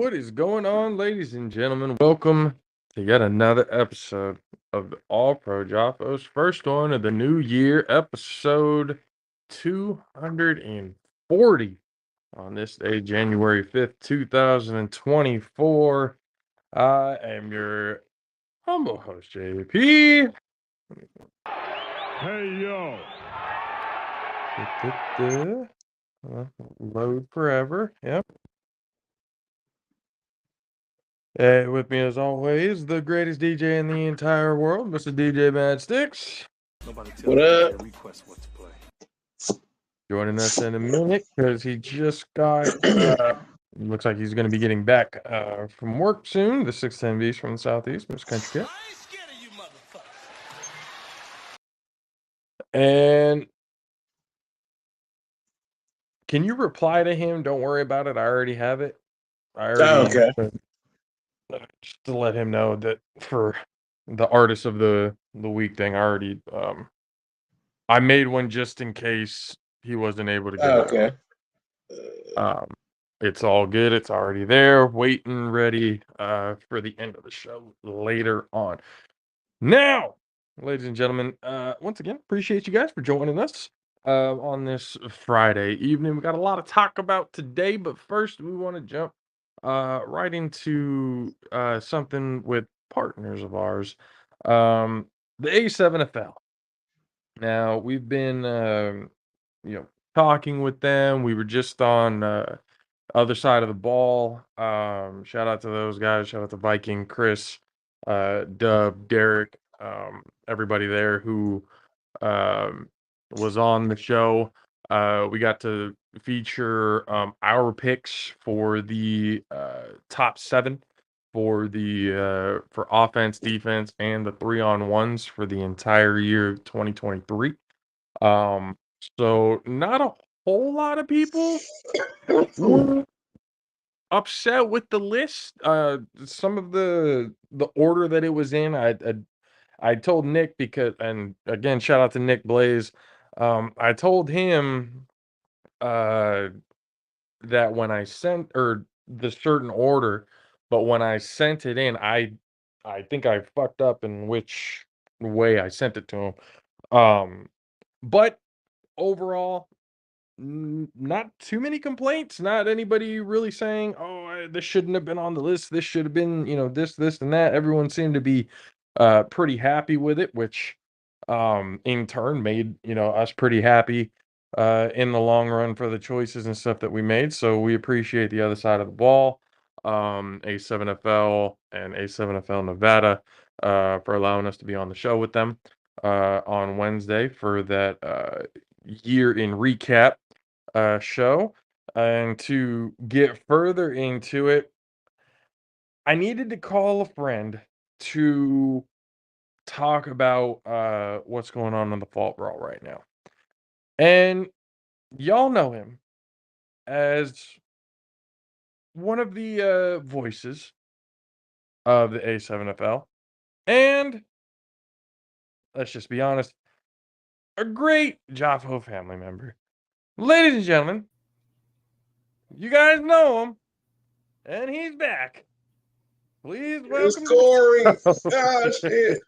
What is going on, ladies and gentlemen? Welcome to yet another episode of the All Pro JAFFOs. First one of the new year, episode 240 on this day, January 5th, 2024. I am your humble host, JP. Hey, yo. Load forever. Yep. With me, as always, the greatest DJ in the entire world, Mr. DJ Bad Sticks. What up? Joining us in a minute because he just got. Looks like he's going to be getting back from work soon. The 610 Beast from the Southeast, Mr. Country Cat. I ain't scared of you, motherfucker. And can you reply to him? Don't worry about it. I already have it. Okay. Just to let him know that for the artist of the week thing, I already I made one just in case he wasn't able to get Okay. It's all good. It's already there, waiting, ready for the end of the show later on. Now, ladies and gentlemen, once again, appreciate you guys for joining us on this Friday evening. We got a lot to talk about today, but first we want to jump right into something with partners of ours, the A7FL. Now, we've been, talking with them. We were just on other side of the ball. Shout out to those guys. Shout out to Viking, Chris, Dub, Derek, everybody there who was on the show. We got to feature our picks for the top 7 for the for offense, defense, and the 3-on-1s for the entire year of 2023. So not a whole lot of people were upset with the list. Some of the order that it was in, I told Nick, because, and again, shout out to Nick Blaze. I told him that when I sent, or the certain order, but when I sent it in, I think I fucked up in which way I sent it to him. But overall, not too many complaints. Not anybody really saying, "Oh, this shouldn't have been on the list. This should have been, this, and that." Everyone seemed to be pretty happy with it, which in turn made us pretty happy in the long run for the choices and stuff that we made. So we appreciate the other side of the ball, A7FL and A7FL Nevada, for allowing us to be on the show with them on Wednesday for that year in recap show. And to get further into it, I needed to call a friend to talk about what's going on in the Fault Brawl right now. And y'all know him as one of the voices of the A7FL. And let's just be honest, a great JAFFO family member. Ladies and gentlemen, you guys know him, and he's back. Please welcome It's Corey. Oh, shit.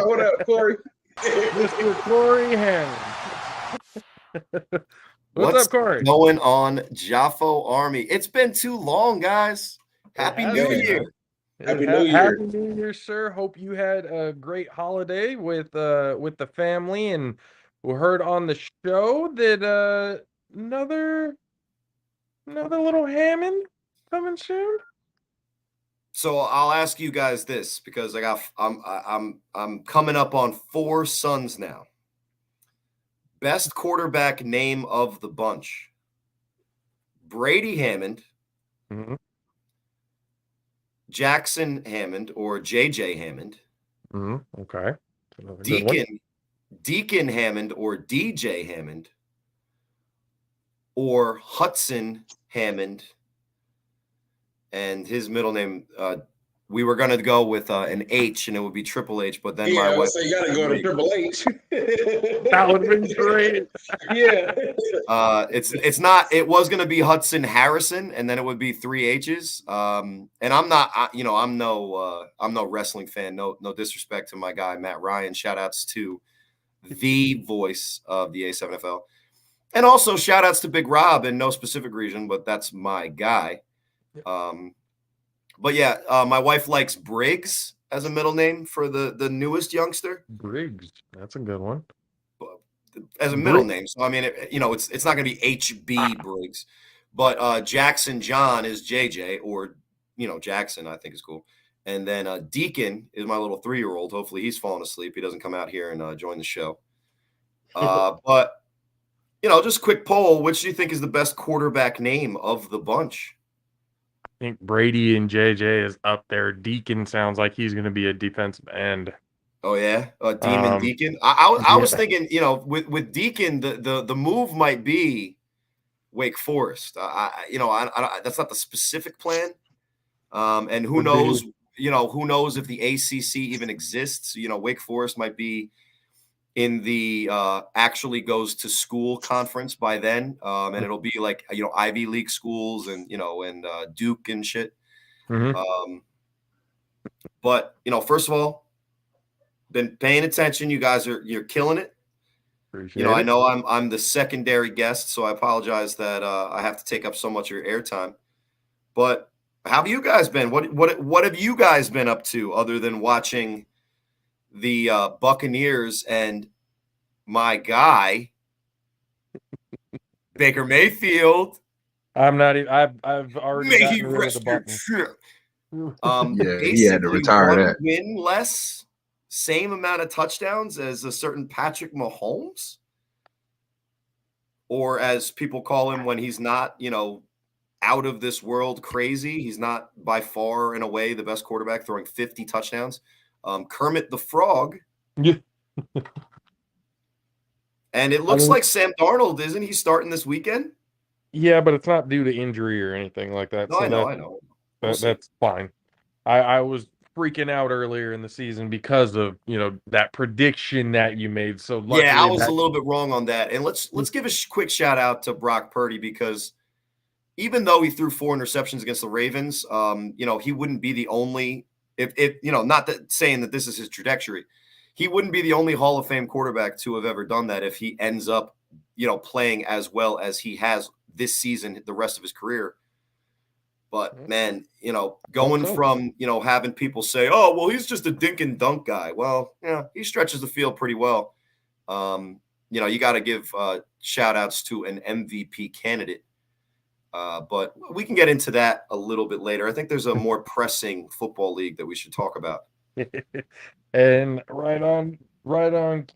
What up, Corey? Mr. Corey Hammond. What's up, Corey? Going on, Jaffo Army? It's been too long, guys. Happy New Year. Happy New Year. Happy New Year, sir. Hope you had a great holiday with the family, and we heard on the show that another little Hammond coming soon. So I'll ask you guys this, because I'm coming up on 4 sons now. Best quarterback name of the bunch: Brady Hammond, Jackson Hammond, or JJ Hammond. Okay. Deacon Hammond, or DJ Hammond, or Hudson Hammond, and his middle name we were gonna go with an H, and it would be Triple H. But then my wife, you got to go to Triple H. That would have been great. Yeah. It's not. It was gonna be Hudson Harrison, and then it would be 3 H's. And I'm not. I'm no wrestling fan. No disrespect to my guy Matt Ryan. Shout outs to the voice of the A7FL. And also shout outs to Big Rob in no specific reason, but that's my guy. But yeah, my wife likes Briggs as a middle name for the newest youngster. Briggs, that's a good one. As a middle name. So I mean, it's not going to be HB Briggs, but Jackson John is JJ, or Jackson, I think is cool. And then Deacon is my little 3-year-old. Hopefully he's falling asleep. He doesn't come out here and join the show. But just quick poll: which do you think is the best quarterback name of the bunch? I think Brady and JJ is up there. Deacon sounds like he's going to be a defensive end. Oh yeah, Demon Deacon. I was thinking, with Deacon, the move might be Wake Forest. That's not the specific plan. And who knows? Who knows if the ACC even exists? Wake Forest might be in the actually goes to school conference by then, and it'll be like Ivy League schools and Duke and shit. Mm-hmm. But first of all, been paying attention. You guys you're killing it. Appreciate I it. know I'm the secondary guest, so I apologize that I have to take up so much of your airtime. But how have you guys been? What have you guys been up to other than watching the Buccaneers and my guy Baker Mayfield? I'm not even. I've already gotten rid of the button. Yeah, he had to retire that. Win less, same amount of touchdowns as a certain Patrick Mahomes, or as people call him when he's not, out of this world crazy. He's not by far in a way the best quarterback, throwing 50 touchdowns. Kermit the Frog. Yeah. And it looks like Sam Darnold, isn't he starting this weekend? Yeah, but it's not due to injury or anything like that. No, so I know. That's fine. I was freaking out earlier in the season because of that prediction that you made. So yeah, I was a little bit wrong on that. And let's give a quick shout out to Brock Purdy, because even though he threw 4 interceptions against the Ravens, he wouldn't be the only. If not that saying that this is his trajectory, he wouldn't be the only Hall of Fame quarterback to have ever done that if he ends up, playing as well as he has this season, the rest of his career. But man, going from, having people say, oh, well, he's just a dink and dunk guy. Well, yeah, he stretches the field pretty well. You got to give shout outs to an MVP candidate. But we can get into that a little bit later. I think there's a more pressing football league that we should talk about. And right on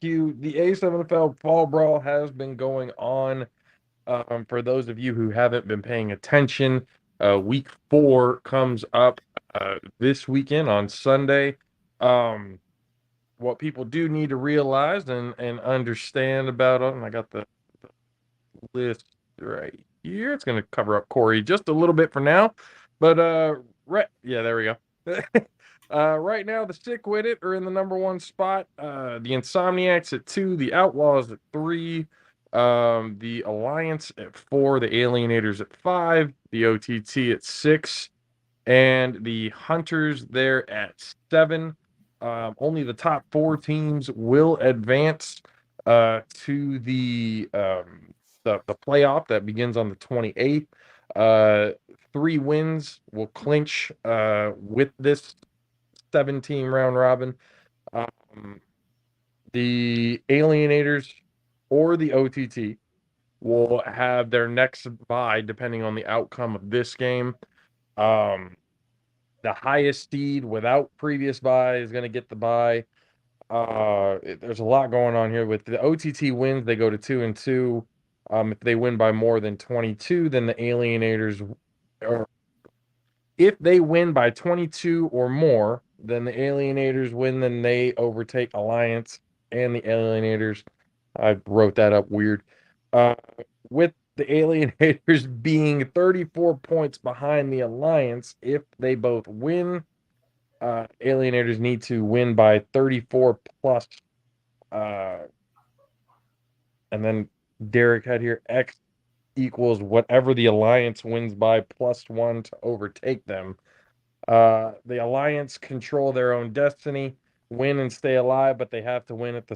cue, the A7FL Fall Brawl has been going on. For those of you who haven't been paying attention, week 4 comes up this weekend on Sunday. What people do need to realize and understand about it, and I got the list right here. It's going to cover up Corey just a little bit for now, but yeah, there we go. Right now, the Sick With It are in the number 1 spot. The Insomniacs at 2, the Outlaws at 3, the Alliance at 4, the Alienators at 5, the OTT at 6, and the Hunters there at 7. Only the top 4 teams will advance to the playoff that begins on the 28th. 3 wins will clinch with this 7-team round robin. The Alienators or the OTT will have their next bye depending on the outcome of this game. The highest seed without previous bye is going to get the bye. There's a lot going on here. With the OTT wins, they go to 2-2. If they win by more than 22, then the Alienators, or if they win by 22 or more, then the Alienators win. Then they overtake Alliance and the Alienators. I wrote that up weird. With the Alienators being 34 points behind the Alliance, if they both win, Alienators need to win by 34 plus. And then Derek had here X equals whatever the Alliance wins by +1 to overtake them. The Alliance control their own destiny, win and stay alive, but they have to win at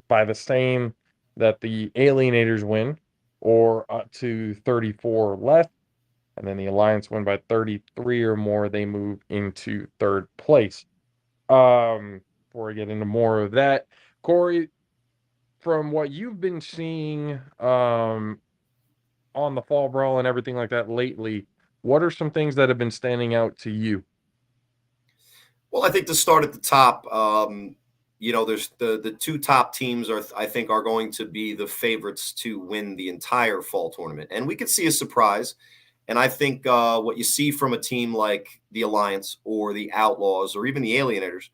by the same that the Alienators win, or up to 34 or less. And then the Alliance win by 33 or more, they move into third place. Before I get into more of that, Corey, from what you've been seeing on the Fall Brawl and everything like that lately, what are some things that have been standing out to you? Well, I think to start at the top, there's the two top teams I think are going to be the favorites to win the entire fall tournament, and we could see a surprise. And I think what you see from a team like the Alliance or the Outlaws or even the Alienators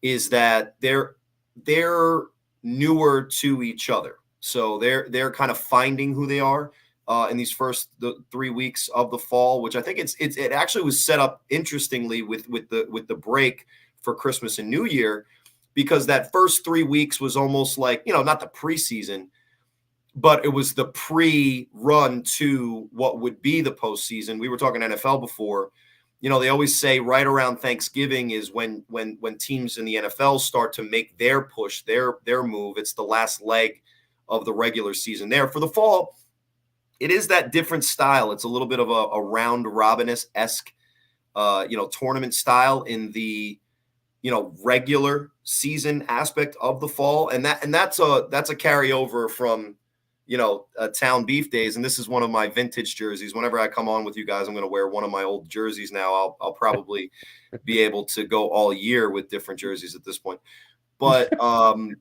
is that they're newer to each other, so they're kind of finding who they are in these first 3 weeks of the fall, which I think it actually was set up interestingly with the break for Christmas and New Year, because that first 3 weeks was almost like, not the preseason, but it was the pre-run to what would be the postseason. We were talking NFL before. They always say right around Thanksgiving is when teams in the NFL start to make their push, their move. It's the last leg of the regular season. There for the fall, it is that different style. It's a little bit of a round robin-esque, tournament style in the, regular season aspect of the fall, and that's a carryover from, Town Beef days. And this is one of my vintage jerseys. Whenever I come on with you guys, I'm going to wear one of my old jerseys now. I'll probably be able to go all year with different jerseys at this point. But to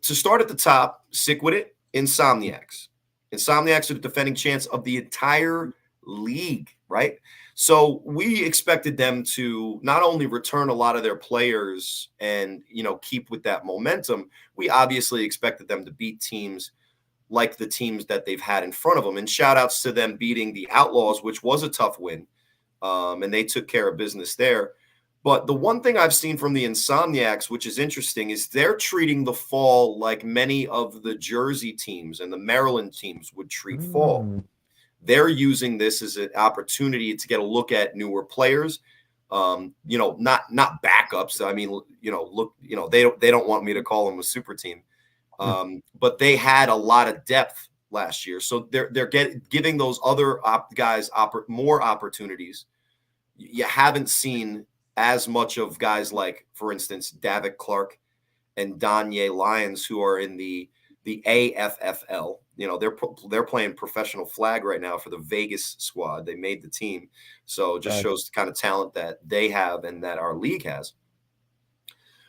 start at the top, stick with it. Insomniacs. Insomniacs are the defending champs of the entire league, right? So we expected them to not only return a lot of their players and, keep with that momentum, we obviously expected them to beat teams like the teams that they've had in front of them. And shout outs to them beating the Outlaws, which was a tough win. And they took care of business there. But the one thing I've seen from the Insomniacs, which is interesting, is they're treating the fall like many of the Jersey teams and the Maryland teams would treat fall. They're using this as an opportunity to get a look at newer players, not backups. I mean, they don't want me to call them a super team, but they had a lot of depth last year, so they're giving those other guys more opportunities. You haven't seen as much of guys like, for instance, Davik Clark and Danye Lyons, who are in the AFFL. They're playing professional flag right now for the Vegas squad. They made the team, so it just shows the kind of talent that they have and that our league has.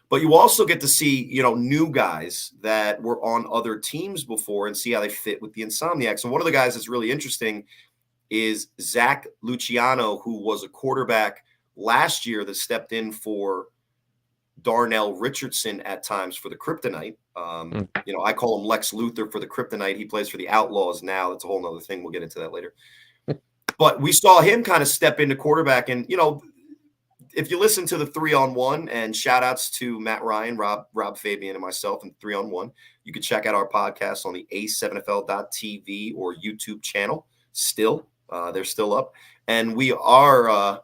But you also get to see, new guys that were on other teams before and see how they fit with the Insomniacs. And one of the guys that's really interesting is Zach Luciano, who was a quarterback last year that stepped in for Darnell Richardson at times for the Kryptonite. I call him Lex Luthor for the Kryptonite. He plays for the Outlaws now. That's a whole nother thing. We'll get into that later. But we saw him kind of step into quarterback. And, if you listen to the 3-on-1, and shout outs to Matt Ryan, Rob Fabian, and myself in 3-on-1, you can check out our podcast on the a7fl.tv or YouTube channel. Still, they're still up. And we are,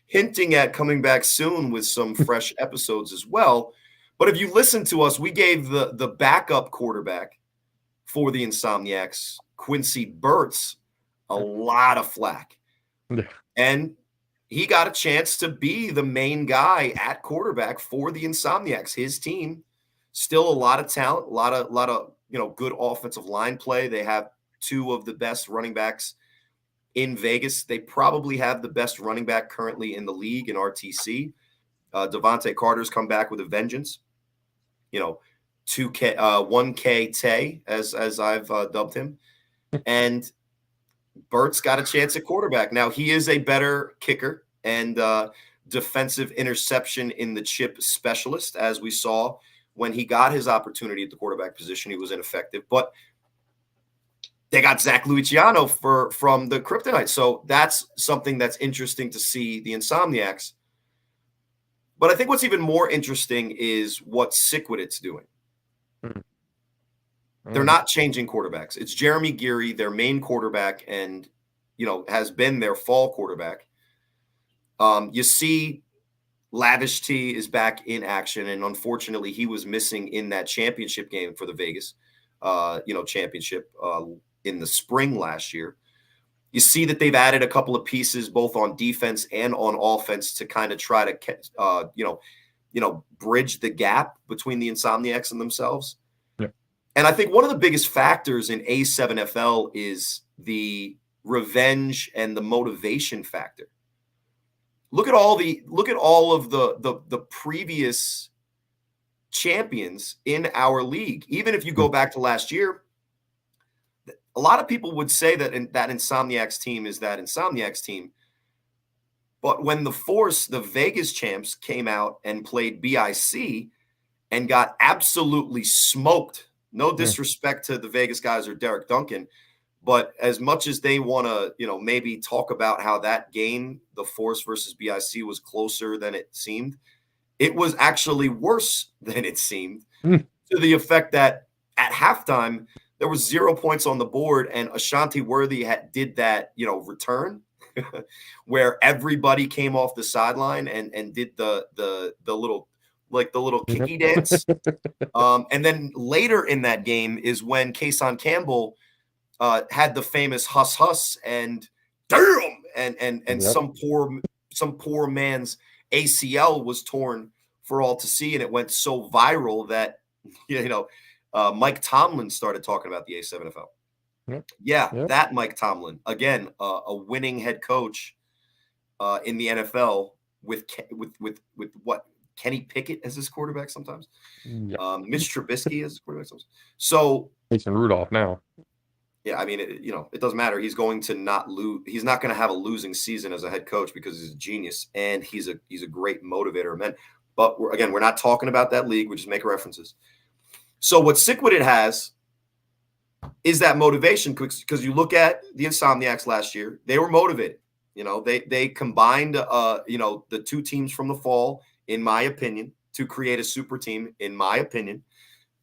hinting at coming back soon with some fresh episodes as well. But if you listen to us, we gave the backup quarterback for the Insomniacs, Quincy Burtz, a lot of flack. And he got a chance to be the main guy at quarterback for the Insomniacs, his team. Still a lot of talent, a lot of good offensive line play. They have two of the best running backs in Vegas. They probably have the best running back currently in the league in RTC. Devontae Carter's come back with a vengeance. 1K Tay, as I've dubbed him. And Bert's got a chance at quarterback. Now, he is a better kicker and defensive interception in the chip specialist, as we saw when he got his opportunity at the quarterback position. He was ineffective. But they got Zach Luciano from the Kryptonite. So that's something that's interesting to see the Insomniacs. But I think what's even more interesting is what Sickwit's doing. They're not changing quarterbacks. It's Jeremy Geary, their main quarterback, and has been their fall quarterback. You see Lavish T is back in action, and unfortunately he was missing in that championship game for the Vegas championship in the spring last year. You see that they've added a couple of pieces both on defense and on offense to kind of try to bridge the gap between the Insomniacs and themselves. And I think one of the biggest factors in A7FL is the revenge and the motivation factor. Look at all of the previous champions in our league. Even if you go back to last year, a lot of people would say that that Insomniacs team is that Insomniacs team. But when the Vegas champs came out and played BIC and got absolutely smoked. No disrespect to the Vegas guys or Derek Duncan, but as much as they want to, maybe talk about how that game, the Force versus BIC, was closer than it seemed, it was actually worse than it seemed, to the effect that at halftime there was 0 points on the board, and Ashanti Worthy did that, return where everybody came off the sideline and did the little kicky dance. And then later in that game is when Kason Campbell had the famous huss and damn, and some poor man's ACL was torn for all to see, and it went so viral that Mike Tomlin started talking about the A7FL. That Mike Tomlin, again, a winning head coach in the NFL with what? Kenny Pickett as his quarterback sometimes. Mitch Trubisky as his quarterback sometimes. So Mason Rudolph now. Yeah, I mean, it doesn't matter. He's going to not lose. He's not going to have a losing season as a head coach because he's a genius and he's a great motivator of men. But we're not talking about that league. We're just making references. So what Sickwit has is that motivation, because you look at the Insomniacs last year, they were motivated. They combined the two teams from the fall, in my opinion, to create a super team, in my opinion.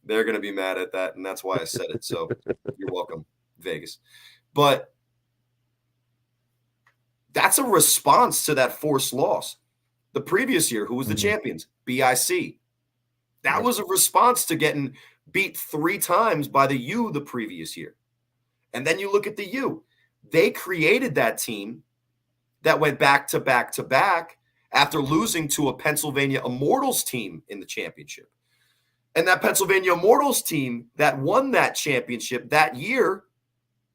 They're going to be mad at that, and that's why I said it. So you're welcome, Vegas. But that's a response to that forced loss. The previous year, who was the champions? BIC. That was a response to getting beat 3 times by the U the previous year. And then you look at the U. They created that team that went back to back to back after losing to a Pennsylvania Immortals team in the championship. And that Pennsylvania Immortals team that won that championship that year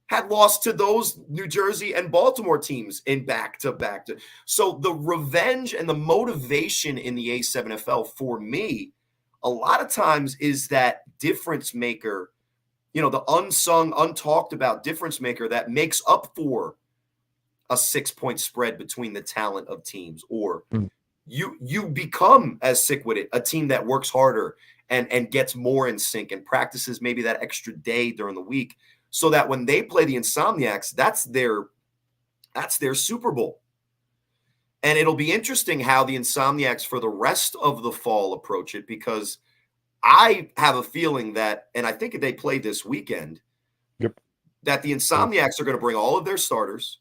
had lost to those New Jersey and Baltimore teams in back-to-back. So the revenge and the motivation in the A7FL for me, a lot of times is that difference maker, the unsung, untalked about difference maker that makes up for a 6-point spread between the talent of teams. Or you become, as Sickwit, a team that works harder and gets more in sync and practices maybe that extra day during the week, so that when they play the Insomniacs, that's their Super Bowl. And it'll be interesting how the Insomniacs for the rest of the fall approach it, because I have a feeling that, and I think they play this weekend, that the Insomniacs are going to bring all of their starters,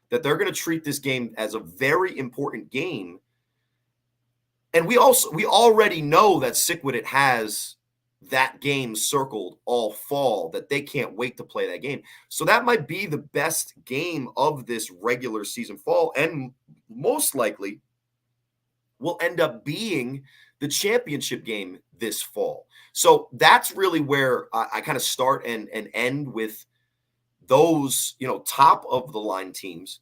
that they're going to treat this game as a very important game. And we already know that Sickwit has that game circled all fall, that they can't wait to play that game. So that might be the best game of this regular season fall, and most likely will end up being the championship game this fall. So that's really where I kind of start and end with those, top of the line teams.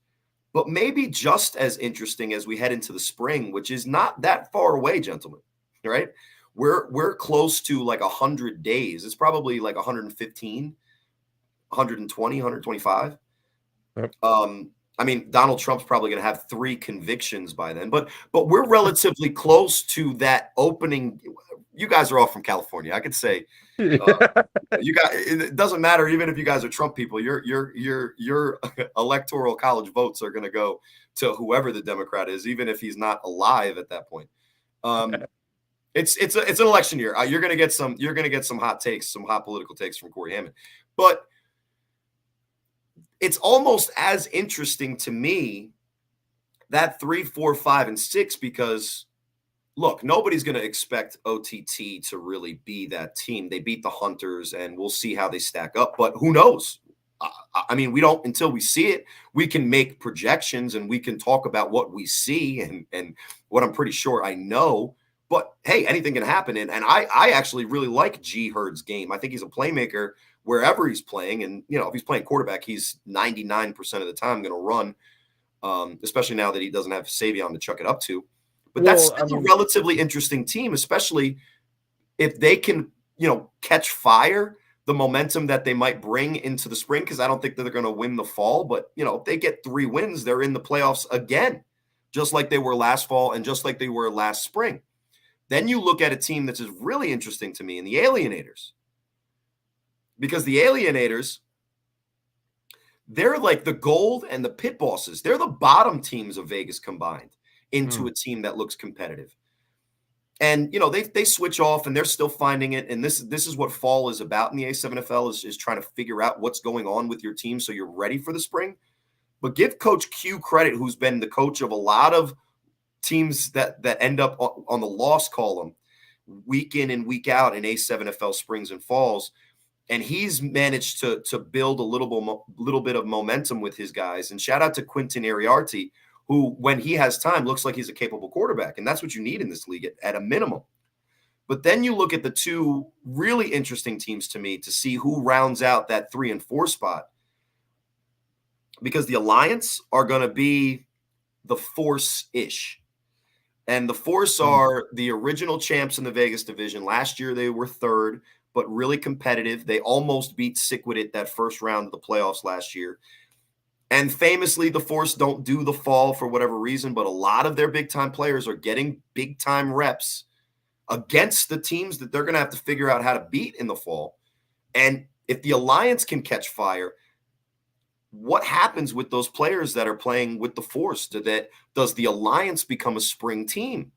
But maybe just as interesting as we head into the spring, which is not that far away, gentlemen, right? We're close to like 100 days. It's probably like 115, 120, 125. Yep. I mean, Donald Trump's probably going to have 3 convictions by then, but we're relatively close to that opening, you guys are all from California. I could say you got it doesn't matter even if you guys are Trump people. Your electoral college votes are going to go to whoever the Democrat is, even if he's not alive at that point. It's an election year. You're going to get some hot takes, some hot political takes from Corey Hammond, but it's almost as interesting to me that 3, 4, 5, and 6 because look, nobody's going to expect OTT to really be that team. They beat the Hunters, and we'll see how they stack up. But who knows? I mean, we don't until we see it. We can make projections and we can talk about what we see and what I'm pretty sure I know. But hey, anything can happen. And I actually really like G Herd's game. I think he's a playmaker wherever he's playing. And, you know, if he's playing quarterback, he's 99% of the time going to run, especially now that he doesn't have Savion to chuck it up to. But that's still a relatively interesting team, especially if they can, you know, catch fire, the momentum that they might bring into the spring, because I don't think that they're going to win the fall. But, you know, if they get 3 wins, they're in the playoffs again, just like they were last fall and just like they were last spring. Then you look at a team that's really interesting to me in the Alienators. Because the Alienators, they're like the Gold and the Pit Bosses. They're the bottom teams of Vegas combined into a team that looks competitive. And, you know, they switch off and they're still finding it. And this is what fall is about in the A7FL is trying to figure out what's going on with your team so you're ready for the spring. But give Coach Q credit, who's been the coach of a lot of teams that end up on the loss column week in and week out in A7FL springs and falls. And he's managed to build a little bit of momentum with his guys. And shout out to Quinton Ariarty, who, when he has time, looks like he's a capable quarterback. And that's what you need in this league at a minimum. But then you look at the 2 really interesting teams to me to see who rounds out that 3 and 4 spot. Because the Alliance are going to be the Force-ish. And the Force are the original champs in the Vegas division. Last year they were 3rd, but really competitive. They almost beat Siquidit that first round of the playoffs last year. And famously, the Force don't do the fall for whatever reason, but a lot of their big-time players are getting big-time reps against the teams that they're going to have to figure out how to beat in the fall. And if the Alliance can catch fire, what happens with those players that are playing with the Force? Does the Alliance become a spring team?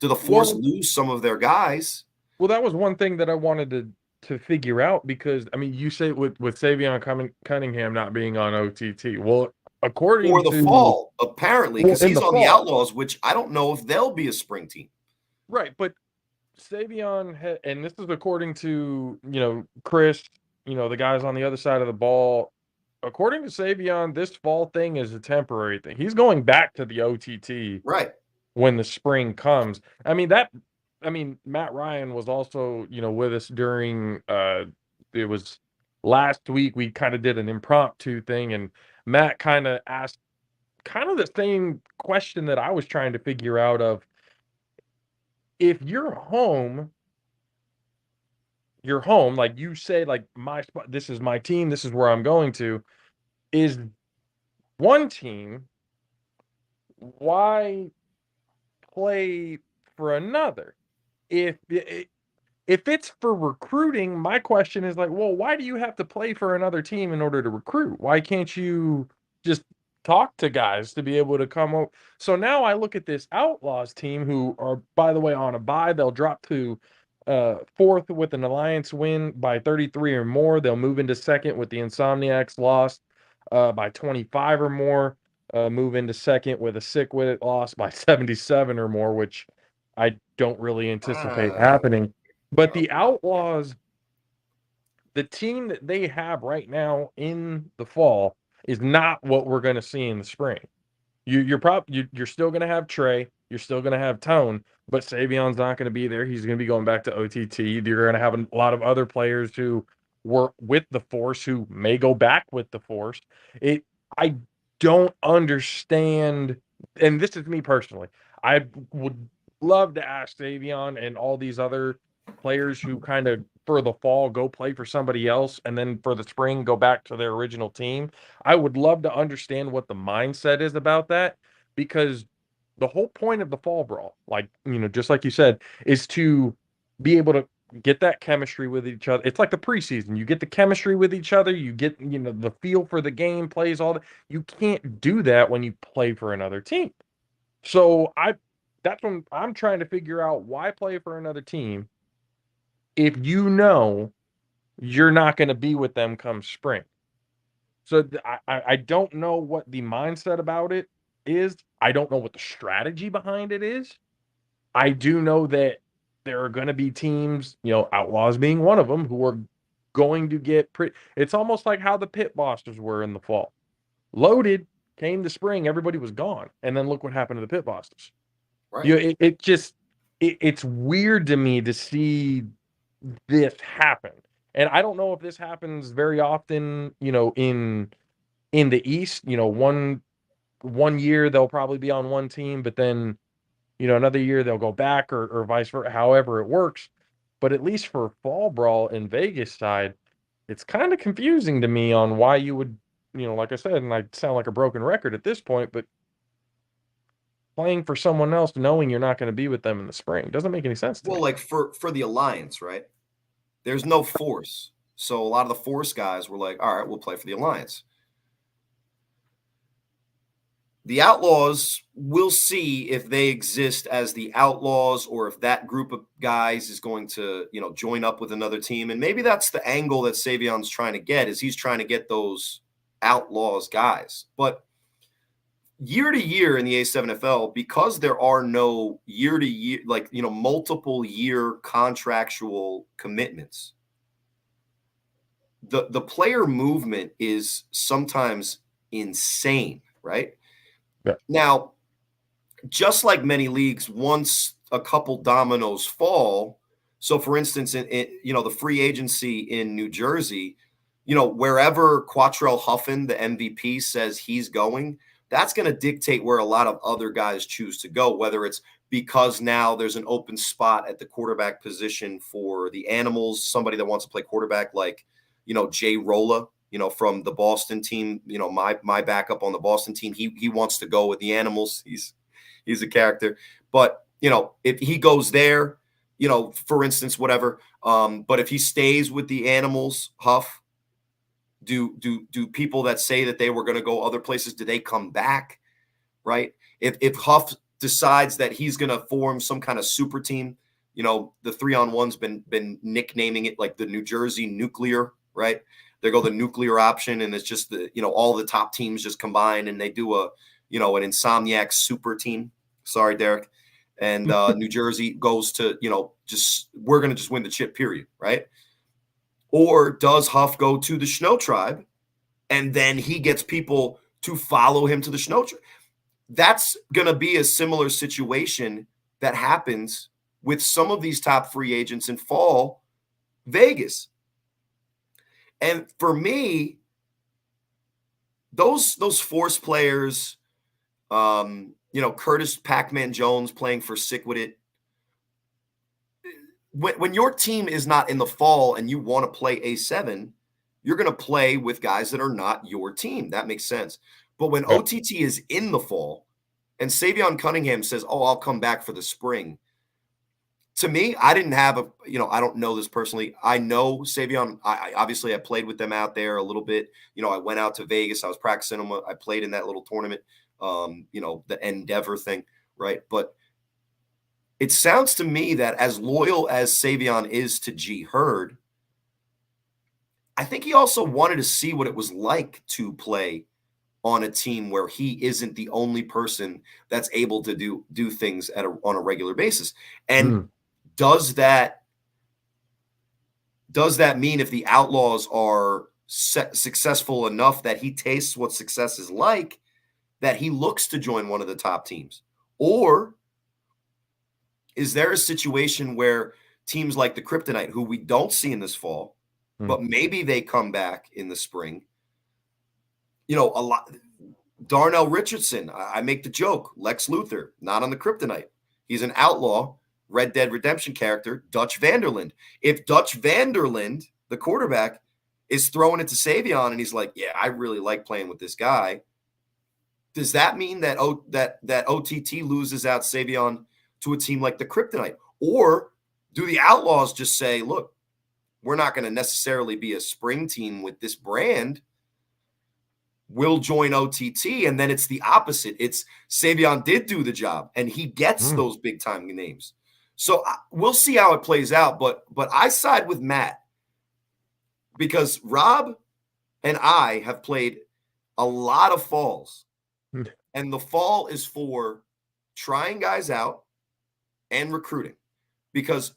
Do the Force lose some of their guys? Well, that was one thing that I wanted to figure out because, I mean, you say with Savion Cunningham not being on OTT. Well, according to the fall, apparently, because he's on the Outlaws, which I don't know if they'll be a spring team. Right, but Savion, and this is according to, you know, Chris, you know, the guys on the other side of the ball. According to Savion, this fall thing is a temporary thing. He's going back to the OTT right when the spring comes. I mean, Matt Ryan was also, you know, with us during it was last week. We kind of did an impromptu thing, and Matt kind of asked kind of the same question that I was trying to figure out of if you're home, like you say, like my spot, this is my team, this is where I'm going to, is one team, why play for another? If it's for recruiting, my question is like, well, why do you have to play for another team in order to recruit? Why can't you just talk to guys to be able to come over? So now I look at this Outlaws team who are, by the way, on a bye. They'll drop to 4th with an Alliance win by 33 or more. They'll move into 2nd with the Insomniacs loss by 25 or more. Move into 2nd with a Siquidit loss by 77 or more, which I don't really anticipate happening. But the Outlaws, the team that they have right now in the fall, is not what we're going to see in the spring. You're still going to have Trey, you're still going to have Tone, but Savion's not going to be there. He's going to be going back to OTT. You're going to have a lot of other players who were with the Force who may go back with the Force. I don't understand, and this is me personally. I would love to ask Savion and all these other players who kind of for the fall go play for somebody else and then for the spring go back to their original team. I would love to understand what the mindset is about that, because the whole point of the fall brawl, like, you know, just like you said, is to be able to get that chemistry with each other. It's like the preseason. You get the chemistry with each other. You get, the feel for the game, plays, all that. You can't do that when you play for another team. So that's when I'm trying to figure out why play for another team if you're not going to be with them come spring. So I don't know what the mindset about it is. I don't know what the strategy behind it is. I do know that there are going to be teams, Outlaws being one of them, who are going to get pretty. It's almost like how the Pit Bosses were in the fall. Loaded came to spring, everybody was gone, and then look what happened to the Pit Bosses. Right. It's weird to me to see this happen, and I don't know if this happens very often. In the East, one year they'll probably be on one team, but then another year they'll go back or vice versa, however it works. But at least for Fall Brawl in Vegas side, it's kind of confusing to me on why you would, like I said, and I sound like a broken record at this point, but playing for someone else knowing you're not going to be with them in the spring doesn't make any sense to me. Well, like for the Alliance, right? There's no Force. So a lot of the Force guys were like, all right, we'll play for the Alliance. The Outlaws, we'll see if they exist as the Outlaws or if that group of guys is going to, join up with another team. And maybe that's the angle that Savion's trying to get, is he's trying to get those Outlaws guys. But year to year in the A7FL, because there are no year to year, multiple year contractual commitments, the player movement is sometimes insane, right? Yeah. Now, just like many leagues, once a couple dominoes fall, so for instance, in the free agency in New Jersey, wherever Quattrell Huffin, the MVP, says he's going, that's going to dictate where a lot of other guys choose to go, whether it's because now there's an open spot at the quarterback position for the Animals, somebody that wants to play quarterback like, Jay Rolla, from the Boston team, my backup on the Boston team, he wants to go with the Animals. He's a character, but if he goes there, for instance, whatever. But if he stays with the Animals, Huff, do people that say that they were going to go other places, do they come back? Right? If Huff decides that he's going to form some kind of super team, the 3-on-1's been nicknaming it like the New Jersey Nuclear, right? They go the nuclear option, and it's just all the top teams just combine and they do an Insomniac super team. Sorry, Derek. And New Jersey goes to, we're going to just win the chip, period. Right. Or does Huff go to the Snow Tribe and then he gets people to follow him to the Snow Tribe? That's going to be a similar situation that happens with some of these top free agents in fall Vegas. And for me, those Force players, Curtis Pac-Man Jones playing for Sick With It. When your team is not in the fall and you want to play A7, you're going to play with guys that are not your team. That makes sense. But when OTT is in the fall and Savion Cunningham says, oh, I'll come back for the spring. To me, I didn't have I don't know this personally. I know Savion. I obviously I played with them out there a little bit. I went out to Vegas. I was practicing them. I played in that little tournament, the Endeavor thing, right? But it sounds to me that as loyal as Savion is to G Herd, I think he also wanted to see what it was like to play on a team where he isn't the only person that's able to do things on a regular basis. And does that mean if the Outlaws are successful enough that he tastes what success is like, that he looks to join one of the top teams? Or is there a situation where teams like the Kryptonite, who we don't see in this fall, but maybe they come back in the spring, a lot, Darnell Richardson, I make the joke, Lex Luthor, not on the Kryptonite. He's an outlaw, Red Dead Redemption character, Dutch Vanderland. If Dutch Vanderland, the quarterback, is throwing it to Savion and he's like, yeah, I really like playing with this guy, does that mean that OTT loses out Savion to a team like the Kryptonite? Or Do the Outlaws just say, look, we're not going to necessarily be a spring team with this brand. We'll join OTT. And then it's the opposite. It's Savion did do the job and he gets those big time names. So we'll see how it plays out. But I side with Matt because Rob and I have played a lot of falls. And the fall is for trying guys out and recruiting. Because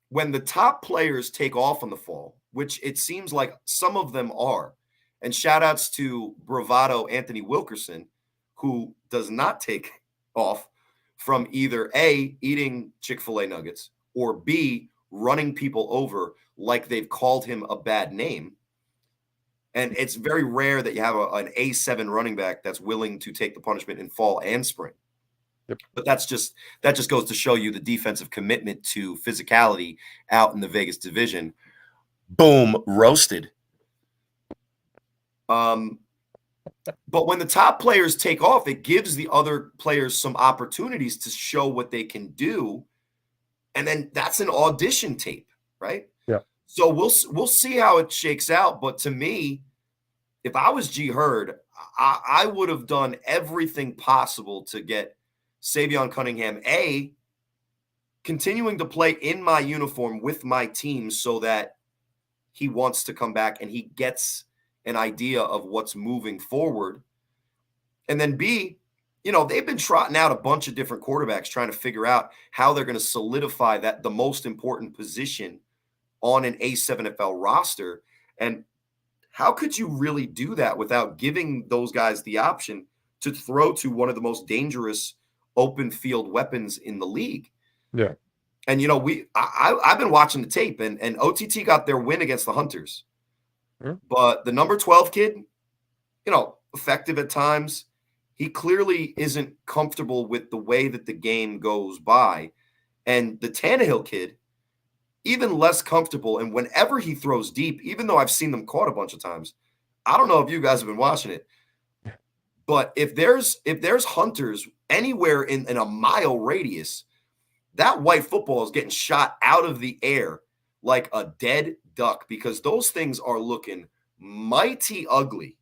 when the top players take off on the fall, which it seems like some of them are, and shout outs to Bravado Anthony Wilkerson, who does not take off from either A, eating Chick-fil-A nuggets, or B, running people over like they've called him a bad name. And it's very rare that you have an A7 running back that's willing to take the punishment in fall and spring. Yep. But that just goes to show you the defensive commitment to physicality out in the Vegas division. Boom, roasted. But when the top players take off, it gives the other players some opportunities to show what they can do. And then that's an audition tape, right? Yeah. So we'll see how it shakes out. But to me, if I was G Herd, I would have done everything possible to get Savion Cunningham, A, continuing to play in my uniform with my team so that he wants to come back and he gets an idea of what's moving forward. And then B, they've been trotting out a bunch of different quarterbacks trying to figure out how they're going to solidify that the most important position on an A7FL roster. And how could you really do that without giving those guys the option to throw to one of the most dangerous open field weapons in the league? Yeah. And, I've been watching the tape and OTT got their win against the Hunters. But the number 12 kid, effective at times, he clearly isn't comfortable with the way that the game goes by. And the Tannehill kid, even less comfortable. And whenever he throws deep, even though I've seen them caught a bunch of times, I don't know if you guys have been watching it, but if there's Hunters anywhere in a mile radius, that white football is getting shot out of the air like a dead duck because those things are looking mighty ugly,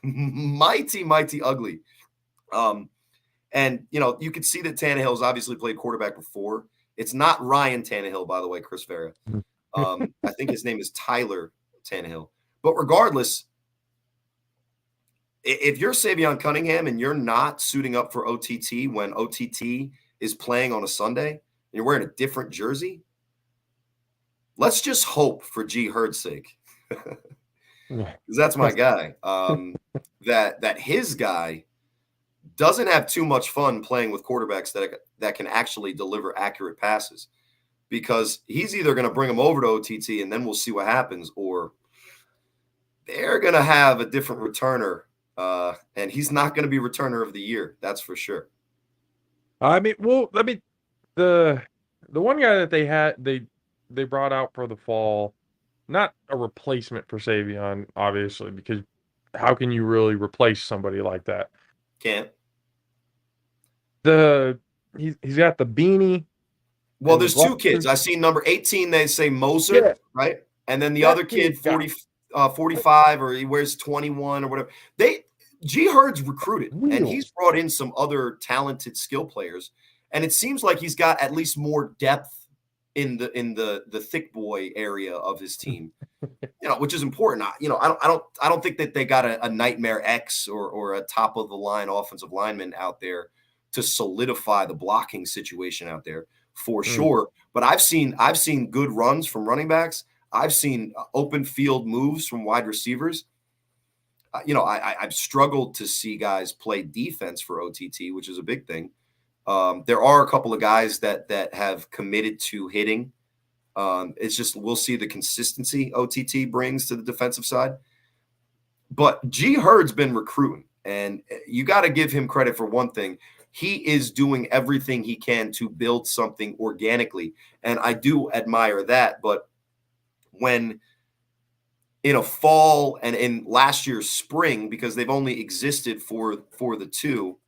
mighty ugly. And you can see that Tannehill's obviously played quarterback before. It's not Ryan Tannehill, by the way, Chris Farah. I think his name is Tyler Tannehill. But regardless, if you're Savion Cunningham and you're not suiting up for OTT when OTT is playing on a Sunday and you're wearing a different jersey, let's just hope for G Herd's sake. Because that's my guy. That his guy doesn't have too much fun playing with quarterbacks that can actually deliver accurate passes, because he's either going to bring them over to OTT and then we'll see what happens, or they're going to have a different returner, and he's not going to be returner of the year. That's for sure. The one guy that they brought out for the fall, not a replacement for Savion, obviously, because how can you really replace somebody like that? Can't. He's got the beanie. Well, there's two kids. I see number 18, they say Moser, right? And then the other kid, 45, or he wears 21 or whatever. G Herd's recruited, and he's brought in some other talented skill players. And it seems like he's got at least more depth in the thick boy area of his team, which is important. I don't think that they got a Nightmare X or a top of the line offensive lineman out there to solidify the blocking situation out there for sure. But I've seen good runs from running backs. I've seen open field moves from wide receivers. I've struggled to see guys play defense for OTT, which is a big thing. There are a couple of guys that have committed to hitting. It's just we'll see the consistency OTT brings to the defensive side. But G Herd's been recruiting, and you got to give him credit for one thing. He is doing everything he can to build something organically, and I do admire that. But when in a fall and in last year's spring, because they've only existed for the two,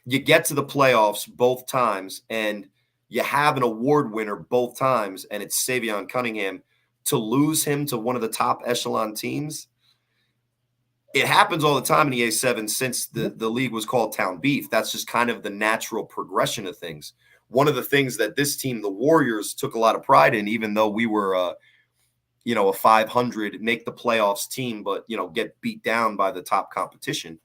you get to the playoffs both times, and you have an award winner both times, and it's Savion Cunningham. To lose him to one of the top echelon teams, it happens all the time in the A7 since the league was called Town Beef. That's just kind of the natural progression of things. One of the things that this team, the Warriors, took a lot of pride in, even though we were, a 500 make the playoffs team, but get beat down by the top competition.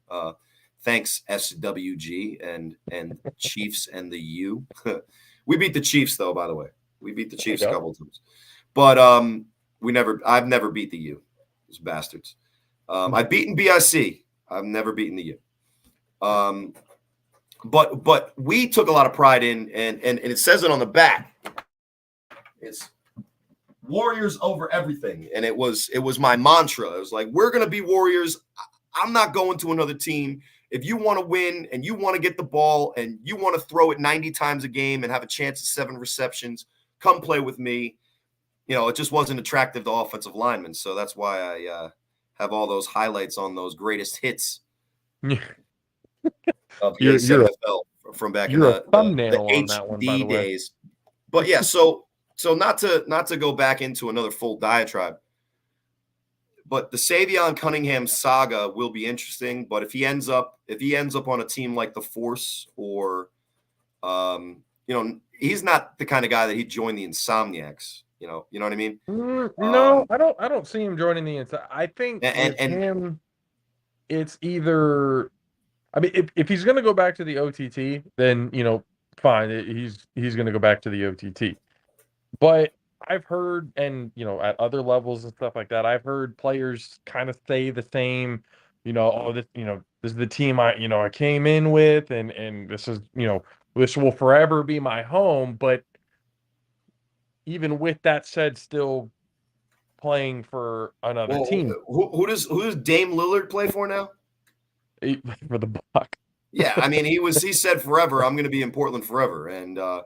Thanks SWG and Chiefs and the U. We beat the Chiefs though, by the way. We beat the Chiefs a couple of times, but I've never beat the U. Those bastards. I've beaten BIC. I've never beaten the U. But we took a lot of pride in, and it says it on the back. It's Warriors over everything, and it was my mantra. It was like, we're gonna be Warriors. I'm not going to another team. If you want to win and you want to get the ball and you want to throw it 90 times a game and have a chance at 7 receptions, come play with me. It just wasn't attractive to offensive linemen, so that's why I have all those highlights on those greatest hits of the NFL from back in the HD days. But yeah, so not to go back into another full diatribe, but the Savion Cunningham saga will be interesting. But if he ends up on a team like the Force, or he's not the kind of guy that he'd join the Insomniacs. You know what I mean? No, I don't see him joining the inside. I think him, it's either. I mean, if he's going to go back to the OTT, then fine. He's going to go back to the OTT. But I've heard, and at other levels and stuff like that, I've heard players kind of say the same. This is the team I came in with, and this is this will forever be my home. But even with that said, still playing for another team. Who does Dame Lillard play for now? For the Buck. Yeah, I mean, he said forever, I'm going to be in Portland forever. And I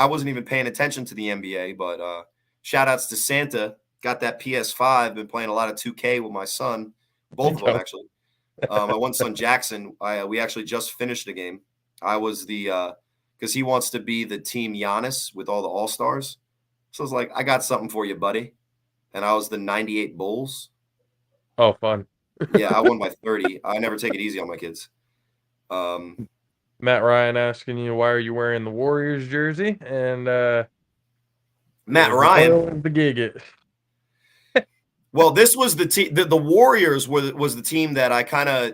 wasn't even paying attention to the NBA, but shout outs to Santa. Got that PS5, been playing a lot of 2K with my son, both of them actually. My one son Jackson, we actually just finished the game. I was because he wants to be the team Giannis with all the All-Stars. So I was like, I got something for you, buddy. And I was the 98 Bulls. Oh, fun. Yeah, I won by 30. I never take it easy on my kids. Matt Ryan asking you, why are you wearing the Warriors jersey? And Matt Ryan. The gig. Well, this was the team. The Warriors was the team that I kind of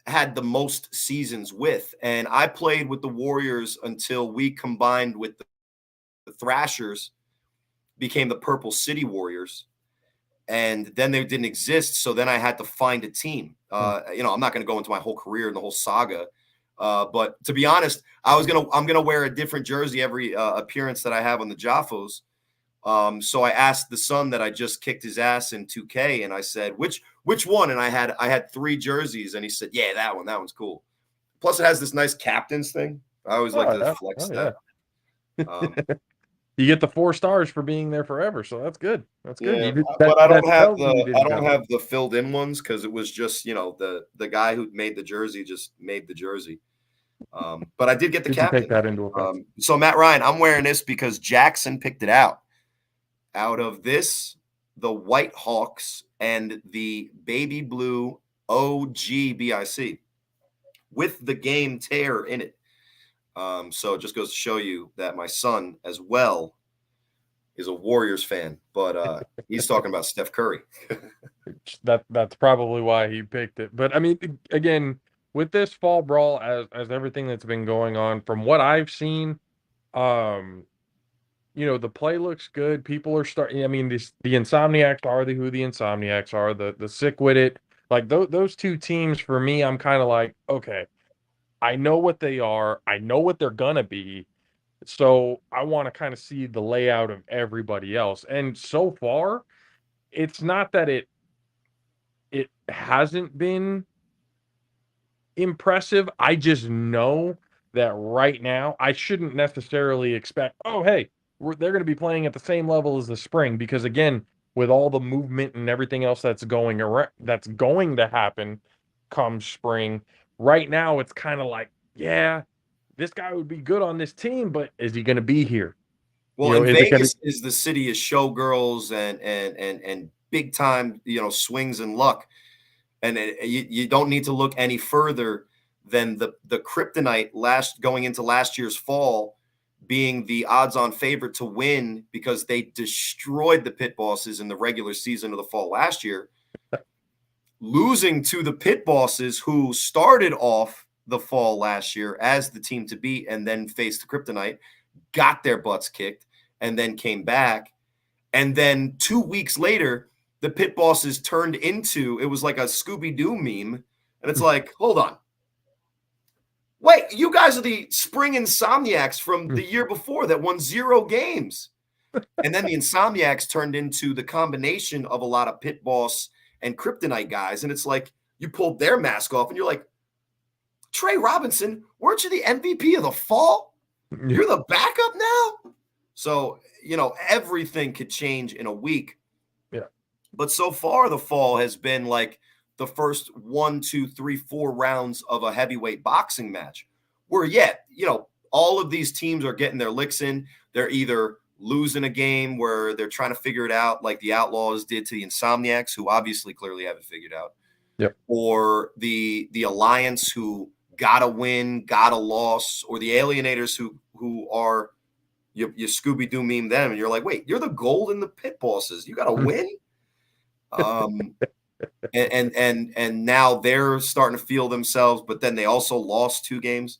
had the most seasons with, and I played with the Warriors until we combined with the Thrashers, became the Purple City Warriors, and then they didn't exist. So then I had to find a team. I'm not going to go into my whole career and the whole saga, but to be honest, I'm gonna wear a different jersey every appearance that I have on the JAFFOs. So I asked the son that I just kicked his ass in 2K, and I said, which one? And I had 3 jerseys, and he said, yeah, that one's cool. Plus it has this nice captain's thing. I always like to flex that. You get the 4 stars for being there forever, so that's good. That's good. Yeah, but I don't have the filled in ones, because it was just the guy who made the jersey just made the jersey. But I did get the captain. Take that into account. So Matt Ryan, I'm wearing this because Jackson picked it out. Out of this, the White Hawks and the baby blue OG BIC with the game tear in it. So it just goes to show you that my son as well is a Warriors fan, but he's talking about Steph Curry. That's probably why he picked it. But I mean, again, with this fall brawl, as everything that's been going on, from what I've seen, the play looks good. People are starting. I mean, the Insomniacs are who the Insomniacs are. The Sick with it, like those 2 teams for me, I'm kind of like, okay, I know what they are. I know what they're gonna be. So I want to kind of see the layout of everybody else. And so far, it's not that it hasn't been impressive. I just know that right now I shouldn't necessarily expect, oh, hey, they're going to be playing at the same level as the spring, because again, with all the movement and everything else that's going to happen come spring, right now it's kind of like, yeah, this guy would be good on this team, but is he going to be here? Well, and Vegas is the city of showgirls and big time, swings and luck. And you don't need to look any further than the kryptonite going into last year's fall being the odds-on favorite to win because they destroyed the Pit Bosses in the regular season of the fall last year, losing to the Pit Bosses who started off the fall last year as the team to beat and then faced the kryptonite, got their butts kicked, and then came back. And then 2 weeks later, the Pit Bosses turned into, it was like a Scooby-Doo meme. And it's like, hold on. Wait, you guys are the spring Insomniacs from the year before that won 0 games. And then the Insomniacs turned into the combination of a lot of Pit Boss and Kryptonite guys. And it's like, you pulled their mask off and you're like, Trey Robinson, weren't you the MVP of the fall? You're the backup now? So, everything could change in a week. Yeah. But so far, the fall has been like the first 1, 2, 3, 4 rounds of a heavyweight boxing match where, all of these teams are getting their licks in. They're either losing a game where they're trying to figure it out like the Outlaws did to the Insomniacs, who obviously clearly haven't figured out. Yep. Or the Alliance who got a win, got a loss, or the Alienators who are you Scooby-Doo meme them and you're like, wait, you're the gold in the Pit Bosses. You got to win. And now they're starting to feel themselves, but then they also lost 2 games.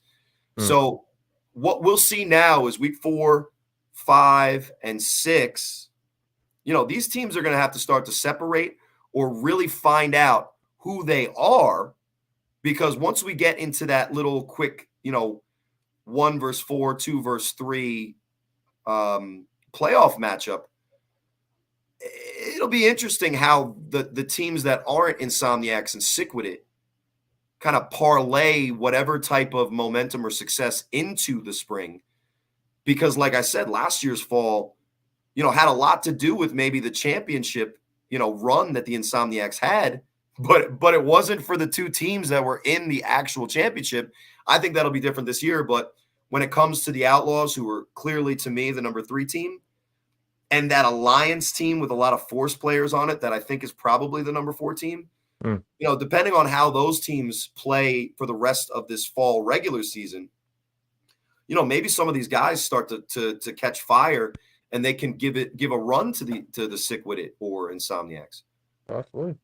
So what we'll see now is week 4, 5, and 6. These teams are going to have to start to separate or really find out who they are, because once we get into that little quick, 1 versus 4, 2 versus 3 playoff matchup, it'll be interesting how the teams that aren't Insomniacs and sick with it kind of parlay whatever type of momentum or success into the spring. Because like I said, last year's fall, had a lot to do with maybe the championship, run that the Insomniacs had, but it wasn't for the 2 teams that were in the actual championship. I think that'll be different this year. But when it comes to the Outlaws, who are clearly to me the number 3 team, and that Alliance team with a lot of Force players on it that I think is probably the number 4 team, depending on how those teams play for the rest of this fall regular season, maybe some of these guys start to catch fire and they can give a run to the Sick With It or Insomniacs. Possibly.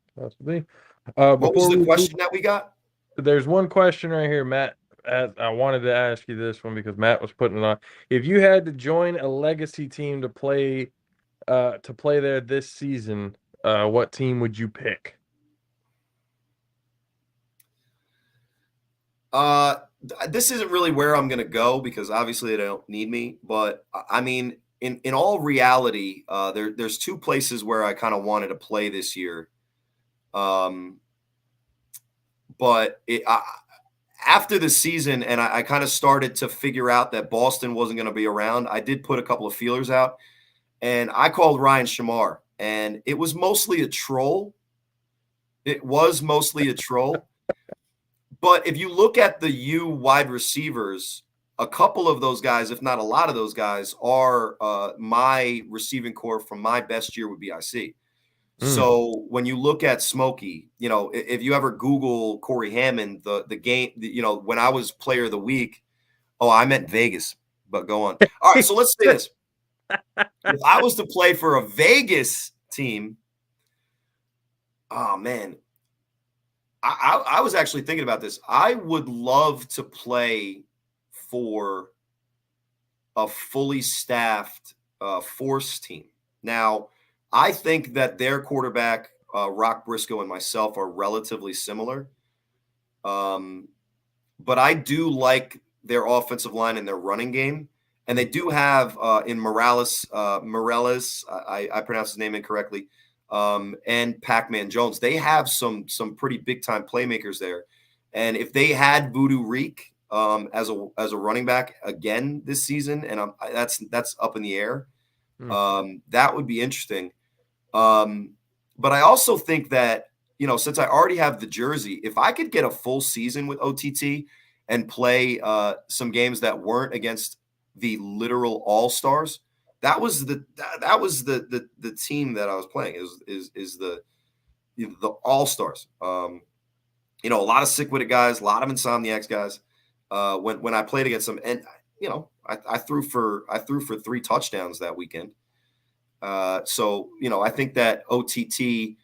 What was the question that we got? There's one question right here, Matt. I wanted to ask you this one because Matt was putting it on. If you had to join a legacy team to play there this season, what team would you pick? This isn't really where I'm going to go because obviously they don't need me. But I mean, in all reality, there's 2 places where I kind of wanted to play this year. But after the season, and I kind of started to figure out that Boston wasn't going to be around, I did put a couple of feelers out, and I called Ryan Shamar, and it was mostly a troll. But if you look at the U wide receivers, a couple of those guys, if not a lot of those guys, are my receiving core from my best year with BIC. So when you look at Smokey, if you ever Google Corey Hammond, the game, when I was player of the week, I meant Vegas, but go on. All right, so let's say this. If I was to play for a Vegas team, oh, man, I was actually thinking about this. I would love to play for a fully staffed Force team. Now, I think that their quarterback, Rock Briscoe, and myself are relatively similar. But I do like their offensive line and their running game. And they do have in Morales, I pronounced his name incorrectly, and Pac-Man Jones. They have some pretty big-time playmakers there. And if they had Voodoo Reek as a running back again this season, and that's up in the air, that would be interesting. But I also think that, since I already have the jersey, if I could get a full season with OTT and play some games that weren't against the literal all-stars, that was the team that I was playing is the all-stars. A lot of sick-witted guys, a lot of insomniacs guys. When I played against them, and I threw for 3 touchdowns that weekend. So I think that OTT,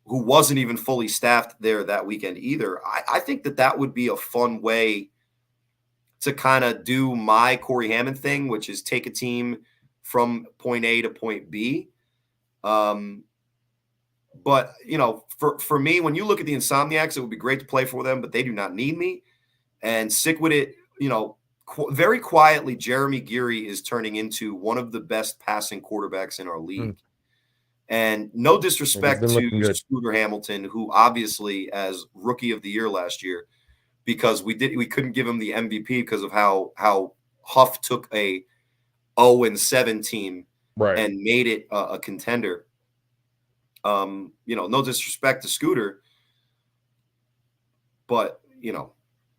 who wasn't even fully staffed there that weekend either, I think that would be a fun way to kind of do my Corey Hammond thing, which is take a team from point A to point B. But for me, when you look at the Insomniacs, it would be great to play for them, but they do not need me. And sick with it, very quietly, Jeremy Geary is turning into one of the best passing quarterbacks in our league. And no disrespect to Scooter Hamilton, who obviously, as rookie of the year last year, because we couldn't give him the MVP because of how Huff took a 0-7 team and made it a contender. No disrespect to Scooter, but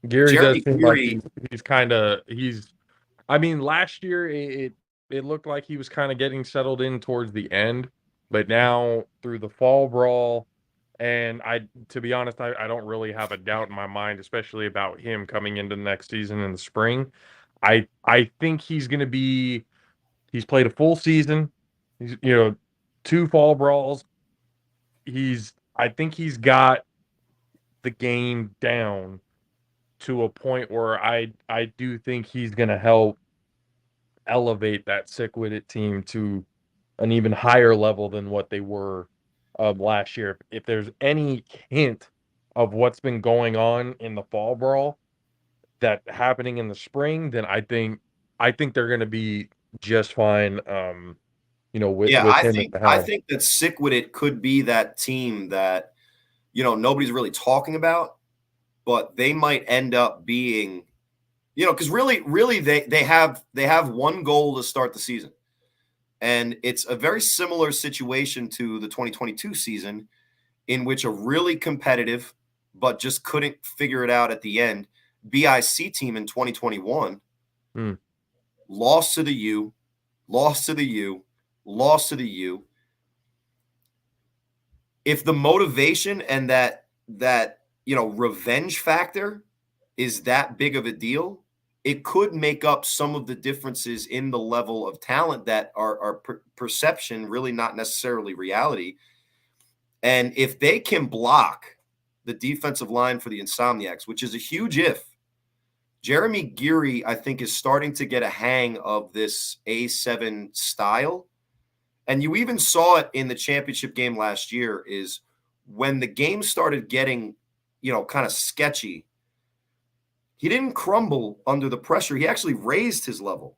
Gary does seem like I mean, last year it looked like he was kind of getting settled in towards the end, but now through the fall brawl, and to be honest, I don't really have a doubt in my mind, especially about him coming into the next season in the spring. I think he's played a full season. He's 2 fall brawls. I think he's got the game down to a point where I do think he's going to help elevate that sick-witted team to an even higher level than what they were last year. If there's any hint of what's been going on in the fall brawl that happening in the spring, then I think they're going to be just fine. With him at the helm. I think that sick with it could be that team that nobody's really talking about, but they might end up being, because really they have one goal to start the season. And it's a very similar situation to the 2022 season, in which a really competitive, but just couldn't figure it out at the end, BIC team in 2021 lost to the U, lost to the U, lost to the U. If the motivation and that revenge factor is that big of a deal, it could make up some of the differences in the level of talent that are perception, really not necessarily reality. And if they can block the defensive line for the Insomniacs, which is a huge if, Jeremy Geary, I think, is starting to get a hang of this A7 style. And you even saw it in the championship game last year, is when the game started getting, kind of sketchy, he didn't crumble under the pressure. He actually raised his level.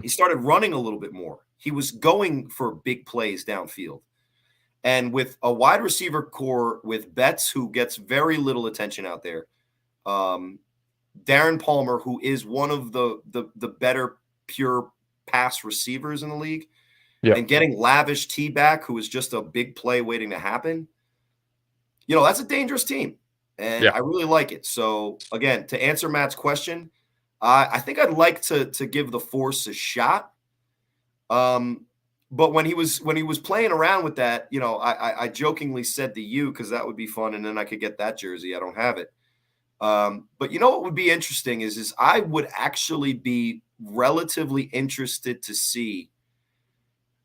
He started running a little bit more. He was going for big plays downfield. And with a wide receiver core with Betts, who gets very little attention out there, Darren Palmer, who is one of the better pure pass receivers in the league, and getting Lavish T back, who is just a big play waiting to happen, that's a dangerous team. And I really like it. So, again, to answer Matt's question, I think I'd like to give the Force a shot. But when he was playing around with that, I jokingly said the U because that would be fun, and then I could get that jersey. I don't have it. But what would be interesting is I would actually be relatively interested to see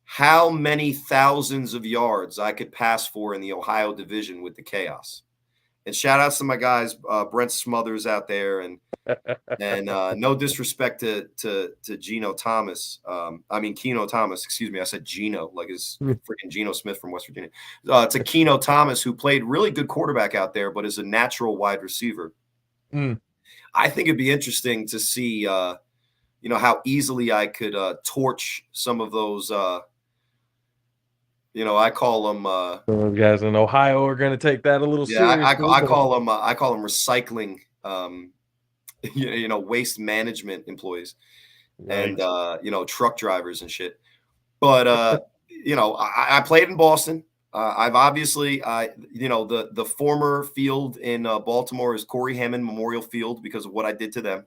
how many thousands of yards I could pass for in the Ohio division with the Chaos. And shout outs to my guys, Brent Smothers out there, and no disrespect to Keno Thomas. Excuse me. I said Geno, like it's freaking Geno Smith from West Virginia. To Keno Thomas, who played really good quarterback out there, but is a natural wide receiver. I think it'd be interesting to see, how easily I could torch some of those. I call them those guys in Ohio are going to take that a little seriously. I call them recycling, waste management employees, and truck drivers and shit. But I played in Boston. I've obviously, the former field in Baltimore is Corey Hammond Memorial Field because of what I did to them.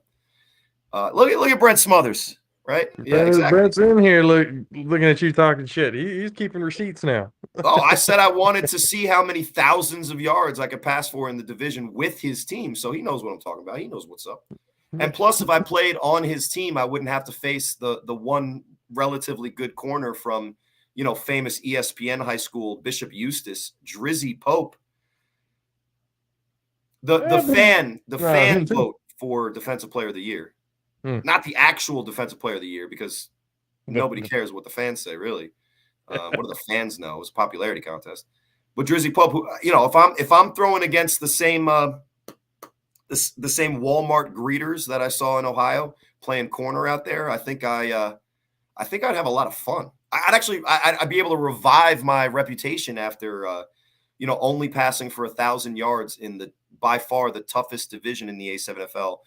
Look at Brent Smothers, right? Yeah, exactly. Brett's in here looking at you talking shit. He's keeping receipts now. Oh, I said I wanted to see how many thousands of yards I could pass for in the division with his team. So he knows what I'm talking about. He knows what's up. And plus, if I played on his team, I wouldn't have to face the one relatively good corner from, famous ESPN high school, Bishop Eustace, Drizzy Pope. The fan vote for Defensive Player of the Year. Not the actual Defensive Player of the Year, because nobody cares what the fans say, really. What do the fans know? It's a popularity contest. But Drizzy Pope, who, if I'm throwing against the same the same Walmart greeters that I saw in Ohio playing corner out there, I think I'd have a lot of fun. I'd be able to revive my reputation after only passing for 1,000 yards in the by far the toughest division in the A7FL,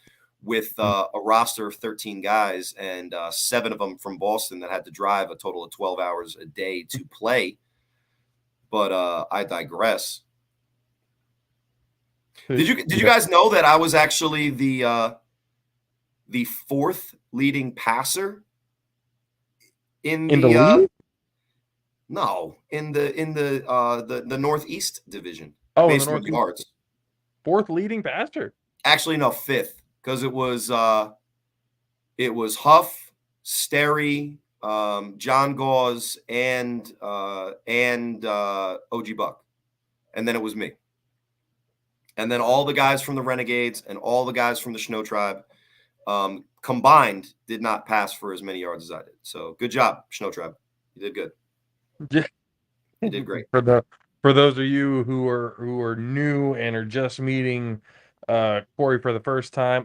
with a roster of 13 guys and 7 of them from Boston that had to drive a total of 12 hours a day to play. But I digress. Did you guys know that I was actually the 4th leading passer in the league? No, in the Northeast division. Oh, based on yards. 4th leading passer. Actually, no, 5th, because it was Huff, Sterry, John Gauze, and OG Buck, and then it was me, and then all the guys from the Renegades and all the guys from the Snow Tribe combined did not pass for as many yards as I did. So good job, Snow Tribe. You did good. Yeah, you did great. For those of you who are new and are just meeting Corey for the first time,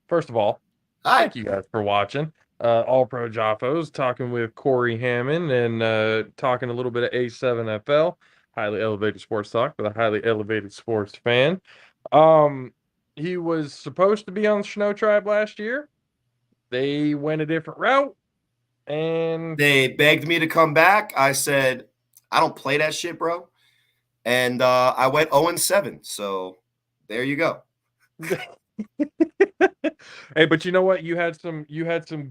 first of all, thank you guys for watching. All Pro JAFFOs, talking with Corey Hammond and talking a little bit of A7FL, highly elevated sports talk for the highly elevated sports fan. He was supposed to be on the Snow Tribe last year. They went a different route, and they begged me to come back. I said, I don't play that shit, bro. And I went 0-7. So there you go. Hey, but you know what? You had some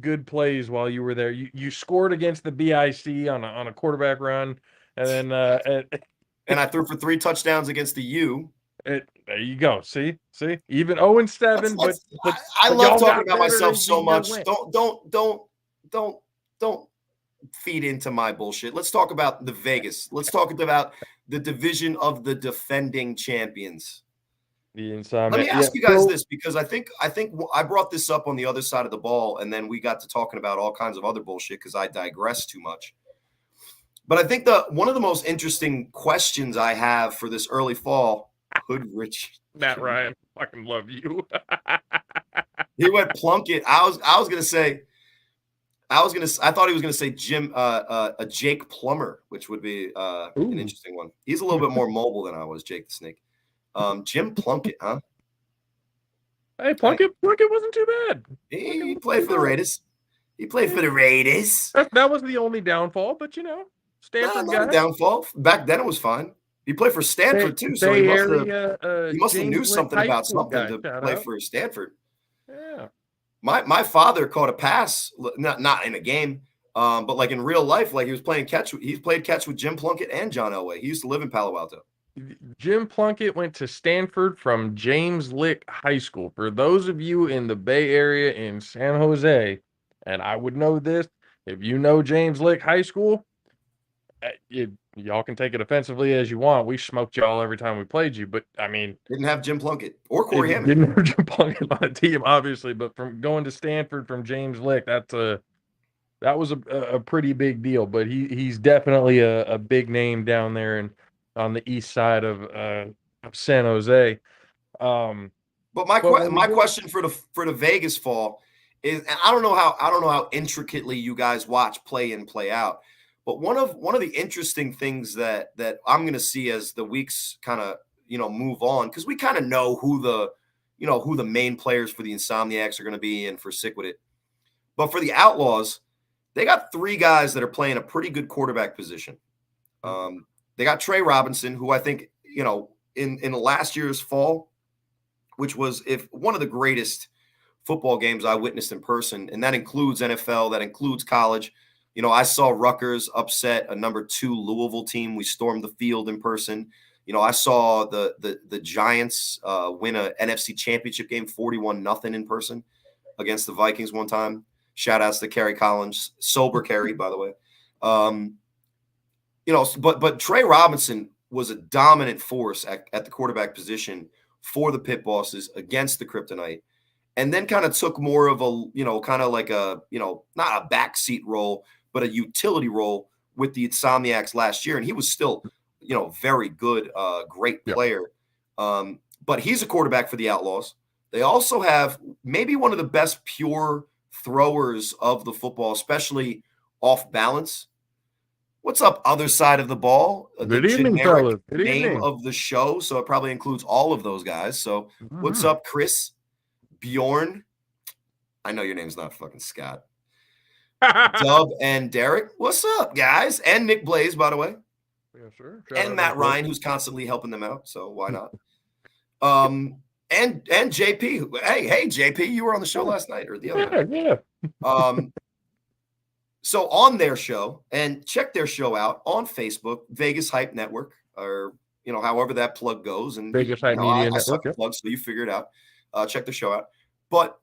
good plays while you were there. You scored against the BIC on a quarterback run, and then and I threw for 3 touchdowns against the U. There you go. See, even 0-7. But I love talking about myself so much. Don't feed into my bullshit. Let's talk about the Vegas. Let's talk about the division of the defending champions. Let me ask you guys this, because I think I brought this up on the other side of the ball, and then we got to talking about all kinds of other bullshit because I digress too much. But I think one of the most interesting questions I have for this early fall, Hood Rich Matt Ryan, fucking love you. He went Plunkett. I thought he was gonna say Jake Plummer, which would be an interesting one. He's a little bit more mobile than I was, Jake the Snake. Jim Plunkett, huh? Hey, Plunkett wasn't too bad. He played for the Raiders. That was the only downfall, but Stanford not a downfall. Back then it was fine. He played for Stanford too, so he must have knew something about something to play for Stanford. Yeah. My father caught a pass, not in a game, but like in real life, like he was playing catch. He played catch with Jim Plunkett and John Elway. He used to live in Palo Alto. Jim Plunkett went to Stanford from James Lick High School. For those of you in the Bay Area in San Jose, and I would know this, if you know James Lick High School, y'all can take it offensively as you want. We smoked y'all every time we played you, but I mean, didn't have Jim Plunkett or Corey Hammond. Didn't have Jim Plunkett on the team, obviously, but from going to Stanford from James Lick, that was a pretty big deal. But he's definitely a big name down there and on the east side of San Jose. But my question for the Vegas fall is, and I don't know how intricately you guys watch play in, play out. But one of the interesting things that I'm going to see as the weeks kind of move on, because we kind of know who the main players for the Insomniacs are going to be and for Sick With It. But for the Outlaws, they got 3 guys that are playing a pretty good quarterback position. They got Trey Robinson, who I think, in the last year's fall, which was one of the greatest football games I witnessed in person, and that includes NFL, that includes college. I saw Rutgers upset a number 2 Louisville team. We stormed the field in person. I saw the Giants win a NFC Championship game 41-0 in person against the Vikings one time. Shout outs to Kerry Collins, sober Kerry, by the way. But Trey Robinson was a dominant force at the quarterback position for the Pit Bosses against the Kryptonite, and then kind of took more of a, kind of like a, not a backseat role, but a utility role with the Insomniacs last year. And he was still, very good, great player. But he's a quarterback for the Outlaws. They also have maybe one of the best pure throwers of the football, especially off balance. What's up, other side of the ball? Good evening, fellas. Good name of the show, so it probably includes all of those guys. So what's up, Chris, Bjorn? I know your name's not fucking Scott. Dub and Derek. What's up, guys? And Nick Blaze, by the way. Yeah, sure. And Matt Ryan, who's constantly helping them out. So why not? And JP. Hey, JP, you were on the show last night or the other night. Yeah. So on their show, and check their show out on Facebook, Vegas Hype Network, or however that plug goes. And Vegas Hype Media Network. Plug, so you figure it out. Check the show out. But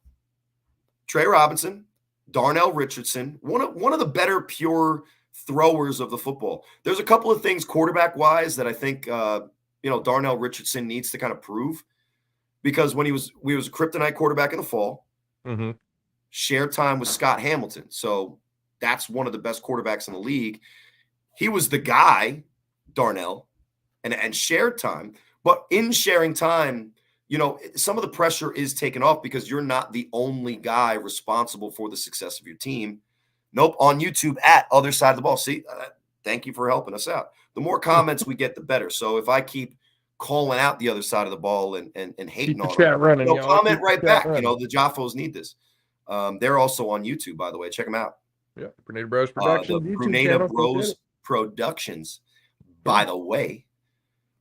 Trey Robinson, Darnell Richardson, one of the better pure throwers of the football. There's a couple of things quarterback wise that I think Darnell Richardson needs to kind of prove, because when he was a Kryptonite quarterback in the fall, shared time with Scott Hamilton. So that's one of the best quarterbacks in the league. He was the guy, Darnell, and shared time. But in sharing time, some of the pressure is taken off because you're not the only guy responsible for the success of your team. Nope, on YouTube at Other Side of the Ball. See, thank you for helping us out. The more comments we get, the better. So if I keep calling out the other side of the ball and hating on them, comment right back. The JAFFOs need this. They're also on YouTube, by the way. Check them out. Yeah, Grenada Bros Productions. The Grenada Bros Productions, by the way.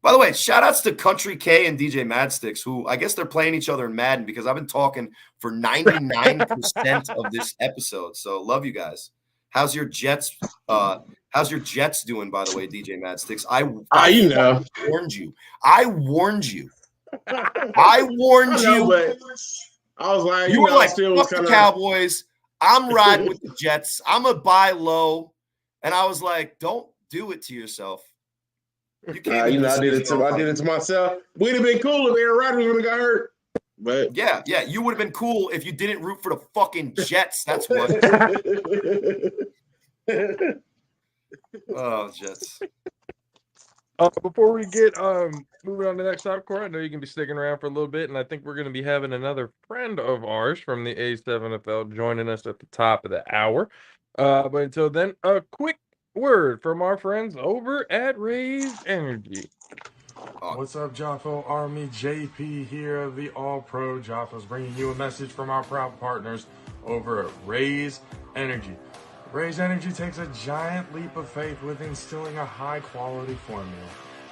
By the way, shout outs to Country K and DJ Madsticks, who I guess they're playing each other in Madden, because I've been talking for 99% of this episode. So love you guys. How's your Jets? How's your Jets doing, by the way, DJ Madsticks? I warned you. I warned you. I warned you. But I was like, you were like, fuck the Cowboys. I'm riding with the Jets. I'm a buy low. And I was like, don't do it to yourself. You can't. I did it to myself. We'd have been cool if Aaron Rodgers would have got hurt. But yeah, you would have been cool if you didn't root for the fucking Jets. That's what. Oh, Jets. Before we get moving on to the next topic, Corey, I know you can be sticking around for a little bit, and I think we're going to be having another friend of ours from the A7FL joining us at the top of the hour. But until then, a quick word from our friends over at Raised Energy. What's up, Jaffo Army? JP here of the All-Pro Jaffos, bringing you a message from our proud partners over at Raised Energy. Raised Energy takes a giant leap of faith with instilling a high-quality formula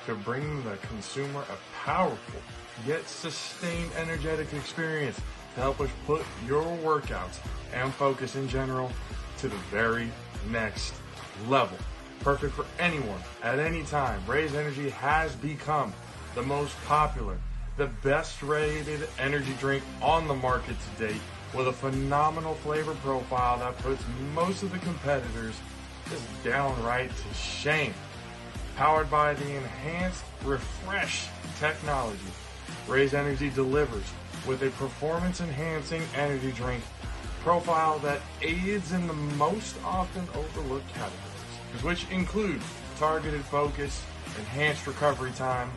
to bring the consumer a powerful yet sustained energetic experience to help us put your workouts and focus in general to the very next level. Perfect for anyone at any time. Raised Energy has become the most popular, the best rated energy drink on the market to date, with a phenomenal flavor profile that puts most of the competitors just downright to shame. Powered by the enhanced Refresh technology, Raised Energy delivers with a performance-enhancing energy drink profile that aids in the most often overlooked categories, which include targeted focus, enhanced recovery time,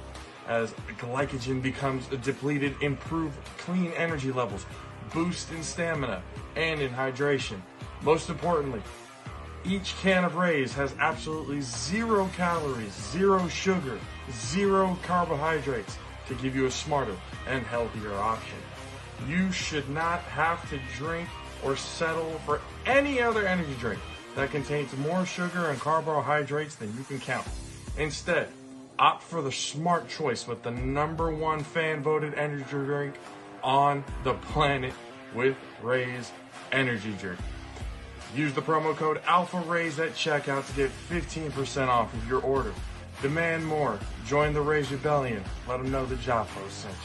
as glycogen becomes depleted, improve clean energy levels, boost in stamina and in hydration. Most importantly, each can of Raise has absolutely 0 calories, 0 sugar, 0 carbohydrates to give you a smarter and healthier option. You should not have to drink or settle for any other energy drink that contains more sugar and carbohydrates than you can count. Instead, opt for the smart choice with the #1 fan-voted energy drink on the planet with Raise Energy Drink. Use the promo code ALPHARAISE at checkout to get 15% off of your order. Demand more. Join the Raise Rebellion. Let them know the JAFFOs sent you.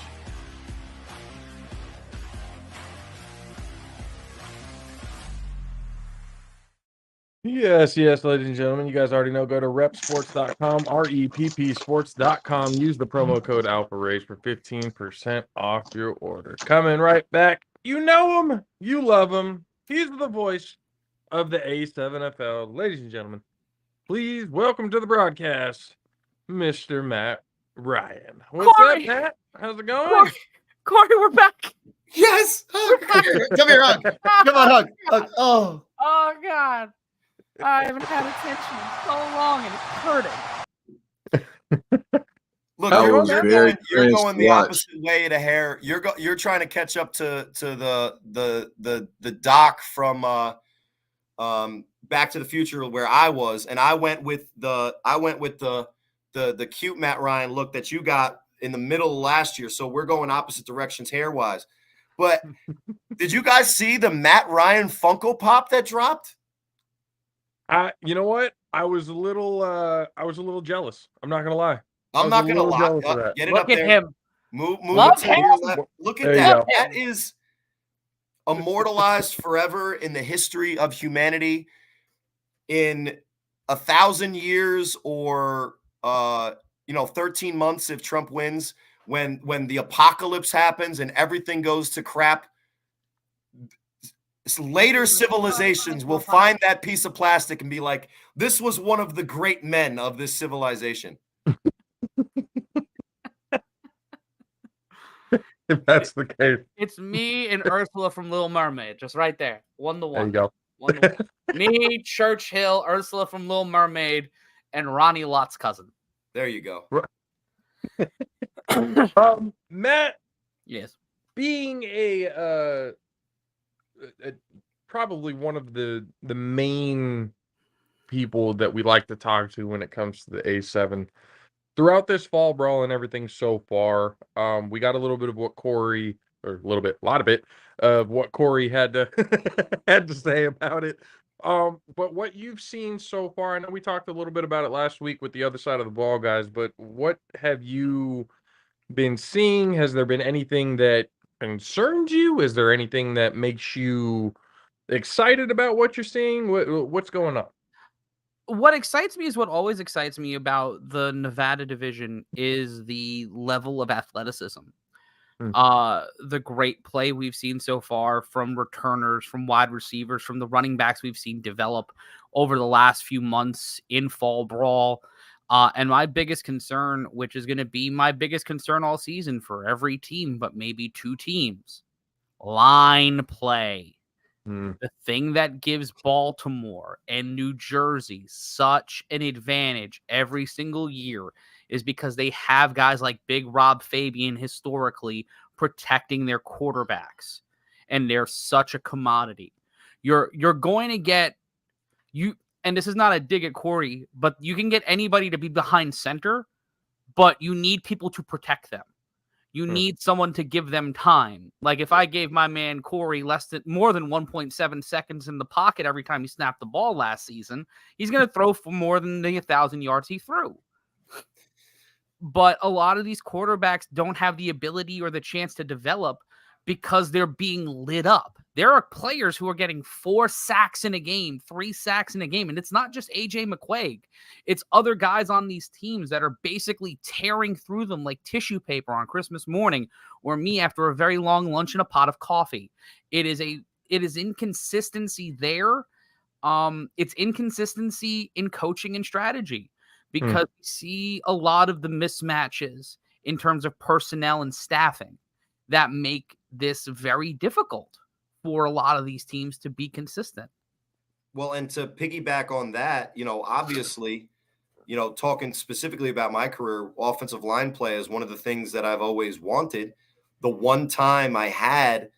Yes, ladies and gentlemen, you guys already know. Go to repsports.com, REPP sports.com. Use the promo code ALPHARAISE for 15% off your order. Coming right back. You know him. You love him. He's the voice of the A7FL. Ladies and gentlemen, please welcome to the broadcast, Mr. Matt Ryan. What's Corey! up, Matt? How's it going? Corey, we're back. Yes. Oh, come here, hug. Come on, hug. Oh. Oh, God. I haven't had attention in so long, and it's hurting. Look, That you're was very going strange the to watch. opposite way to hair. You're trying to catch up to the doc from Back to the Future where I was, and I went with the cute Matt Ryan look that you got in the middle of last year. So we're going opposite directions hair wise. But did you guys see the Matt Ryan Funko Pop that dropped? You know what? I was a little jealous. I'm not gonna lie. I'm not gonna lie. Get it Look up at there. him. Move Love it to him. your left. Look at There you that. go. That is immortalized forever in the history of humanity. In 1,000 years or 13 months if Trump wins, when the apocalypse happens and everything goes to crap, later civilizations will find that piece of plastic and be like, this was one of the great men of this civilization. If that's the case. It's me and Ursula from Little Mermaid, just right there. 1 to 1. There you go. 1 to 1. Me, Churchill, Ursula from Little Mermaid, and Ronnie Lott's cousin. There you go. Matt, Yes. being probably one of the main people that we like to talk to when it comes to the A7 throughout this fall brawl and everything so far, we got a little bit of what Corey, or a lot of it of what Corey had to had to say about it. But what you've seen so far, I know we talked a little bit about it last week with the other side of the ball, guys, but what have you been seeing? Has there been anything that concerns you? Is there anything that makes you excited about what you're seeing? What's going on? What excites me is what always excites me about the Nevada division is the level of athleticism. The great play we've seen so far from returners, from wide receivers, from the running backs we've seen develop over the last few months in fall brawl. And my biggest concern, which is going to be my biggest concern all season for every team, but maybe 2 teams, line play. The thing that gives Baltimore and New Jersey such an advantage every single year is because they have guys like Big Rob Fabian historically protecting their quarterbacks, and they're such a commodity. You're going to get and this is not a dig at Corey, but you can get anybody to be behind center, but you need people to protect them. You need someone to give them time. Like if I gave my man Corey more than 1.7 seconds in the pocket every time he snapped the ball last season, he's going to throw for more than the 1,000 yards he threw. But a lot of these quarterbacks don't have the ability or the chance to develop because they're being lit up. There are players who are getting 4 sacks in a game, 3 sacks in a game. And it's not just AJ McQuaig. It's other guys on these teams that are basically tearing through them like tissue paper on Christmas morning, or me after a very long lunch and a pot of coffee. It is inconsistency there. It's inconsistency in coaching and strategy because we see a lot of the mismatches in terms of personnel and staffing that make this very difficult for a lot of these teams to be consistent. Well, and to piggyback on that, obviously, talking specifically about my career, offensive line play is one of the things that I've always wanted. The one time I had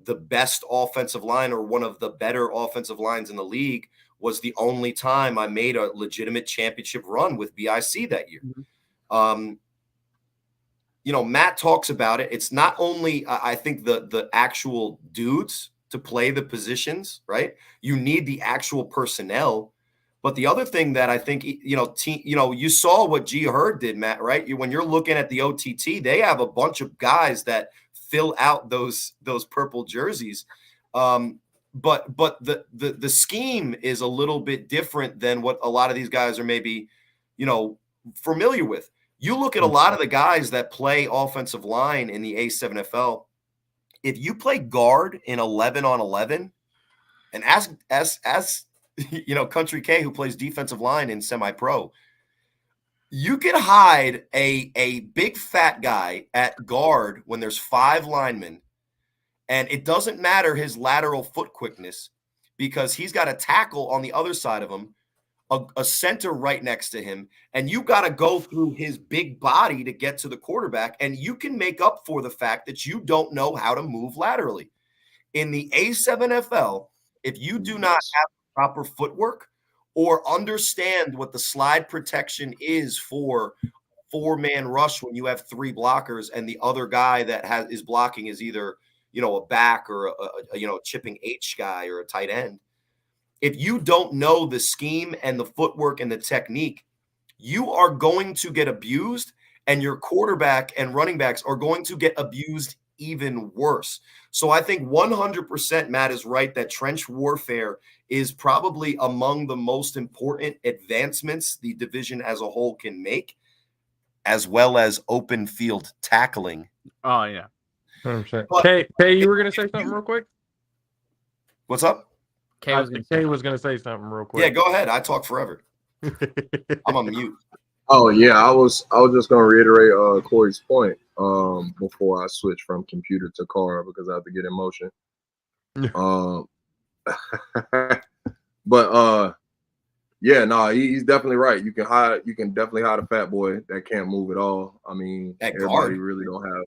the best offensive line or one of the better offensive lines in the league was the only time I made a legitimate championship run with BIC that year. You know, Matt talks about it. It's not only, I think, the actual dudes to play the positions, right? You need the actual personnel. But the other thing that I think, you know, you saw what G Herd did, Matt, right? When you're looking at the OTT, they have a bunch of guys that fill out those purple jerseys. But the scheme is a little bit different than what a lot of these guys are maybe, you know, familiar with. You look at a lot of the guys that play offensive line in the A7FL. If you play guard in 11 on 11, and ask you know, Country K, who plays defensive line in semi-pro, you can hide a big fat guy at guard when there's 5 linemen, and it doesn't matter his lateral foot quickness because he's got a tackle on the other side of him, a center right next to him, and you got to go through his big body to get to the quarterback, and you can make up for the fact that you don't know how to move laterally. In the A7FL, if you do not have proper footwork or understand what the slide protection is for 4-man rush when you have 3 blockers and the other guy that is blocking is either, you know, a back or a you know, chipping H guy or a tight end. If you don't know the scheme and the footwork and the technique, you are going to get abused, and your quarterback and running backs are going to get abused even worse. So I think 100% Matt is right that trench warfare is probably among the most important advancements the division as a whole can make, as well as open field tackling. Oh, yeah. 100%. Kay, you were going to say something real quick? What's up? Kay was going to say something real quick. Yeah, go ahead. I talk forever. I'm on mute. Oh yeah, I was just gonna reiterate Corey's point before I switch from computer to car because I have to get in motion. But yeah, no, he's definitely right. You can definitely hide a fat boy that can't move at all. I mean, at everybody guard. really don't have.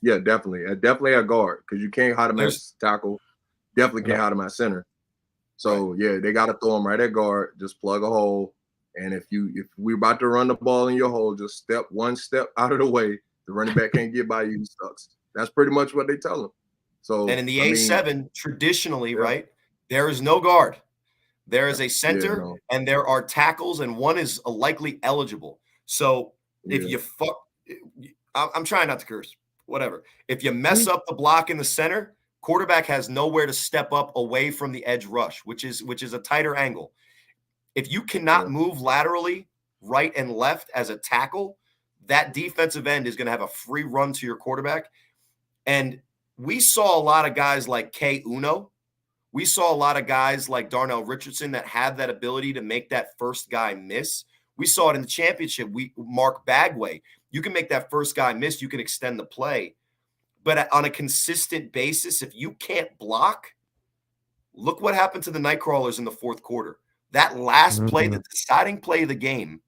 Yeah, definitely at guard because you can't hide him at tackle. Definitely can't hide him at center. So yeah, they got to throw him right at guard. Just plug a hole. And if we're about to run the ball in your hole, just step one step out of the way. The running back can't get by you. Sucks. That's pretty much what they tell him. So and in the A7, traditionally, right, there is no guard. There is a center, and there are tackles, and one is likely eligible. So if you I'm trying not to curse. Whatever. If you mess up the block in the center, quarterback has nowhere to step up away from the edge rush, which is a tighter angle. If you cannot move laterally right and left as a tackle, that defensive end is going to have a free run to your quarterback. And we saw a lot of guys like K. Uno. We saw a lot of guys like Darnell Richardson that had that ability to make that first guy miss. We saw it in the championship. Mark Bagway. You can make that first guy miss. You can extend the play. But on a consistent basis, if you can't block, look what happened to the Nightcrawlers in the fourth quarter. That last play, the deciding play of the game,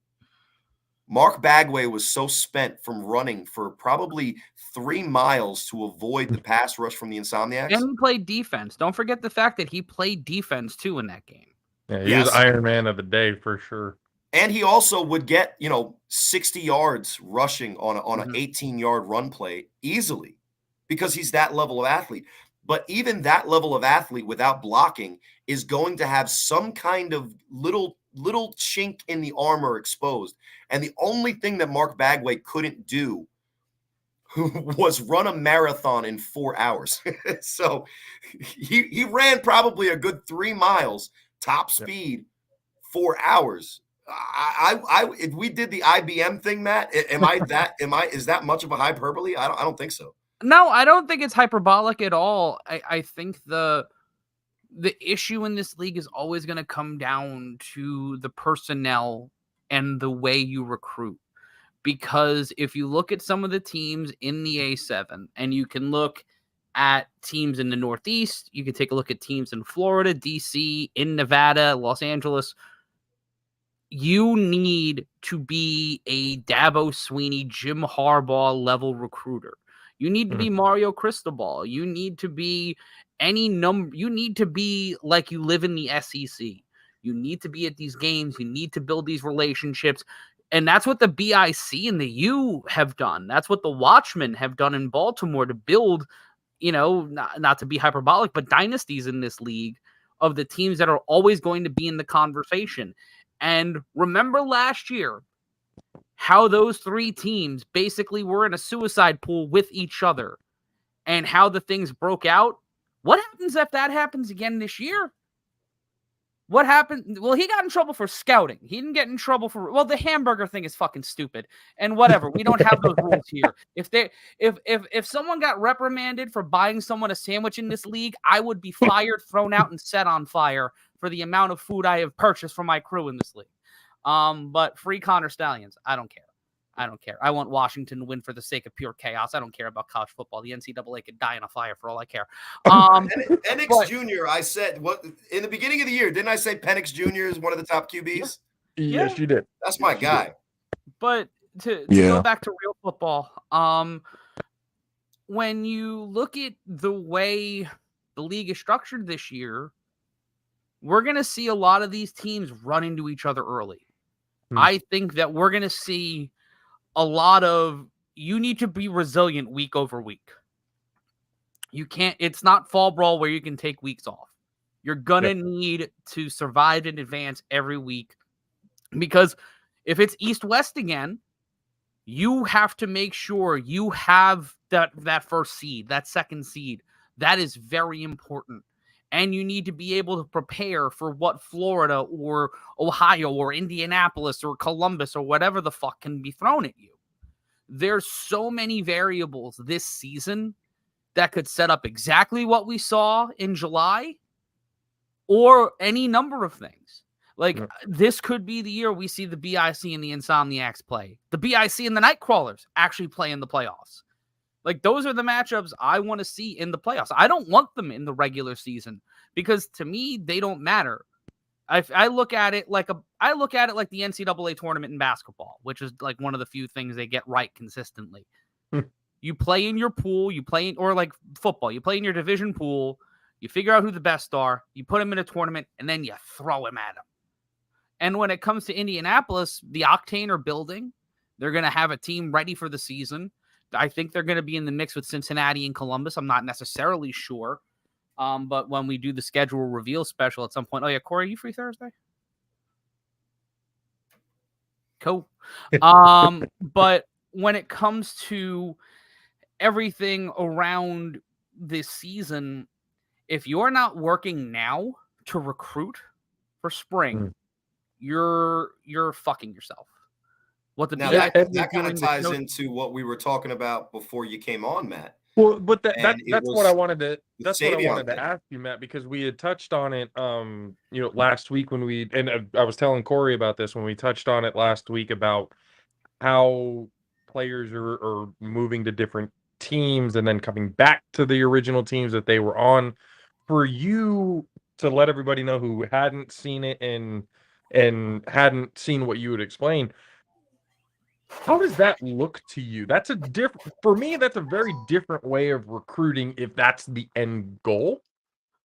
Mark Bagway was so spent from running for probably 3 miles to avoid the pass rush from the Insomniacs. And he played defense. Don't forget the fact that he played defense too in that game. Yeah, he was Iron Man of the day for sure. And he also would get, 60 yards rushing on an 18-yard run play easily because he's that level of athlete. But even that level of athlete without blocking is going to have some kind of little chink in the armor exposed. And the only thing that Mark Bagway couldn't do was run a marathon in 4 hours. So he ran probably a good 3 miles top speed, 4 hours. If we did the IBM thing, Matt, is that much of a hyperbole? I don't think so. No, I don't think it's hyperbolic at all. I think the issue in this league is always going to come down to the personnel and the way you recruit. Because if you look at some of the teams in the A7, and you can look at teams in the Northeast, you can take a look at teams in Florida, DC, in Nevada, Los Angeles. You need to be a Dabo Sweeney, Jim Harbaugh level recruiter. You need to be Mario Cristobal. You need to be any number. You need to be like you live in the SEC. You need to be at these games. You need to build these relationships. And that's what the BIC and the U have done. That's what the Watchmen have done in Baltimore to build, not to be hyperbolic, but dynasties in this league of the teams that are always going to be in the conversation. And remember last year how those three teams basically were in a suicide pool with each other and how the things broke out. What happens if that happens again this year? What happened? Well, he got in trouble for scouting. He didn't get in trouble for, the hamburger thing is fucking stupid and whatever. We don't have those rules here. If someone got reprimanded for buying someone a sandwich in this league, I would be fired, thrown out, and set on fire for the amount of food I have purchased for my crew in this league. But free Connor Stallions, I don't care. I want Washington to win for the sake of pure chaos. I don't care about college football. The NCAA could die in a fire for all I care. Penix Jr., I said, what in the beginning of the year, didn't I say Penix Jr. is one of the top QBs? Yes, you did. That's my guy. But to go back to real football, when you look at the way the league is structured this year, we're going to see a lot of these teams run into each other early. I think that we're going to see a lot of, you need to be resilient week over week. You can't, it's not fall brawl where you can take weeks off. You're going to need to survive in advance every week, because if it's East-West again, you have to make sure you have that first seed, that second seed. That is very important. And you need to be able to prepare for what Florida or Ohio or Indianapolis or Columbus or whatever the fuck can be thrown at you. There's so many variables this season that could set up exactly what we saw in July or any number of things. This could be the year we see the BIC and the Insomniacs play. The BIC and the Nightcrawlers actually play in the playoffs. Those are the matchups I want to see in the playoffs. I don't want them in the regular season because to me, they don't matter. I look at it like the NCAA tournament in basketball, which is one of the few things they get right consistently. You play in your pool, or like football, you play in your division pool, you figure out who the best are, you put them in a tournament, and then you throw them at them. And when it comes to Indianapolis, the Octane are building. They're going to have a team ready for the season. I think they're going to be in the mix with Cincinnati and Columbus. I'm not necessarily sure. But when we do the schedule reveal special at some point, Corey, are you free Thursday? Cool. But when it comes to everything around this season, if you're not working now to recruit for spring, you're fucking yourself. That kind of ties into what we were talking about before you came on, Matt. Well, but that's what I wanted to ask you, Matt, because we had touched on it last week when I was telling Corey about this when we touched on it last week about how players are moving to different teams and then coming back to the original teams that they were on. For you to let everybody know who hadn't seen it and hadn't seen what you would explain, how does that look to you? For me, that's a very different way of recruiting if that's the end goal.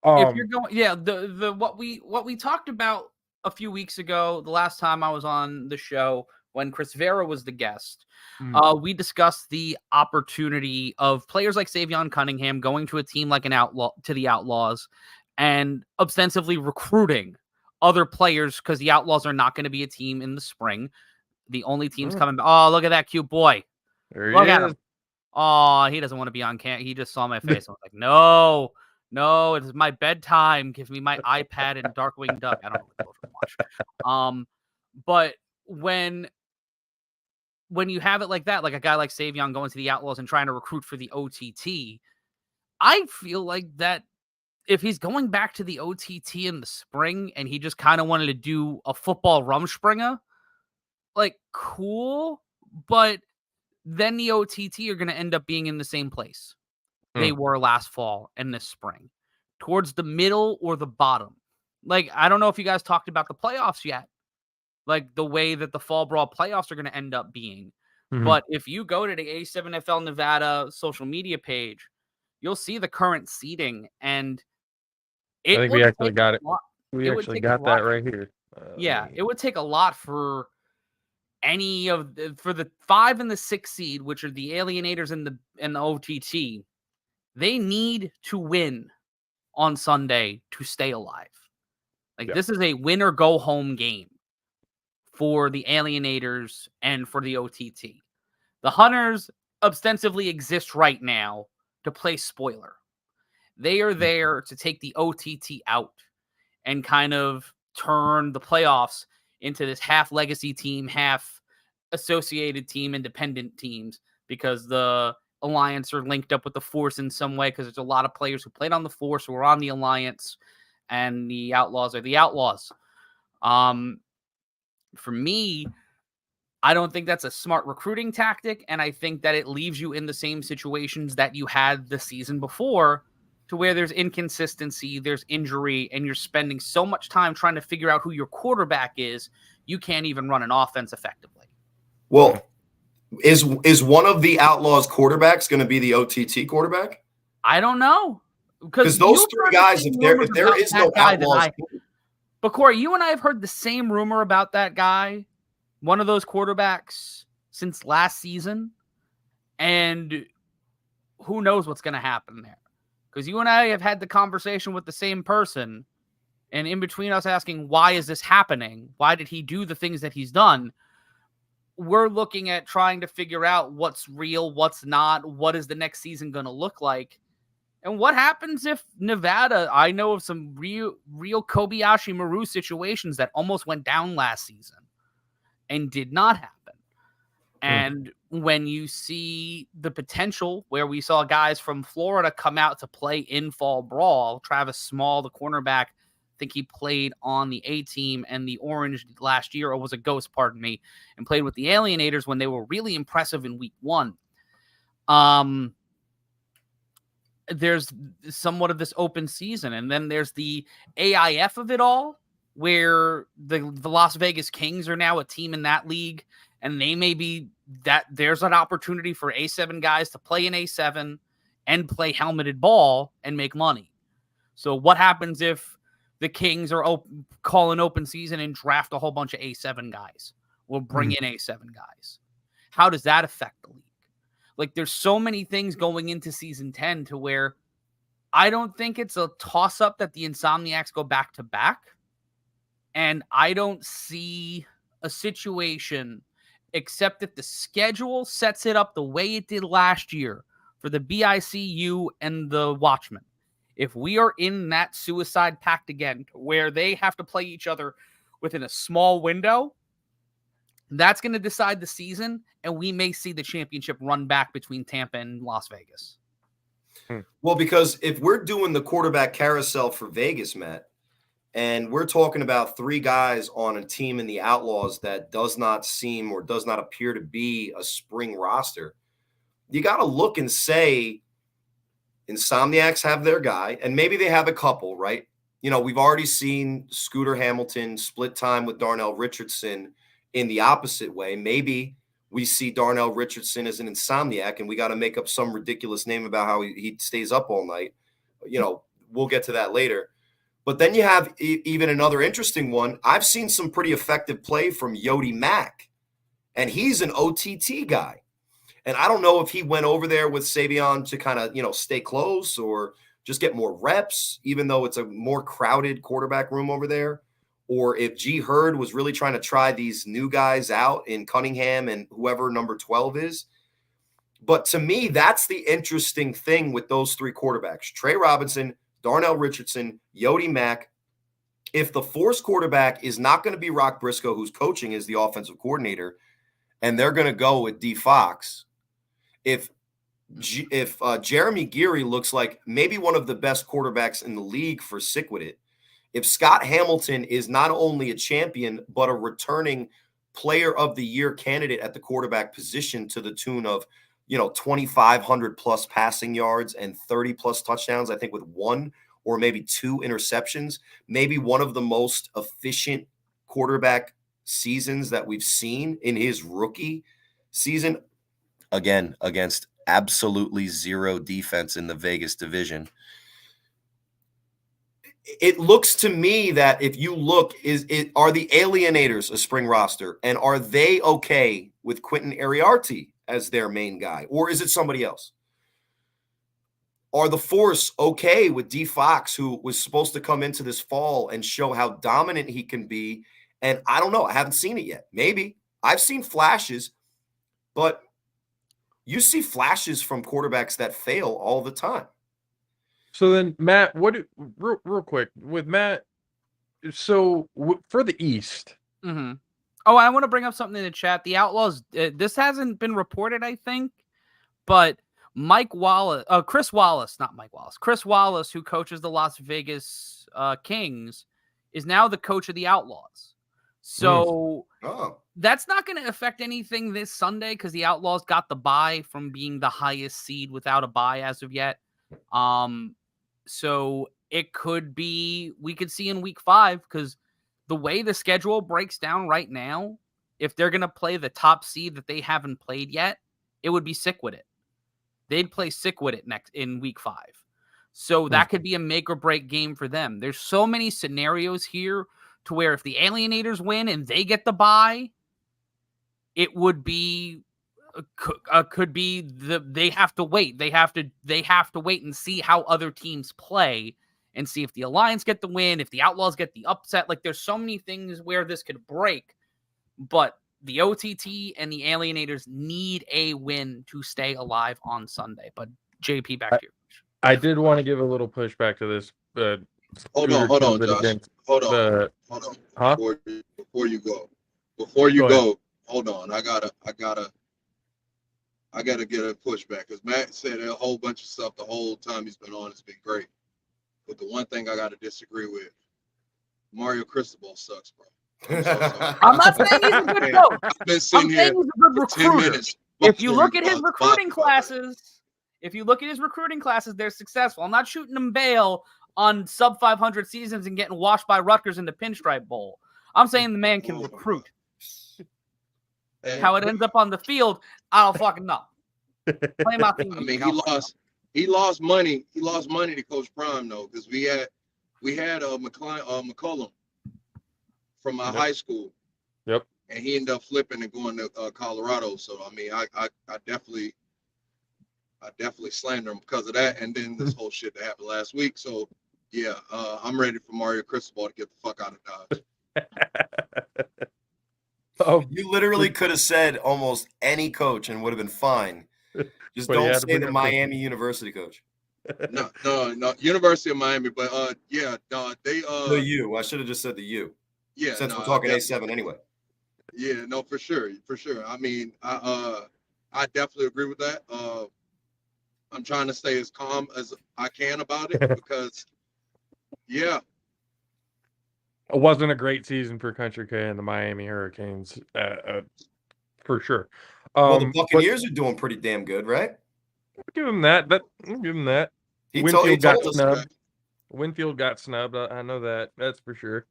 If you're going, what we talked about a few weeks ago, the last time I was on the show when Chris Vera was the guest, we discussed the opportunity of players like Savion Cunningham going to a team like the Outlaws and ostensibly recruiting other players because the Outlaws are not going to be a team in the spring. The only team's coming back. Oh, look at that cute boy. Look at him. Oh, he doesn't want to be on camera. He just saw my face. I was like, no, it's my bedtime. Give me my iPad and Darkwing Duck. I don't know what to watch. But when you have it like that, like a guy like Savion going to the Outlaws and trying to recruit for the OTT, I feel like that if he's going back to the OTT in the spring and he just kind of wanted to do a football Rumspringer, cool, but then the OTT are going to end up being in the same place they were last fall and this spring, towards the middle or the bottom. I don't know if you guys talked about the playoffs yet, the way that the fall brawl playoffs are going to end up being. But if you go to the A7FL Nevada social media page, you'll see the current seeding, and I think we actually got it. We actually got that right here. Yeah, it would take a lot for for the 5 and the 6 seed, which are the Alienators and the OTT. They need to win on Sunday to stay alive. This is a win or go home game for the Alienators and for the OTT. The Hunters ostensibly exist right now to play spoiler. They are there to take the OTT out and kind of turn the playoffs into this half legacy team, half associated team, independent teams, because the Alliance are linked up with the Force in some way, because there's a lot of players who played on the Force who are on the Alliance, and the Outlaws are the Outlaws. For me, I don't think that's a smart recruiting tactic, and I think that it leaves you in the same situations that you had the season before, to where there's inconsistency, there's injury, and you're spending so much time trying to figure out who your quarterback is, you can't even run an offense effectively. Well, is one of the Outlaws quarterbacks going to be the OTT quarterback? I don't know. Because those three guys, if there is no Outlaws. But Corey, you and I have heard the same rumor about that guy, one of those quarterbacks, since last season. And who knows what's going to happen there. Because you and I have had the conversation with the same person, and in between us asking, why is this happening? Why did he do the things that he's done? We're looking at trying to figure out what's real, what's not, what is the next season going to look like? And what happens if Nevada, I know of some real Kobayashi Maru situations that almost went down last season and did not happen. And when you see the potential where we saw guys from Florida come out to play in fall brawl, Travis Small, the cornerback, I think he played on the A team and the Orange last year, or was a Ghost, pardon me, and played with the Alienators when they were really impressive in week 1. There's somewhat of this open season, and then there's the AIF of it all, where the Las Vegas Kings are now a team in that league, and they may be that there's an opportunity for A7 guys to play in A7 and play helmeted ball and make money. So what happens if the Kings are calling open season and draft a whole bunch of A7 guys? We'll bring in A7 guys. How does that affect the league? There's so many things going into season 10 to where I don't think it's a toss-up that the Insomniacs go back-to-back. And I don't see a situation, except if the schedule sets it up the way it did last year for the BICU and the Watchmen. If we are in that suicide pact again, where they have to play each other within a small window, that's going to decide the season, and we may see the championship run back between Tampa and Las Vegas. Well, because if we're doing the quarterback carousel for Vegas, Matt, and we're talking about 3 guys on a team in the Outlaws that does not seem or does not appear to be a spring roster, you got to look and say Insomniacs have their guy, and maybe they have a couple, right? You know, we've already seen Scooter Hamilton split time with Darnell Richardson in the opposite way. Maybe we see Darnell Richardson as an Insomniac, and we got to make up some ridiculous name about how he stays up all night. You know, we'll get to that later. But then you have even another interesting one. I've seen some pretty effective play from Yodi Mack, and he's an OTT guy. And I don't know if he went over there with Savion to kind of, stay close or just get more reps, even though it's a more crowded quarterback room over there, or if G Hurd was really trying to try these new guys out in Cunningham and whoever number 12 is. But to me, that's the interesting thing with those 3 quarterbacks: Trey Robinson, Darnell Richardson, Yodi Mack. If the Force quarterback is not going to be Rock Briscoe, who's coaching as the offensive coordinator, and they're going to go with D Fox, if Jeremy Geary looks like maybe one of the best quarterbacks in the league for Sick With It, if Scott Hamilton is not only a champion but a returning player of the year candidate at the quarterback position to the tune of 2,500 plus passing yards and 30 plus touchdowns, I think with 1 or maybe 2 interceptions, maybe one of the most efficient quarterback seasons that we've seen in his rookie season, again, against absolutely zero defense in the Vegas division. it looks to me that if you look, are the Alienators a spring roster, and are they okay with Quentin Ariarte as their main guy, or is it somebody else? Are the Force okay with D Fox, who was supposed to come into this fall and show how dominant he can be? And I don't know. I haven't seen it yet. Maybe I've seen flashes, but you see flashes from quarterbacks that fail all the time. So then, Matt, real quick with Matt? So for the East. Mm-hmm. Oh, I want to bring up something in the chat. The Outlaws. This hasn't been reported, I think, but Chris Wallace, not Mike Wallace. Chris Wallace, who coaches the Las Vegas Kings, is now the coach of the Outlaws. So that's not going to affect anything this Sunday because the Outlaws got the bye from being the highest seed without a bye as of yet. So it could be, we could see in week 5, because the way the schedule breaks down right now, if they're going to play the top seed that they haven't played yet, it would be sick with it. They'd play sick with it in week 5. So that could be a make or break game for them. There's so many scenarios here to where if the Alienators win and they get the bye, it would be they have to wait. They have to wait and see how other teams play and see if the Alliance get the win, if the Outlaws get the upset. Like, there's so many things where this could break, but the OTT and the Alienators need a win to stay alive on Sunday. But JP, back to you. I did want to give a little pushback to this. Hold on, Josh. Hold on. Huh? Before you go, hold on. I gotta get a pushback because Matt said a whole bunch of stuff the whole time he's been on. It's been great, but the one thing I gotta disagree with, Mario Cristobal sucks, bro. I'm not saying he's a good coach. I've been sitting here he's a good for 10 recruiter. minutes. If you look at his recruiting classes, they're successful. I'm not shooting him bail on sub 500 seasons and getting washed by Rutgers in the Pinstripe Bowl. I'm saying the man can recruit. How it ends up on the field, I don't fucking know. Play my team. I mean, he lost money. He lost money to Coach Prime though, because we had McCollum from my high school. Yep. And he ended up flipping and going to Colorado. So I mean, I definitely slandered him because of that. And then this whole shit that happened last week. So yeah, I'm ready for Mario Cristobal to get the fuck out of Dodge. You literally could have said almost any coach and would have been fine. Just don't say the Miami University coach. No, University of Miami. But they the U. I should have just said the U. Yeah, since we're talking A7 anyway. Yeah, no, for sure. I mean, I definitely agree with that. I'm trying to stay as calm as I can about it because, yeah. It wasn't a great season for Country K and the Miami Hurricanes, for sure. Well, the Buccaneers are doing pretty damn good, right? Give him that. Give him that. Winfield got snubbed. Winfield got snubbed. I know that. That's for sure.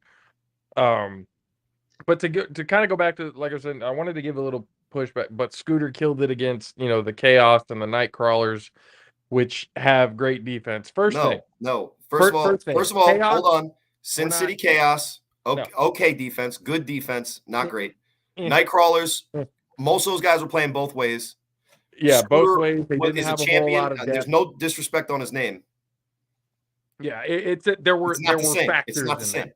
But to kind of go back to, like I said, I wanted to give a little pushback, but Scooter killed it against, the Chaos and the Nightcrawlers, which have great defense. First of all, Chaos, hold on. Sin City Chaos, okay defense, good defense, not great. Nightcrawlers, most of those guys were playing both ways. Yeah, Scooter both ways. They didn't have a whole lot of depth. There's no disrespect on his name. Yeah, there were factors. It's not the same.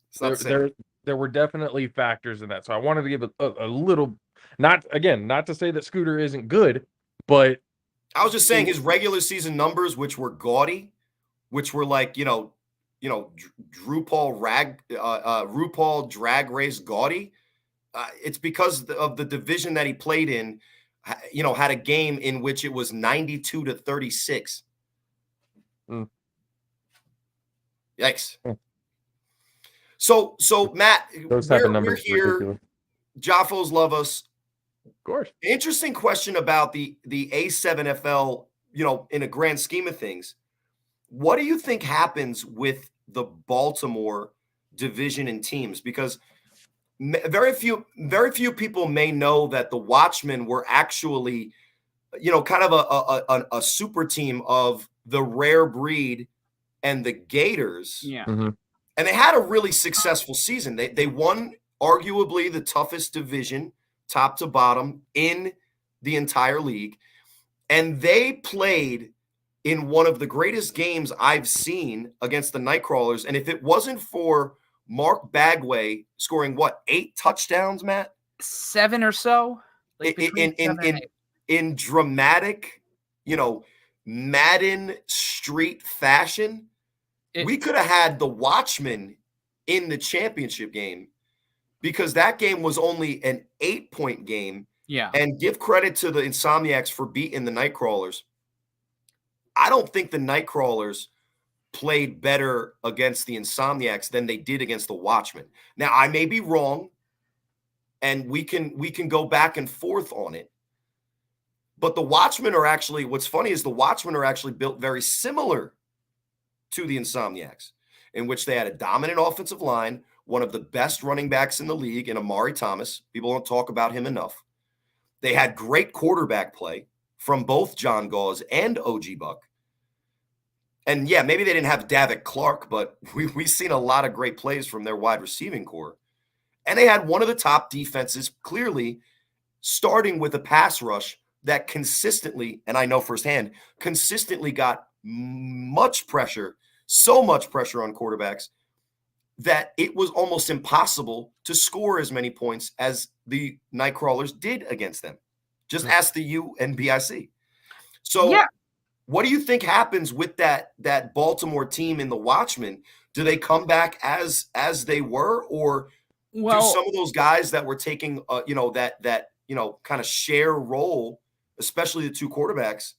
It's not the same. There were definitely factors in that. So I wanted to give a little, not to say that Scooter isn't good, but I was just saying his regular season numbers, which were gaudy, which were like, RuPaul drag race gaudy. It's because of the division that he played in, had a game in which it was 92-36. Yikes. So Matt, we're here. JAFFOs love us. Of course. Interesting question about the A7FL, in a grand scheme of things. What do you think happens with the Baltimore division and teams? Because very few people may know that the Watchmen were actually, kind of a super team of the rare breed and the Gators. Yeah. Mhm. And they had a really successful season. They won arguably the toughest division, top to bottom, in the entire league. And they played in one of the greatest games I've seen against the Nightcrawlers. And if it wasn't for Mark Bagway scoring, what, 8 touchdowns, Matt? 7 or so. Like between 7 and 8. In dramatic, Madden street fashion, we could have had the Watchmen in the championship game, because that game was only an 8-point game. Yeah. And give credit to the Insomniacs for beating the Nightcrawlers. I don't think the Nightcrawlers played better against the Insomniacs than they did against the Watchmen. Now, I may be wrong, and we can go back and forth on it. But the Watchmen are actually, what's funny is the Watchmen are actually built very similar to the Insomniacs, in which they had a dominant offensive line, one of the best running backs in the league in Amari Thomas. People don't talk about him enough. They had great quarterback play from both John Gauze and OG Buck. And yeah, maybe they didn't have Davik Clark, but we've seen a lot of great plays from their wide receiving core. And they had one of the top defenses, clearly, starting with a pass rush that consistently, and I know firsthand, consistently got much pressure, so much pressure on quarterbacks that it was almost impossible to score as many points as the Nightcrawlers did against them. Just ask the UNBIC. So yeah. What do you think happens with that Baltimore team in the Watchmen? Do they come back as they were, or do some of those guys that were taking that kind of share role, especially the two quarterbacks,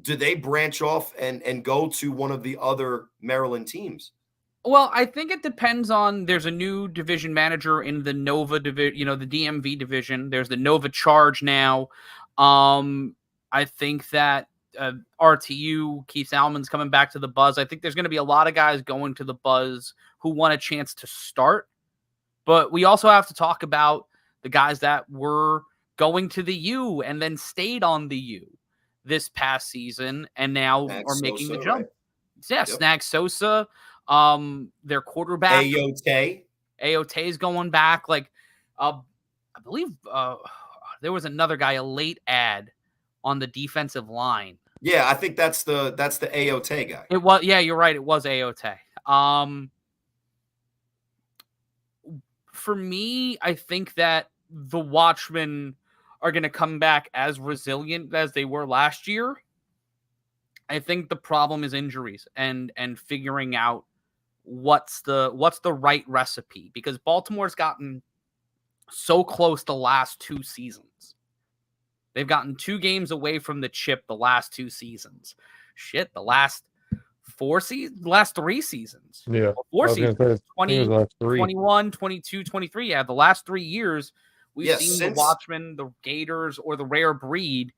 do they branch off and go to one of the other Maryland teams? Well, I think it depends on, there's a new division manager in the Nova division, the DMV division. There's the Nova Charge now. I think that RTU, Keith Salmon's coming back to the Buzz. I think there's going to be a lot of guys going to the Buzz who want a chance to start. But we also have to talk about the guys that were going to the U and then stayed on the U this past season and now are making the jump. Right? Yeah, yep. Snag Sosa, their quarterback. Ayote is going back. Like, I believe there was another guy, a late ad on the defensive line. Yeah, I think that's the Ayote guy. It was, yeah, you're right. It was Ayote. For me, I think that the Watchmen are going to come back as resilient as they were last year. I think the problem is injuries and figuring out what's the right recipe, because Baltimore's gotten so close the last 2 seasons. They've gotten 2 games away from the chip the last 2 seasons. Shit, the last 3 seasons. Yeah. 4 seasons. 20, 21, 22, 23. Yeah, the last 3 years we've seen the Watchmen, the Gators, or the Rare Breed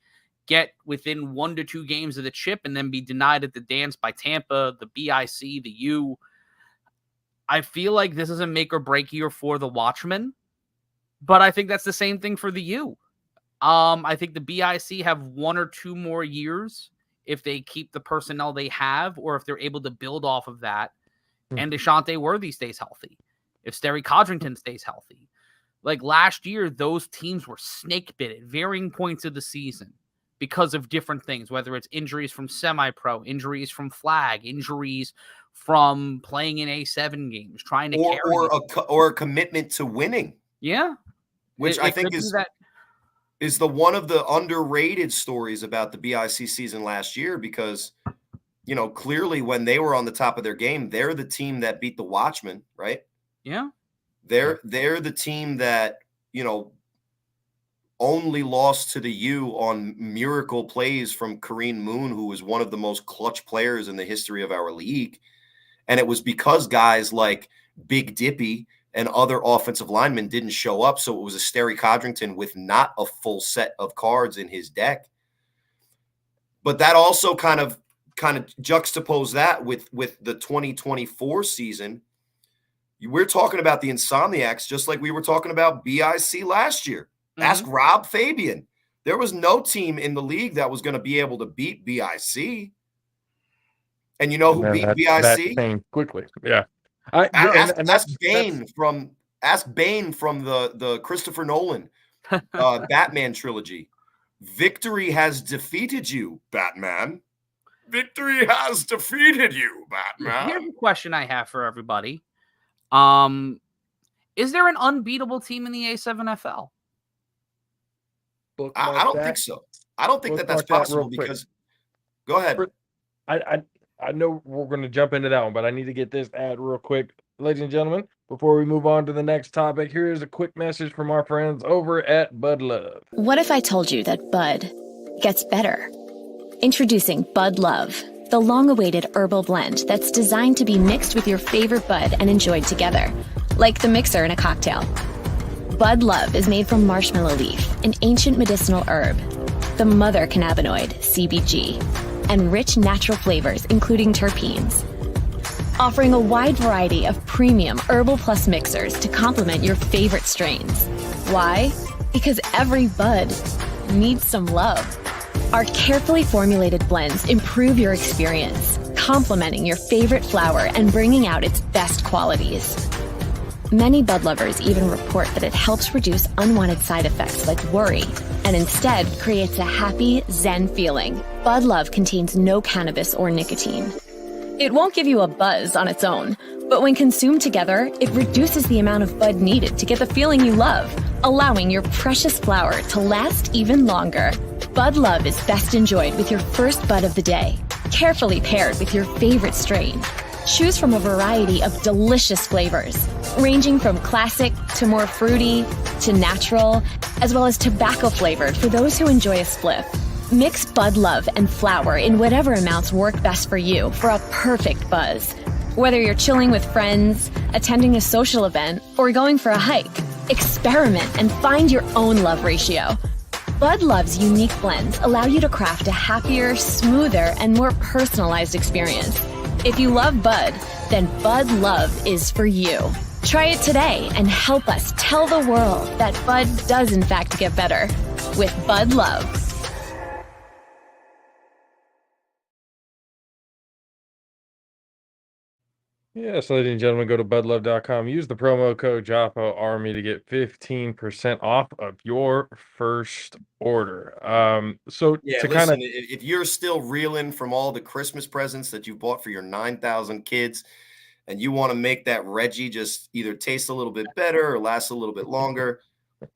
get within 1 to 2 games of the chip and then be denied at the dance by Tampa, the BIC, the U. I feel like this is a make or break year for the Watchmen, but I think that's the same thing for the U. I think the BIC have 1 or 2 more years if they keep the personnel they have, or if they're able to build off of that. And Deshante Worthy stays healthy. If Sterry Codrington stays healthy. Like last year, those teams were snake bit at varying points of the season because of different things, whether it's injuries from semi-pro, injuries from flag, injuries from playing in A7 games, trying to carry or a commitment to winning. Yeah. Which I think is one of the underrated stories about the BIC season last year, because, clearly when they were on the top of their game, they're the team that beat the Watchmen, right? Yeah. They're the team that, only lost to the U on miracle plays from Kareem Moon, who was one of the most clutch players in the history of our league. And it was because guys like Big Dippy and other offensive linemen didn't show up. So it was a Sterry Codrington with not a full set of cards in his deck. But that also kind of juxtapose that with the 2024 season. We're talking about the Insomniacs just like we were talking about BIC last year. Mm-hmm. Ask Rob Fabian. There was no team in the league that was going to be able to beat BIC. And you know who then beat that BIC? changed quickly. Yeah. Ask That's Bane from the Christopher Nolan Batman trilogy. Victory has defeated you, Batman. Victory has defeated you, Batman. Here's a question I have for everybody. Is there an unbeatable team in the A7FL? I don't think so. I don't think that's possible because go ahead. I know we're going to jump into that one, but I need to get this ad real quick. Ladies and gentlemen, before we move on to the next topic, here's a quick message from our friends over at Bud Love. What if I told you that Bud gets better? Introducing Bud Love, the long-awaited herbal blend that's designed to be mixed with your favorite bud and enjoyed together, like the mixer in a cocktail. Bud Love is made from marshmallow leaf, an ancient medicinal herb, the mother cannabinoid, CBG, and rich natural flavors, including terpenes. Offering a wide variety of premium Herbal Plus mixers to complement your favorite strains. Why? Because every bud needs some love. Our carefully formulated blends improve your experience, complementing your favorite flower and bringing out its best qualities. Many bud lovers even report that it helps reduce unwanted side effects like worry, and instead creates a happy, zen feeling. Bud Love contains no cannabis or nicotine. It won't give you a buzz on its own, but when consumed together, it reduces the amount of bud needed to get the feeling you love, allowing your precious flower to last even longer. Bud Love is best enjoyed with your first bud of the day, carefully paired with your favorite strain. Choose from a variety of delicious flavors, ranging from classic to more fruity to natural, as well as tobacco flavored for those who enjoy a spliff. Mix Bud Love and flower in whatever amounts work best for you for a perfect buzz. Whether you're chilling with friends, attending a social event, or going for a hike, experiment and find your own love ratio. Bud Love's unique blends allow you to craft a happier, smoother, and more personalized experience. If you love Bud, then Bud Love is for you. Try it today and help us tell the world that Bud does in fact get better with Bud Love. Yes, ladies and gentlemen, go to budlove.com. Use the promo code JAFFO Army to get 15% off of your first order. So Yeah, to listen, kind of if you're still reeling from all the Christmas presents that you bought for your 9,000 kids and you want to make that Reggie just either taste a little bit better or last a little bit longer,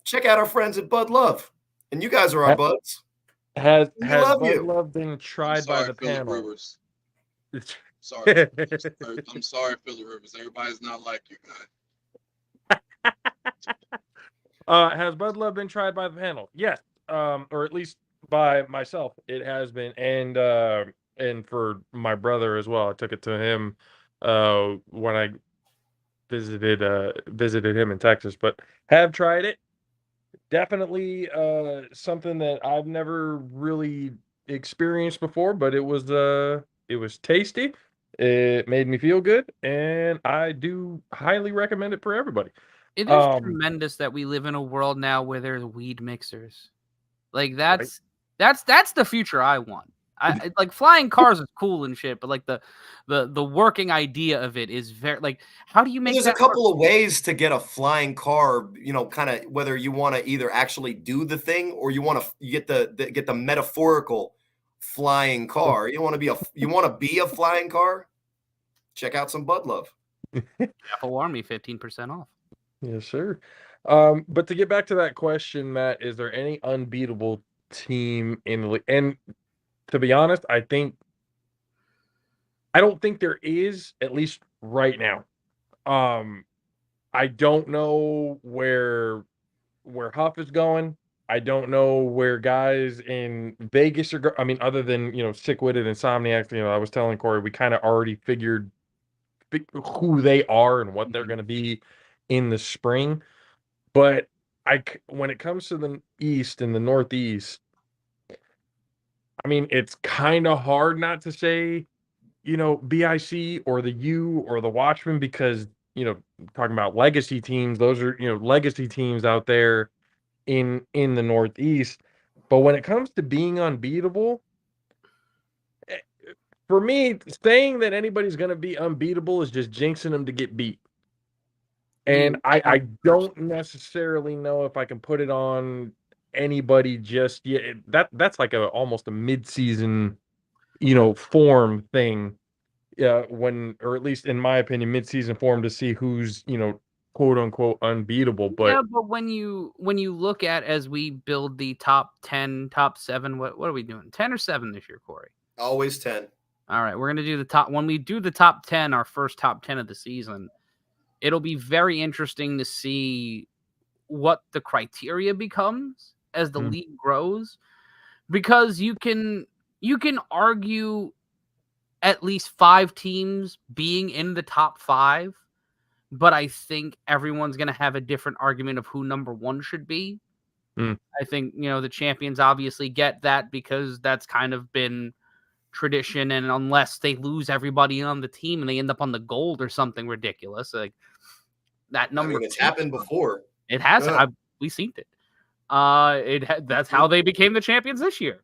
check out our friends at Bud Love. And you guys are our buds. has We Bud love you. Love been tried by the Phillip panel? Rivers. Sorry. I'm sorry, Phillip Rivers. Everybody's not like you guys. Has Bud Love been tried by the panel? Yes, or at least by myself. It has been, and for my brother as well. I took it to him when I visited him in Texas, but have tried it. Definitely something that I've never really experienced before, but it was tasty. It made me feel good, and I do highly recommend it for everybody. It is tremendous that we live in a world now where there's weed mixers. Like that's the future I want. I like flying cars is cool and shit, but like the working idea of it is very like how do you make There's that a couple of ways to get a flying car, kind of whether you want to either actually do the thing or you want to get the metaphorical flying car. You want to be a flying car? Check out some Bud Love. Jaffo Army 15% off. Yes, sir. But to get back to that question, Matt, is there any unbeatable team in the league? And to be honest, I don't think there is, at least right now. I don't know where Huff is going. I don't know where guys in Vegas are I mean, other than, Sick-Witted Insomniacs, I was telling Corey, we kind of already figured who they are and what they're going to be in the spring. But when it comes to the East and the Northeast, I mean, it's kind of hard not to say, BIC or the U or the Watchmen because, talking about legacy teams, those are, legacy teams out there in the Northeast. But when it comes to being unbeatable, for me, saying that anybody's going to be unbeatable is just jinxing them to get beat. And I don't necessarily know if I can put it on anybody just yet. That's like almost a mid-season, form thing. Yeah, or at least in my opinion, mid-season form to see who's, quote unquote unbeatable. But but when you look at as we build the top 10, top 7, what are we doing? 10 or 7 this year, Corey? Always 10. All right, we're gonna do the top. When we do the top 10, our first top 10 of the season, it'll be very interesting to see what the criteria becomes as the league grows, because you can argue at least 5 teams being in the top 5, but I think everyone's going to have a different argument of who number 1 should be. I think, the champions obviously get that because that's kind of been tradition, and unless they lose everybody on the team and they end up on the gold or something ridiculous, like that number. It's happened before. It has. We've seen it. That's how they became the champions this year.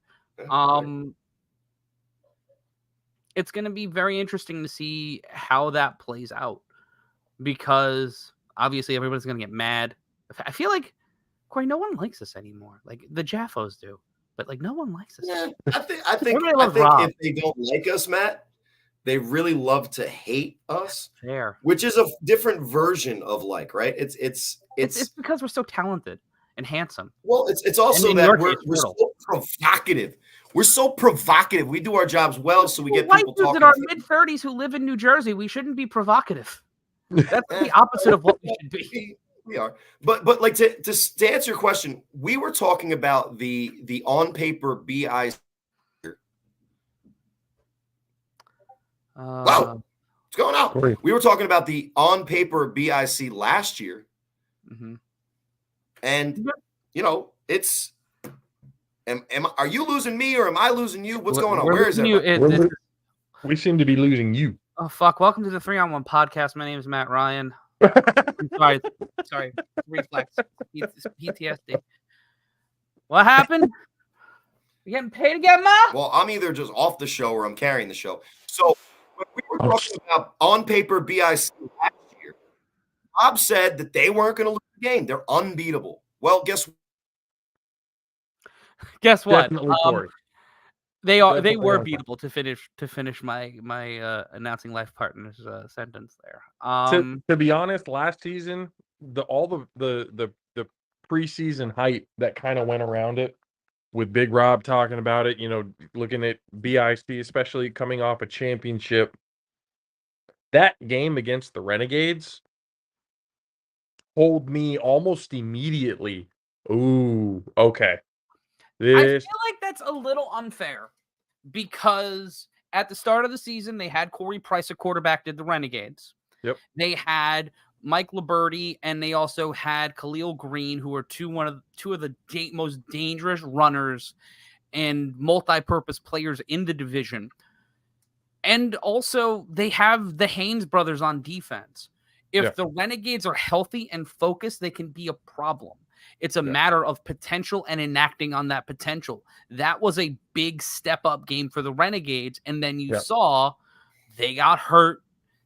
It's going to be very interesting to see how that plays out, because obviously everybody's going to get mad. I feel like, Corey, no one likes us anymore. Like the JAFFOs do, but like no one likes us. Yeah, I think if they don't like us, Matt, they really love to hate us. Fair. Which is a different version of right? It's because we're so talented and handsome. Well, it's also that we're so provocative. We're so provocative. We do our jobs well, so we get people talking. In our mid-30s who live in New Jersey, we shouldn't be provocative. That's the opposite of what we should be. We are, but like to answer your question, we were talking about the on paper BI. Wow, what's going on? Great. We were talking about the on paper BIC last year, and it's. Are you losing me or am I losing you? What's going on? Where is it? We seem to be losing you. Oh fuck! Welcome to the 3-on-1 podcast. My name is Matt Ryan. Sorry. Reflex. PTSD. What happened? You getting paid again, Ma? Well, I'm either just off the show or I'm carrying the show. So when we were talking about on paper BIC last year, Bob said that they weren't going to lose the game. They're unbeatable. Well, guess what? They Definitely were beatable to finish my announcing life partner's sentence there. To be honest, last season, all the preseason hype that kind of went around it, with Big Rob talking about it, looking at BIC, especially coming off a championship, that game against the Renegades told me almost immediately, ooh, okay. I feel like that's a little unfair, because at the start of the season, they had Corey Price, a quarterback, did the Renegades. Yep. They had Mike Liberty, and they also had Khalil Green, who are two of the most dangerous runners and multi-purpose players in the division. And also, they have the Haynes brothers on defense. If the Renegades are healthy and focused, they can be a problem. It's a matter of potential and enacting on that potential. That was a big step-up game for the Renegades, and then you saw they got hurt.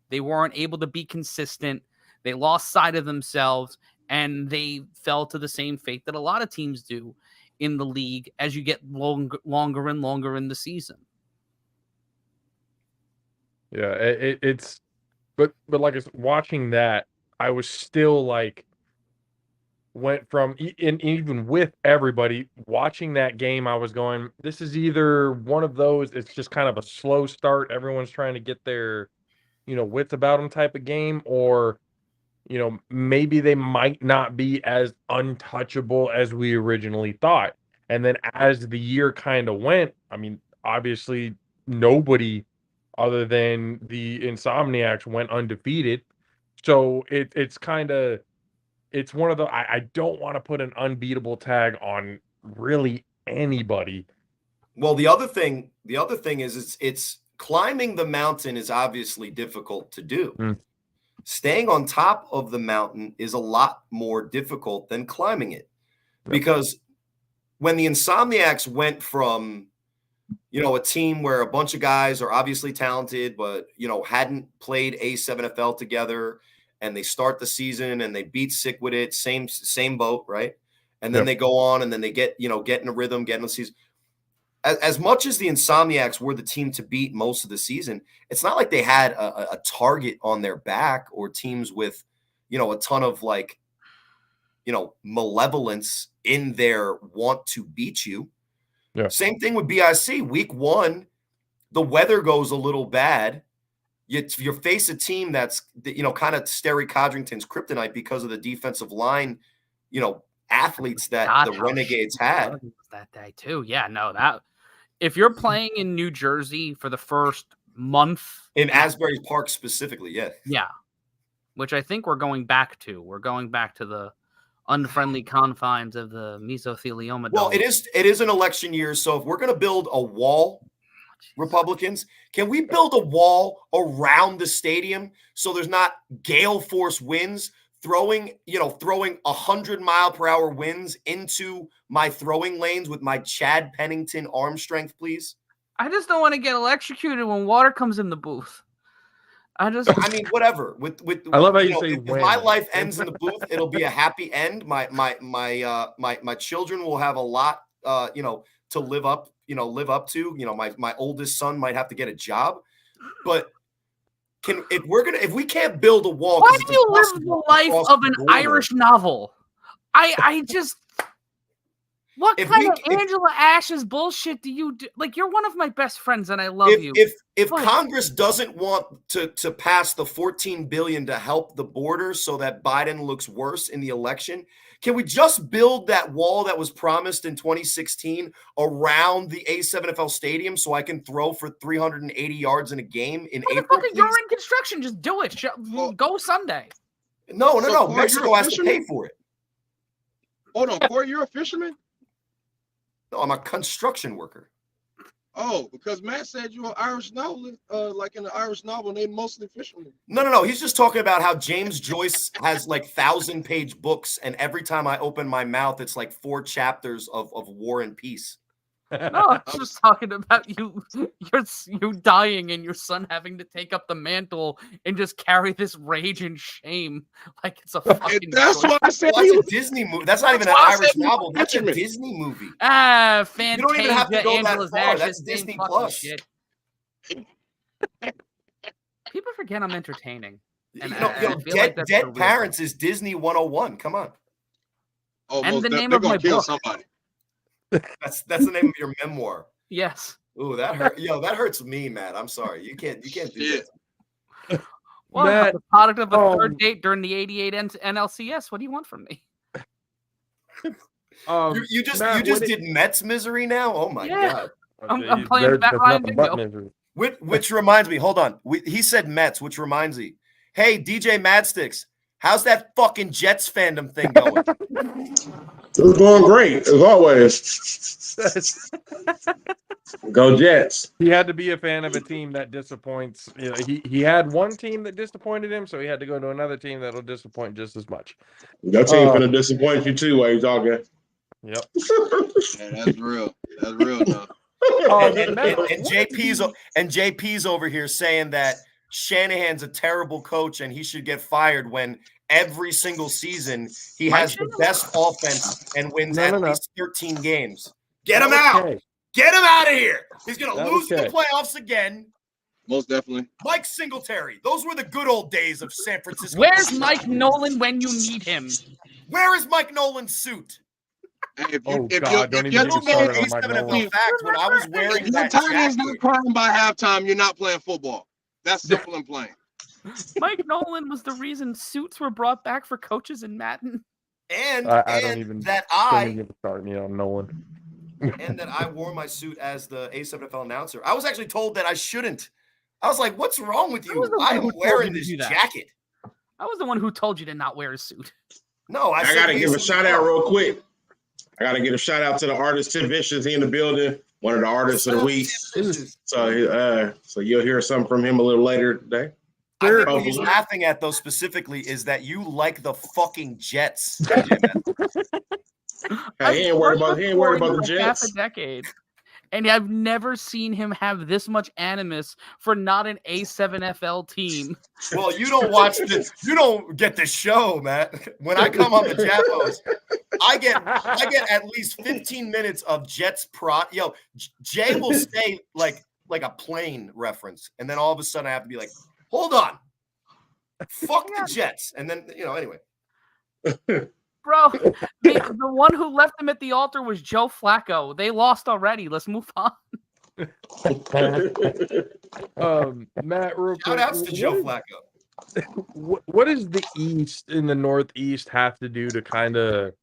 They weren't able to be consistent. They lost sight of themselves, and they fell to the same fate that a lot of teams do in the league as you get longer and longer in the season. Yeah, it's but like watching that, I was still like, went from, and even with everybody watching that game, I was going, this is either one of those, it's just kind of a slow start, everyone's trying to get their wits about them type of game, or maybe they might not be as untouchable as we originally thought. And then as the year kind of went, I mean, obviously nobody other than the Insomniacs went undefeated. So it's kind of, it's one of the, I don't want to put an unbeatable tag on really anybody. Well, the other thing is it's climbing the mountain is obviously difficult to do. Staying on top of the mountain is a lot more difficult than climbing it, because when the Insomniacs went from a team where a bunch of guys are obviously talented, but, hadn't played A7FL together, and they start the season and they beat Sick with it, same boat, right? And then they go on and then they get in a rhythm, get in the season. As much as the Insomniacs were the team to beat most of the season, it's not like they had a target on their back or teams with, a ton of malevolence in their want to beat you. Yeah. Same thing with BIC. Week 1, the weather goes a little bad. You face a team that's, kind of Sterry Codrington's kryptonite because of the defensive line, athletes that the Renegades had. That day too. Yeah, no, that if you're playing in New Jersey for the first month in Asbury Park specifically, yeah, which I think we're going back to. We're going back to the unfriendly confines of the mesothelioma. Well, it is an election year, so if we're going to build a wall, Republicans, can we build a wall around the stadium so there's not gale force winds throwing 100-mile-per-hour winds into my throwing lanes with my Chad Pennington arm strength, please? I just don't want to get electrocuted when water comes in the booth. I mean, whatever. I love how you say if my life ends in the booth, it'll be a happy end. My children will have a lot, to live up to. My oldest son might have to get a job, but if we can't build a wall, why do you live the life of an Irish novel? I just. What kind of Angela Ash's bullshit do you do? Like, you're one of my best friends, and I love you. If Congress doesn't want to pass the $14 billion to help the border so that Biden looks worse in the election, can we just build that wall that was promised in 2016 around the A7FL stadium so I can throw for 380 yards in a game in April? You're in construction. Just do it. Go Sunday. No. Mexico has to pay for it. Hold on, Corey, you're a fisherman? No, I'm a construction worker. Oh, because Matt said you're an Irish novelist, like in the Irish novel, they mostly fishermen. No. He's just talking about how James Joyce has like 1,000-page books, and every time I open my mouth, it's like 4 chapters of War and Peace. No, I'm just talking about you dying and your son having to take up the mantle and just carry this rage and shame like it's a fucking. That's what I said. That's a Disney movie. That's not even an Irish novel. That's a Disney movie. Fantasia. You don't even have to go that far. That's Disney Plus. Shit. People forget I'm entertaining. And Dead Parents is Disney 101. Come on. Oh, and the name of my book. Somebody. That's the name of your memoir. Yes. Ooh, that hurt. That hurts me, Matt. I'm sorry. You can't do that. Well, Matt, the product of a third date during the '88 NLCS. What do you want from me? You just did Mets misery now. Oh my god. I'm playing the Bat Ryan bingo. Which reminds me. Hold on. He said Mets, which reminds me. Hey, DJ Madsticks, how's that fucking Jets fandom thing going? It's going great, as always. Go Jets. He had to be a fan of a team that disappoints. You know, he had one team that disappointed him, so he had to go to another team that'll disappoint just as much. Your team's gonna disappoint you too while you're talking. Yep. Yeah, that's real. That's real now. And JP's over here saying that Shanahan's a terrible coach and he should get fired when every single season he has the best offense and wins at least 13 games. Get him out. Get him out of here. He's going to lose in the playoffs again. Most definitely. Mike Singletary. Those were the good old days of San Francisco. Where's Mike Nolan when you need him? Where is Mike Nolan's suit? If you, don't even get me started on Mike Nolan. Fact, when I was wearing that jacket, is not crying by halftime, you're not playing football. That's simple and plain. Mike Nolan was the reason suits were brought back for coaches in Madden. And don't even start me on Nolan. And that I wore my suit as the A7FL announcer. I was actually told that I shouldn't. I was like, what's wrong with you? I'm wearing this jacket. I was the one who told you to not wear a suit. No, I got to give a shout out real quick. I got to give a shout out to the artist, Tim Vicious. He in the building. One of the artists of the week. So you'll hear something from him a little later today. I think what he's laughing at, though, specifically, is that you like the fucking Jets. He ain't worried about the Jets. Half a decade. And I've never seen him have this much animus for not an A7FL team. Well, you don't watch this. You don't get the show, Matt. When I come on the JAFFOs, I get at least 15 minutes of Jets prod. Yo, Jay will say like a plane reference, and then all of a sudden I have to be like, hold on. Fuck the Jets. And then, anyway. Bro, the one who left him at the altar was Joe Flacco. They lost already. Let's move on. Matt, real quick, Shout outs to Joe Flacco. What does the East and the Northeast have to do to kind of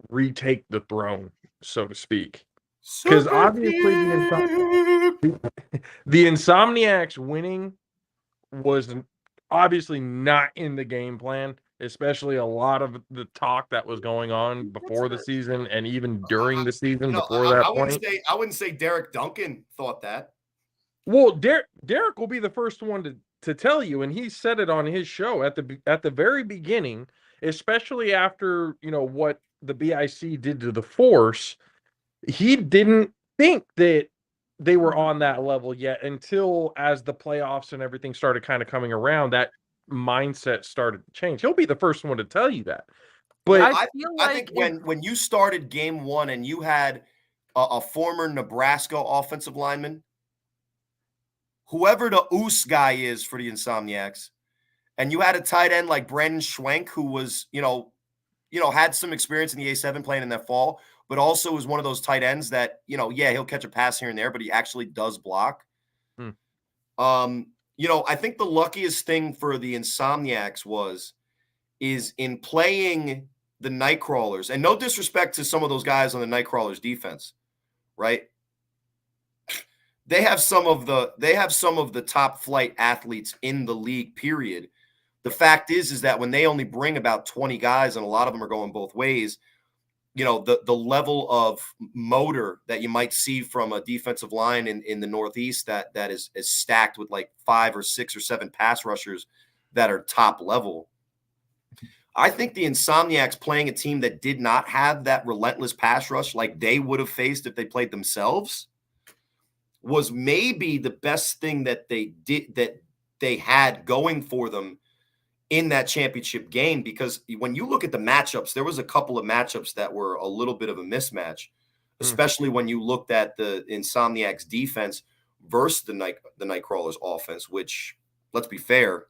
retake the throne, so to speak? Because obviously the Insomniacs winning was obviously not in the game plan, especially a lot of the talk that was going on before the season and even during the season before that point. I wouldn't say Derek Duncan thought that. Well, Derek will be the first one to tell you, and he said it on his show at the very beginning, especially after what the BIC did to the Force. He didn't think that they were on that level yet until as the playoffs and everything started kind of coming around, that mindset started to change. He'll be the first one to tell you that. But I think when you started game one and you had a former Nebraska offensive lineman, whoever the Oos guy is for the Insomniacs, and you had a tight end like Brandon Schwenk, who was, had some experience in the A7 playing in that fall, but also is one of those tight ends that, he'll catch a pass here and there, but he actually does block. I think the luckiest thing for the Insomniacs is in playing the Nightcrawlers, and no disrespect to some of those guys on the Nightcrawlers defense, right? They have some of the top flight athletes in the league, period. The fact is that when they only bring about 20 guys, and a lot of them are going both ways, the level of motor that you might see from a defensive line in the Northeast that is stacked with like 5 or 6 or 7 pass rushers that are top level. I think the Insomniacs playing a team that did not have that relentless pass rush like they would have faced if they played themselves was maybe the best thing that they had going for them in that championship game, because when you look at the matchups, there was a couple of matchups that were a little bit of a mismatch, especially when you looked at the Insomniacs defense versus the Nightcrawlers offense, which, let's be fair,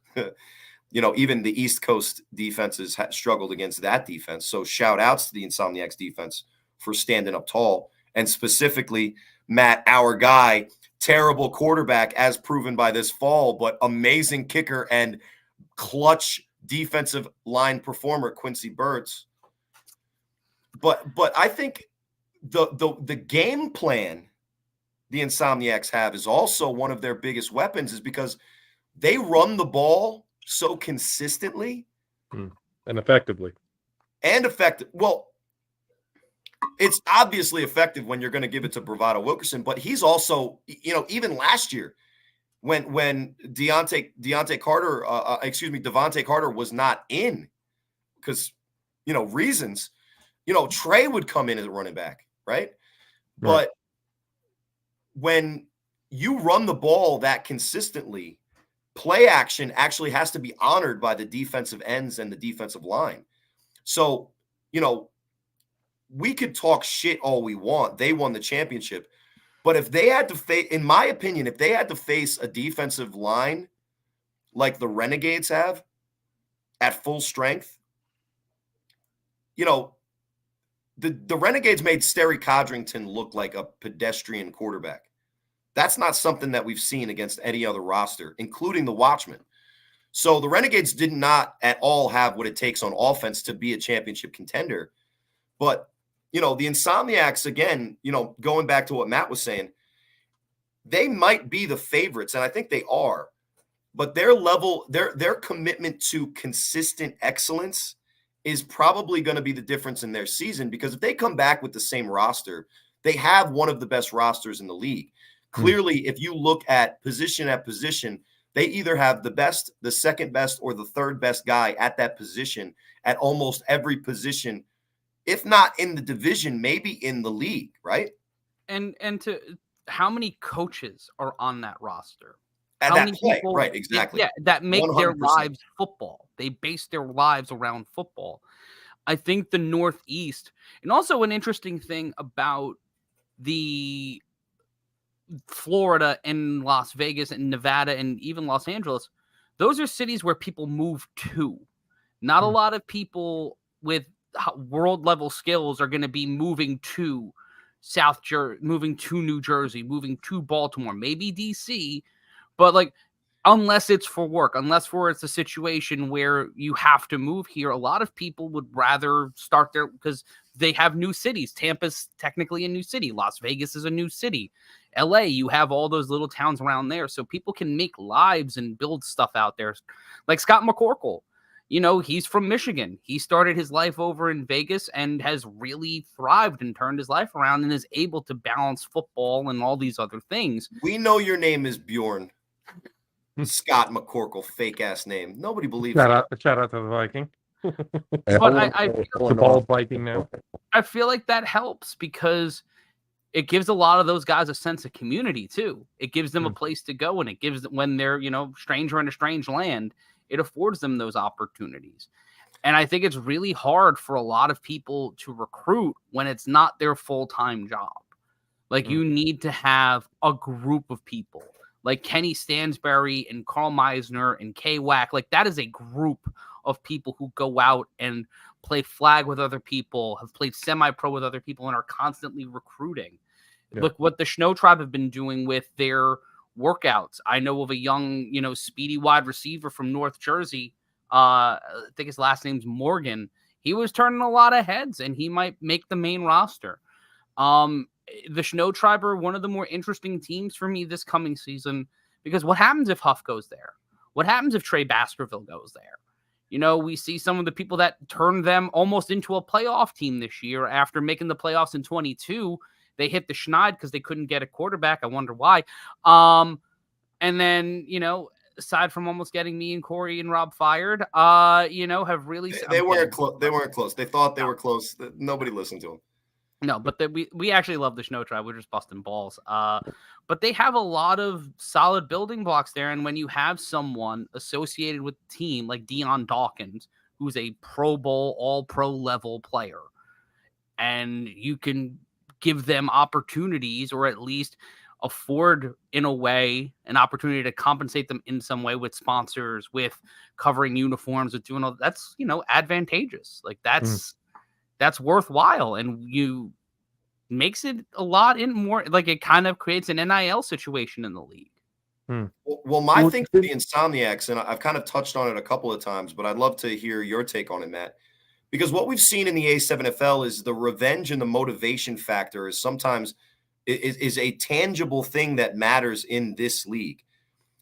even the East Coast defenses struggled against that defense. So shout outs to the Insomniacs defense for standing up tall, and specifically Matt, our guy, terrible quarterback as proven by this fall, but amazing kicker and clutch defensive line performer Quincy Birds. But I think the game plan the Insomniacs have is also one of their biggest weapons, is because they run the ball so consistently and effectively. Well, it's obviously effective when you're going to give it to Bravado Wilkerson, but he's also, even last year, when Devontae Carter was not in because, reasons, Trey would come in as a running back, right? But when you run the ball that consistently, play action actually has to be honored by the defensive ends and the defensive line. So, we could talk shit all we want. They won the championship. But if they had to face, in my opinion, if they had to face a defensive line like the Renegades have at full strength, the Renegades made Sterry Codrington look like a pedestrian quarterback. That's not something that we've seen against any other roster, including the Watchmen. So the Renegades did not at all have what it takes on offense to be a championship contender. But the Insomniacs, again, going back to what Matt was saying, they might be the favorites, and I think they are. But their level, their commitment to consistent excellence is probably going to be the difference in their season, because if they come back with the same roster, they have one of the best rosters in the league. Clearly, if you look at position, they either have the best, the second best, or the third best guy at that position at almost every position, if not in the division, maybe in the league, right? And to how many coaches are on that roster? At How that many play, people, right? Exactly. yeah, that make their 100%. lives football. They base their lives around football. I think the Northeast, and also an interesting thing about the Florida and Las Vegas and Nevada and even Los Angeles, those are cities where people move to. Not a lot of people with world level skills are going to be moving to moving to New Jersey, moving to Baltimore, maybe DC, but like unless it's for work, unless for it's a situation where you have to move here, a lot of people would rather start there because they have new cities. Tampa's technically a new city. Las Vegas is a new city. LA, you have all those little towns around there. So people can make lives and build stuff out there. Like Scott McCorkle, he's from Michigan. He started his life over in Vegas and has really thrived and turned his life around and is able to balance football and all these other things. We know your name is Bjorn. Scott McCorkle, fake ass name. Nobody believes Shout it. out to the Viking. But The bald Viking now. I feel like that helps because it gives a lot of those guys a sense of community too. It gives them a place to go, and it gives them, when they're, stranger in a strange land, it affords them those opportunities. And I think it's really hard for a lot of people to recruit when it's not their full-time job. Like you need to have a group of people like Kenny Stansberry and Carl Meisner and Kay Wack. Like that is a group of people who go out and play flag with other people, have played semi-pro with other people, and are constantly recruiting. Yeah. Look what the Snow Tribe have been doing with their workouts. I know of a young, speedy wide receiver from North Jersey. I think his last name's Morgan. He was turning a lot of heads, and he might make the main roster. The Snow Tribe are one of the more interesting teams for me this coming season because what happens if Huff goes there? What happens if Trey Baskerville goes there? We see some of the people that turned them almost into a playoff team this year after making the playoffs in 22. They hit the schneid because they couldn't get a quarterback. I wonder why. And then, aside from almost getting me and Corey and Rob fired, have really... They weren't close. They weren't close. They thought they were close. Nobody listened to them. No, but we actually love the Snow Tribe. We're just busting balls. But they have a lot of solid building blocks there. And when you have someone associated with the team like Deion Dawkins, who's a Pro Bowl, all-pro level player, and you can give them opportunities or at least afford, in a way, an opportunity to compensate them in some way with sponsors, with covering uniforms, with doing all that's, advantageous. Like that's worthwhile, and you makes it a lot more like it kind of creates an NIL situation in the league. Well, my thing for the Insomniacs, and I've kind of touched on it a couple of times, but I'd love to hear your take on it, Matt, because what we've seen in the A7FL is the revenge and the motivation factor is sometimes is a tangible thing that matters in this league.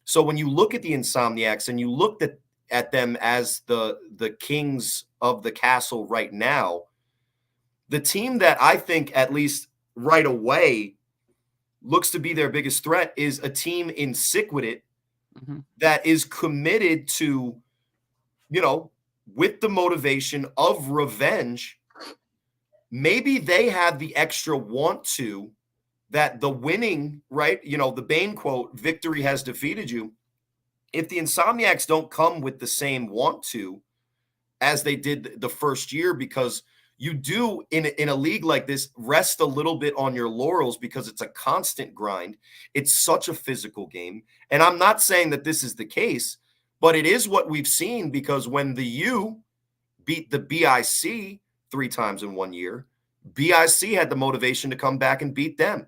So when you look at the Insomniacs and you look at them as the kings of the castle right now, the team that I think, at least right away, looks to be their biggest threat is a team in Siquidit that is committed to, with the motivation of revenge. Maybe they have the extra want to that the winning, right? The Bane quote, victory has defeated you. If the Insomniacs don't come with the same want to as they did the first year, because you do in a league like this rest a little bit on your laurels because it's a constant grind. It's such a physical game. And I'm not saying that this is the case, but it is what we've seen, because when the U beat the BIC 3 times in 1 year, BIC had the motivation to come back and beat them.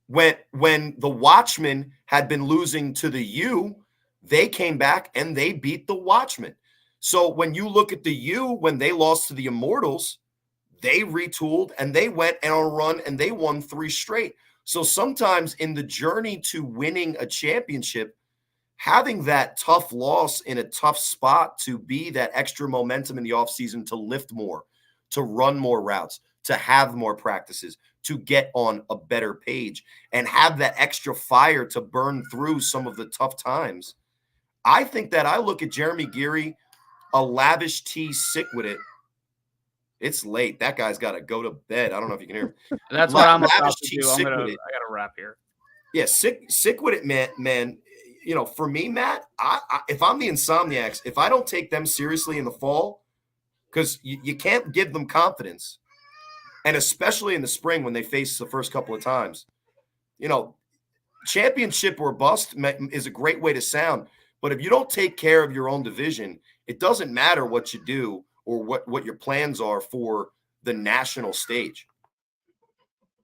When the Watchmen had been losing to the U, they came back and they beat the Watchmen. So when you look at the U, when they lost to the Immortals, they retooled and they went on a run and they won 3 straight. So sometimes in the journey to winning a championship, having that tough loss in a tough spot to be that extra momentum in the offseason to lift more, to run more routes, to have more practices, to get on a better page, and have that extra fire to burn through some of the tough times. I think that I look at Jeremy Geary, a lavish T sick with it, It's late. That guy's got to go to bed. I don't know if you can hear me. That's what I'm about Lavish to Cheese, do. sick I with it. gotta wrap here. Yeah, sick with it, man. You know, for me, Matt, if I'm the Insomniacs, if I don't take them seriously in the fall, because you can't give them confidence, and especially in the spring when they face the first couple of times, you know, championship or bust is a great way to sound. But if you don't take care of your own division, it doesn't matter what you do or what your plans are for the national stage.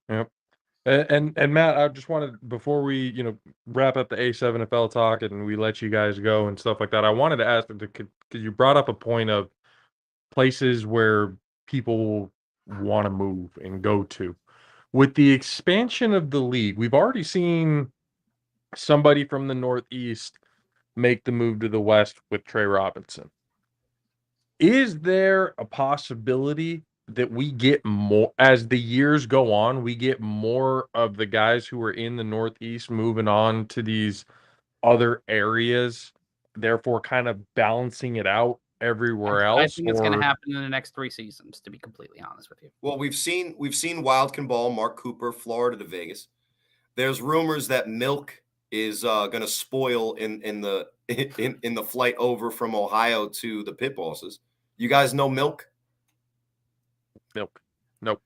Yep. And Matt, I just wanted, before we wrap up the A7FL talk and we let you guys go and stuff like that, I wanted to ask, because you brought up a point of places where people want to move and go to. With the expansion of the league, we've already seen somebody from the Northeast make the move to the West with Trey Robinson. Is there a possibility that we get more, as the years go on, we get more of the guys who are in the Northeast moving on to these other areas, therefore kind of balancing it out everywhere I else? think it's going to happen in the next 3 seasons, to be completely honest with you. Well, we've seen Wild can ball, Mark Cooper, Florida to Vegas. There's rumors that Milk is going to spoil in the flight over from Ohio to the pit bosses. You guys know Milk? Milk. Nope.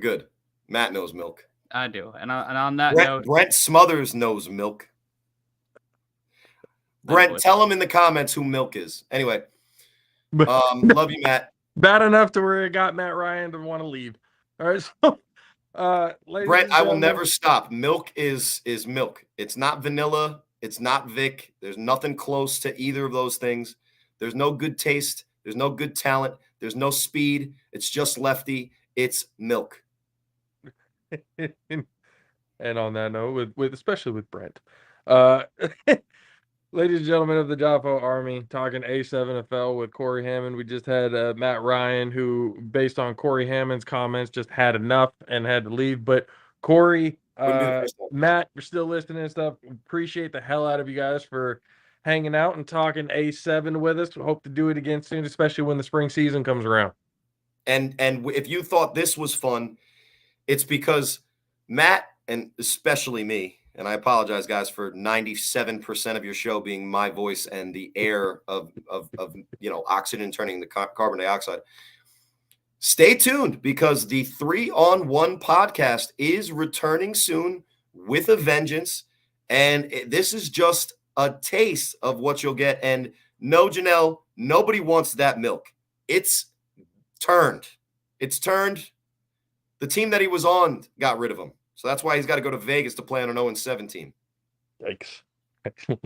Good. Matt knows Milk. I do. And on that note, Brent Smothers knows Milk. Brent, tell him in the comments who Milk is. Anyway, love you, Matt. Bad enough to where it got Matt Ryan to want to leave. All right, so Brent, I will never stop. Milk is milk. It's not vanilla. It's not Vic. There's nothing close to either of those things. There's no good taste. There's no good talent. There's no speed. It's just lefty. It's milk. And on that note, with especially with Brent, ladies and gentlemen of the JAFFO Army, talking A7FL with Corey Hammond. We just had Matt Ryan, who, based on Corey Hammond's comments, just had enough and had to leave. But Corey, Matt, you're still listening and stuff. Appreciate the hell out of you guys for hanging out and talking A7 with us. Hope to do it again soon, especially when the spring season comes around. And if you thought this was fun, it's because Matt, and especially me, and I apologize, guys, for 97% of your show being my voice and the air of oxygen turning to carbon dioxide. Stay tuned, because the 3-on-1 podcast is returning soon with a vengeance, and this is just a taste of what you'll get. And no, Janelle, nobody wants that milk. It's turned. The team that he was on got rid of him. So that's why he's got to go to Vegas to play on an 0-7 team. Yikes.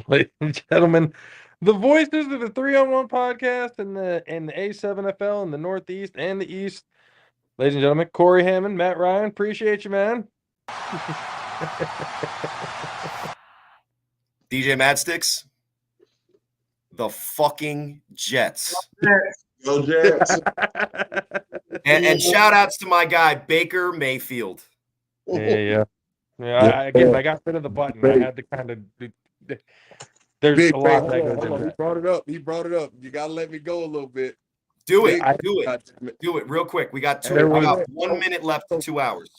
Ladies and gentlemen, the voices of the 3-on-1 podcast and the A7FL in the Northeast and the East. Ladies and gentlemen, Corey Hammond, Matt Ryan, appreciate you, man. DJ Madsticks, the fucking Jets. Go Jets. And shout outs to my guy, Baker Mayfield. Yeah. I got rid of the button. I had to kind of. There's Big a lot that hold goes on. into He brought it up. You got to let me go a little bit. Do it real quick. We got 1 minute left in 2 hours.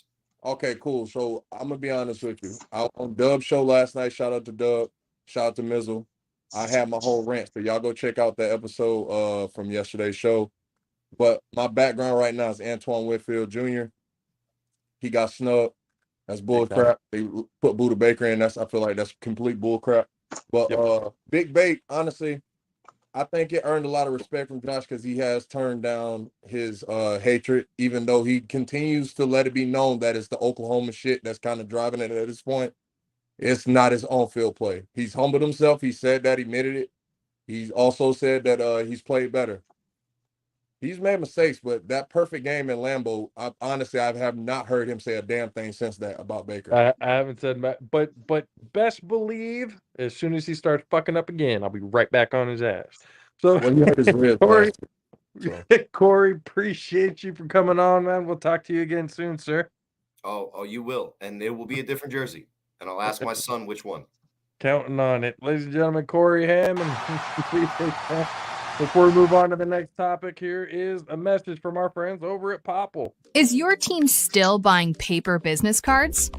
Okay, cool. So I'm gonna be honest with you. I was on Dub's show last night. Shout out to Dub. Shout out to Mizzle. I had my whole rant, so y'all go check out that episode from yesterday's show. But my background right now is Antoine Whitfield Jr. He got snubbed. That's bull crap. They put Buda Baker in. I feel like that's complete bull crap. But Big Bait, honestly, I think it earned a lot of respect from Josh, because he has turned down his hatred, even though he continues to let it be known that it's the Oklahoma shit that's kind of driving it at this point. It's not his on-field play. He's humbled himself. He said that, admitted it. He's also said that he's played better. He's made mistakes, but that perfect game in Lambeau, I have not heard him say a damn thing since that about Baker. I haven't said that, but best believe as soon as he starts fucking up again, I'll be right back on his ass. So Corey, appreciate you for coming on, man. We'll talk to you again soon, sir. Oh, you will, and it will be a different jersey, and I'll ask my son which one. Counting on it, ladies and gentlemen. Corey Hammond. Before we move on to the next topic, here is a message from our friends over at Popple. Is your team still buying paper business cards?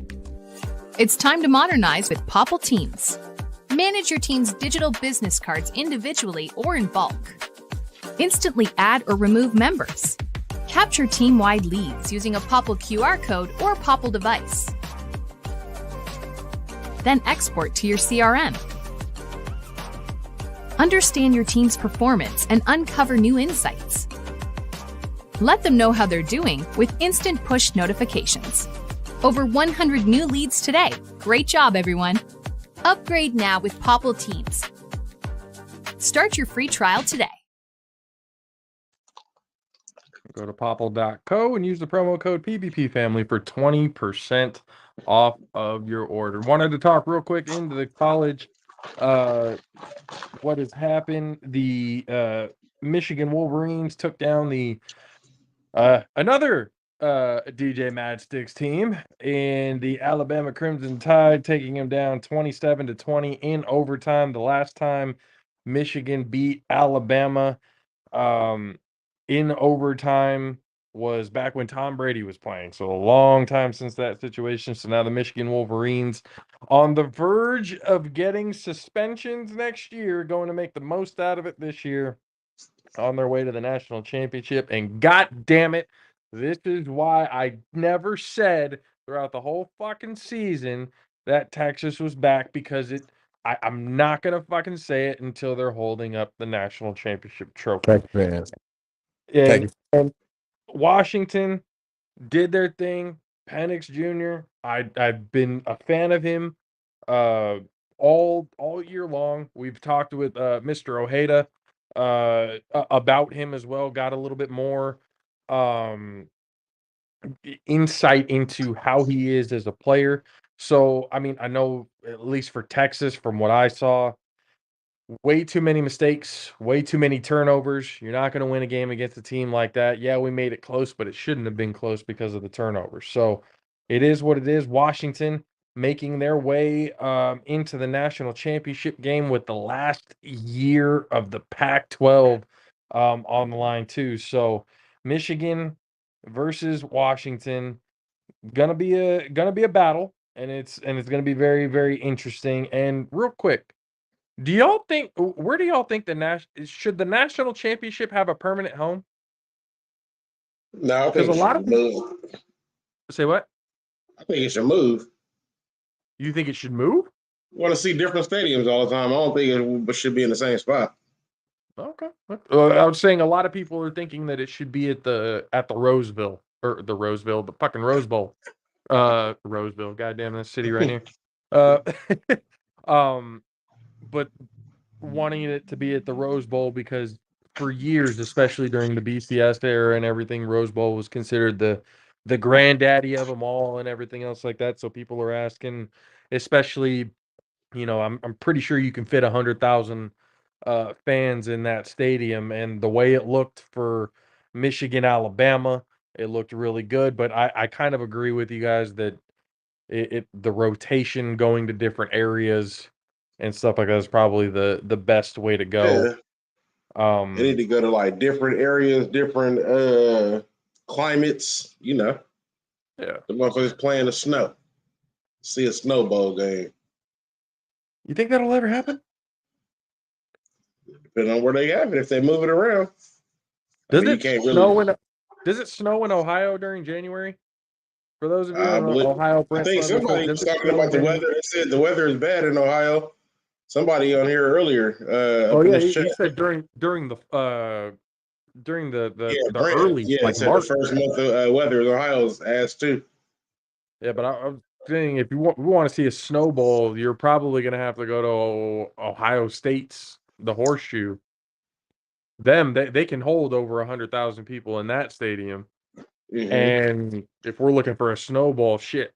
It's time to modernize with Popple Teams. Manage your team's digital business cards individually or in bulk. Instantly add or remove members. Capture team-wide leads using a Popple QR code or Popple device. Then export to your CRM. Understand your team's performance and uncover new insights. Let them know how they're doing with instant push notifications. Over 100 new leads today. Great job, everyone. Upgrade now with Popple Teams. Start your free trial today. Go to popple.co and use the promo code PBPFamily for 20% off of your order. Wanted to talk real quick into the college. What has happened? The Michigan Wolverines took down the another DJ Matchsticks team, and the Alabama Crimson Tide taking him down 27-20 in overtime. The last time Michigan beat Alabama in overtime was back when Tom Brady was playing. So a long time since that situation. So now the Michigan Wolverines on the verge of getting suspensions next year, going to make the most out of it this year, on their way to the national championship. And god damn it, this is why I never said throughout the whole fucking season that Texas was back, because I'm not gonna fucking say it until they're holding up the national championship trophy. And Washington did their thing. Penix Jr. I've been a fan of him all year long. We've talked with Mr. Ojeda about him as well. Got a little bit more insight into how he is as a player. So I mean, I know at least for Texas, from what I saw, way too many mistakes, way too many turnovers. You're not going to win a game against a team like that. Yeah, we made it close, but it shouldn't have been close because of the turnovers. So it is what it is. Washington making their way into the national championship game with the last year of the Pac-12 on the line too. So Michigan versus Washington, gonna be a battle, and it's gonna be very, very interesting. And real quick, do y'all think, where do y'all think should the national championship have a permanent home? No, I Because think a it lot should of people move. say, what? I think it should move. You think it should move? Want to see different stadiums all the time. I don't think it should be in the same spot. Okay. I was saying a lot of people are thinking that it should be at the Roseville, or the fucking Rose Bowl. Roseville, goddamn, that city right here. Um, but wanting it to be at the Rose Bowl because for years, especially during the BCS era and everything, Rose Bowl was considered the granddaddy of them all and everything else like that. So people are asking, especially, I'm pretty sure you can fit 100,000 fans in that stadium, and the way it looked for Michigan, Alabama, it looked really good. But I kind of agree with you guys that the rotation going to different areas and stuff like that is probably the best way to go. Yeah. They need to go to like different areas, different climates, Yeah. The motherfuckers playing the snow. See a snowball game. You think that'll ever happen? Depending on where they have it, if they move it around. Does it snow in Ohio during January? For those of you in Ohio, I think somebody was talking about the weather. They said the weather is bad in Ohio. Somebody on here earlier. He said during the early, it like said March. the first month of weather in Ohio's ass too. Yeah, but I'm saying if we want to see a snowball, you're probably going to have to go to Ohio State's the Horseshoe. They can hold over 100,000 people in that stadium. Mm-hmm. And if we're looking for a snowball, shit.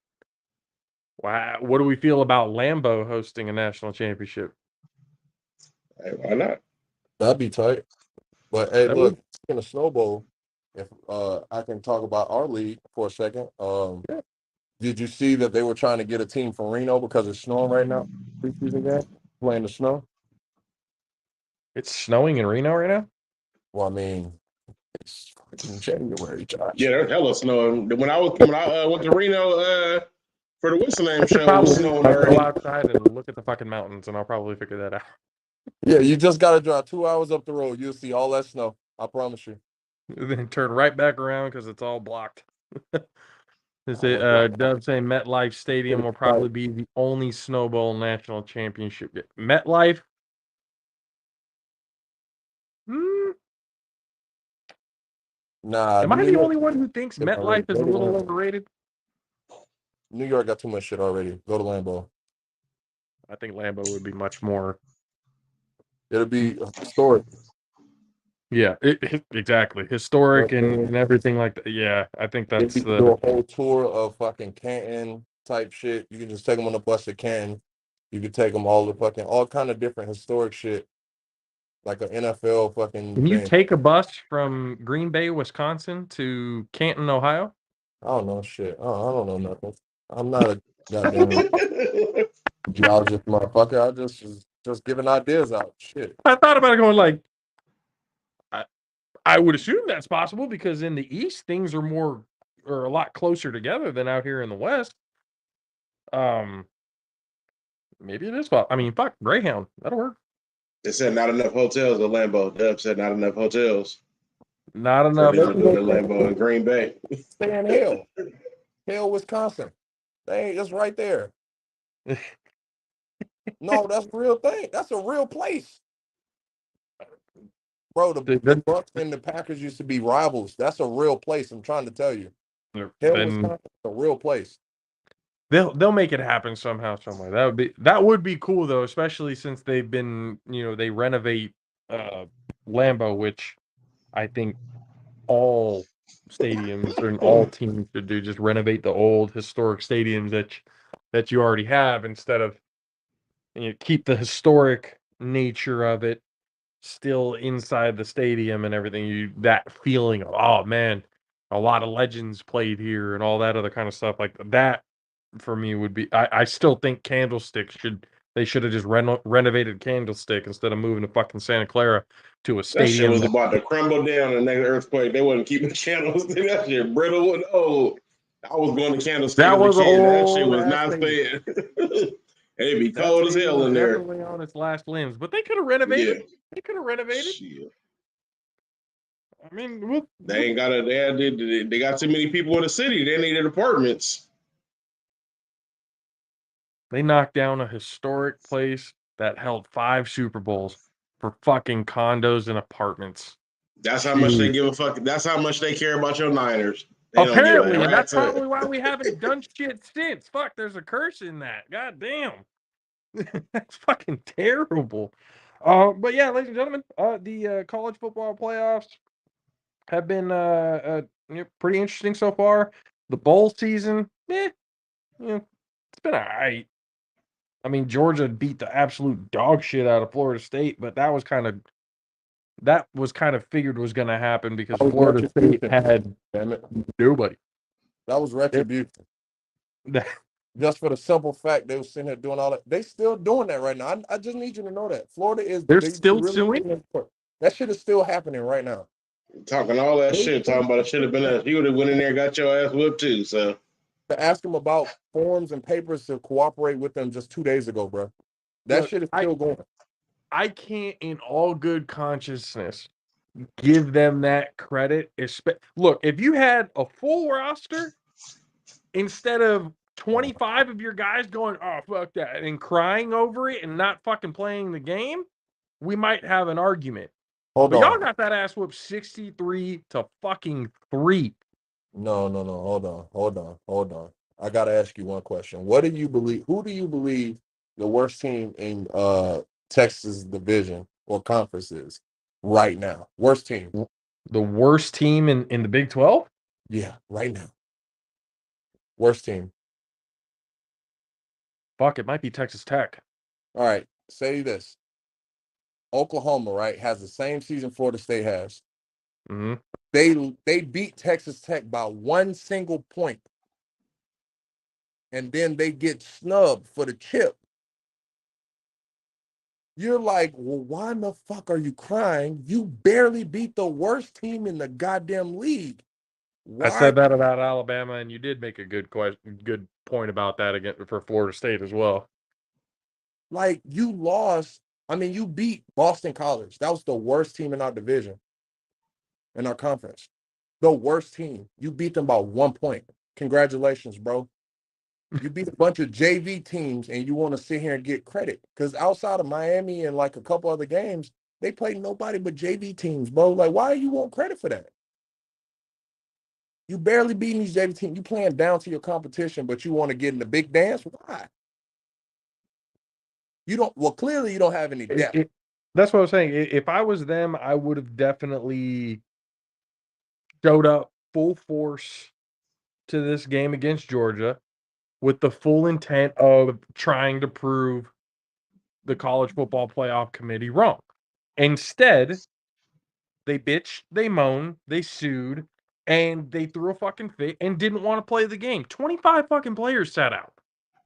Wow, what do we feel about Lambeau hosting a national championship? Hey, why not? That'd be tight. But hey, look, in a snowball, if I can talk about our league for a second. Did you see that they were trying to get a team from Reno because it's snowing right now? Preseason game, playing the snow. It's snowing in Reno right now? Well, I mean, it's fucking January, Josh. Yeah, there's hella snow. When I went to Reno for the what's the name show, it was snowing Go already. outside and look at the fucking mountains, and I'll probably figure that out. Yeah, you just got to drive 2 hours up the road. You'll see all that snow. I promise you. Then turn right back around because it's all blocked. Dub saying MetLife Stadium will probably be the only Snow Bowl national championship. MetLife? Nah. Am I the only one who thinks MetLife is a Go to little Lambeau. overrated? New York got too much shit already. Go to Lambeau. I think Lambeau would be much more. It'll be historic. Yeah, exactly. Historic and everything like that. Yeah, I think that's You can do a whole tour of fucking Canton type shit. You can just take them on the bus to Canton. You can take them all kind of different historic shit, like an NFL fucking Can you thing. take a bus from Green Bay, Wisconsin to Canton, Ohio? I don't know shit. I don't know nothing. I'm not a goddamn geologist motherfucker. I just giving ideas out. Shit. I thought about it going like, I would assume that's possible because in the East, things are a lot closer together than out here in the West. Maybe it is possible. I mean, fuck, Greyhound. That'll work. They said not enough hotels at Lambeau. Dub said not enough hotels. Not enough. So they go to Lambeau in Green Bay. Stay in Hill, Wisconsin. They ain't just right there. No, that's a real thing. That's a real place. Bro, the Bucks and the Packers used to be rivals. That's a real place. I'm trying to tell you. Hill, Wisconsin is a real place. They'll make it happen somehow, some way. That would be cool though, especially since they've been, they renovate Lambeau, which I think all stadiums and all teams should do. Just renovate the old historic stadiums that you already have instead of keep the historic nature of it still inside the stadium and everything. That feeling of, oh man, a lot of legends played here and all that other kind of stuff like that. For me would be I still think Candlestick should have just renovated Candlestick instead of moving to fucking Santa Clara to a stadium. That shit was about to crumble down in the next earthquake. They wouldn't keep the Candlestick. That shit brittle and old. I was going to Candlestick as a kid. That shit was not staying. It'd be cold as hell in there. Definitely on its last limbs, but they could have renovated. Yeah. They could have renovated. Shit. I mean, they ain't got they got too many people in the city. They needed apartments. They knocked down a historic place that held 5 Super Bowls for fucking condos and apartments. That's how much they give a fuck. That's how much they care about your Niners. Apparently, and that's probably why we haven't done shit since. Fuck, there's a curse in that. God damn. That's fucking terrible. But yeah, ladies and gentlemen, the college football playoffs have been pretty interesting so far. The bowl season, it's been all right. I mean, Georgia beat the absolute dog shit out of Florida State, but that was kind of figured was going to happen because Florida State had nobody. That was retribution. Just for the simple fact they were sitting here doing all that. They still doing that right now. I just need you to know that. Florida is... They're still suing? That shit is still happening right now. Talking all that shit, talking about it should have been us. You would have went in there and got your ass whipped too, so... To ask them about forms and papers to cooperate with them just 2 days ago, bro. That shit is still going. I can't, in all good consciousness, give them that credit. Look, if you had a full roster instead of 25 of your guys going, oh, fuck that, and crying over it and not fucking playing the game, we might have an argument. But y'all got that ass whooped 63-3. No. Hold on. I gotta ask you one question. What do you believe? Who do you believe the worst team in Texas division or conference is right now? Worst team. The worst team in the Big 12? Yeah, right now. Worst team. Fuck, it might be Texas Tech. All right, say this. Oklahoma, right, has the same season Florida State has. Mm-hmm. They beat Texas Tech by 1 single point. And then they get snubbed for the chip You're like, well, why in the fuck are you crying? You barely beat the worst team in the goddamn league. I Why? said that about Alabama, and you did make a good point about that again for Florida State as well. Like, you lost. I mean, you beat Boston College. That was the worst team in our division, in our conference. The worst team. You beat them by 1 point. Congratulations, bro. You beat a bunch of JV teams, and you want to sit here and get credit. Because outside of Miami and like a couple other games, they played nobody but JV teams, bro. Like, why you want credit for that? You barely beating these JV teams. You playing down to your competition, but you want to get in the big dance? Why? You don't. Well, clearly you don't have any depth. That's what I was saying. If I was them, I would have definitely showed up full force to this game against Georgia with the full intent of trying to prove the college football playoff committee wrong. Instead, they bitched, they moaned, they sued, and they threw a fucking fit and didn't want to play the game. 25 fucking players sat out.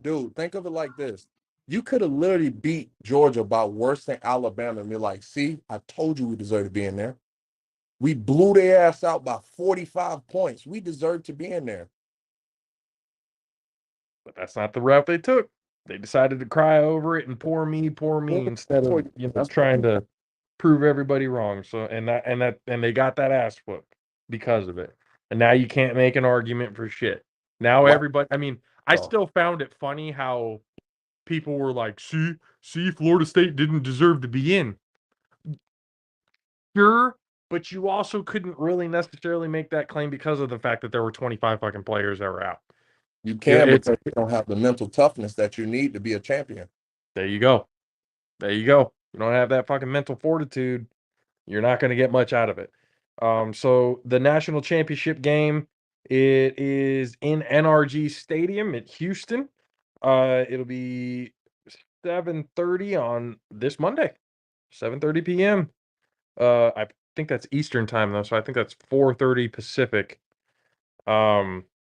Dude, think of it like this. You could have literally beat Georgia by worse than Alabama and be like, see, I told you we deserve to be in there. We blew their ass out by 45 points. We deserve to be in there. But that's not the route they took. They decided to cry over it and poor me, instead of trying to prove everybody wrong. So and they got that ass whooped because of it. And now you can't make an argument for shit. Now everybody, I mean, I still found it funny how people were like, see, Florida State didn't deserve to be in. Sure, but you also couldn't really necessarily make that claim because of the fact that there were 25 fucking players that were out. You can, because you don't have the mental toughness that you need to be a champion. There you go. There you go. You don't have that fucking mental fortitude, you're not going to get much out of it. So the national championship game, it is in NRG Stadium at Houston. It'll be 7:30 on this Monday, 7:30 p.m. I think that's Eastern time though, so I think that's 4:30 Pacific.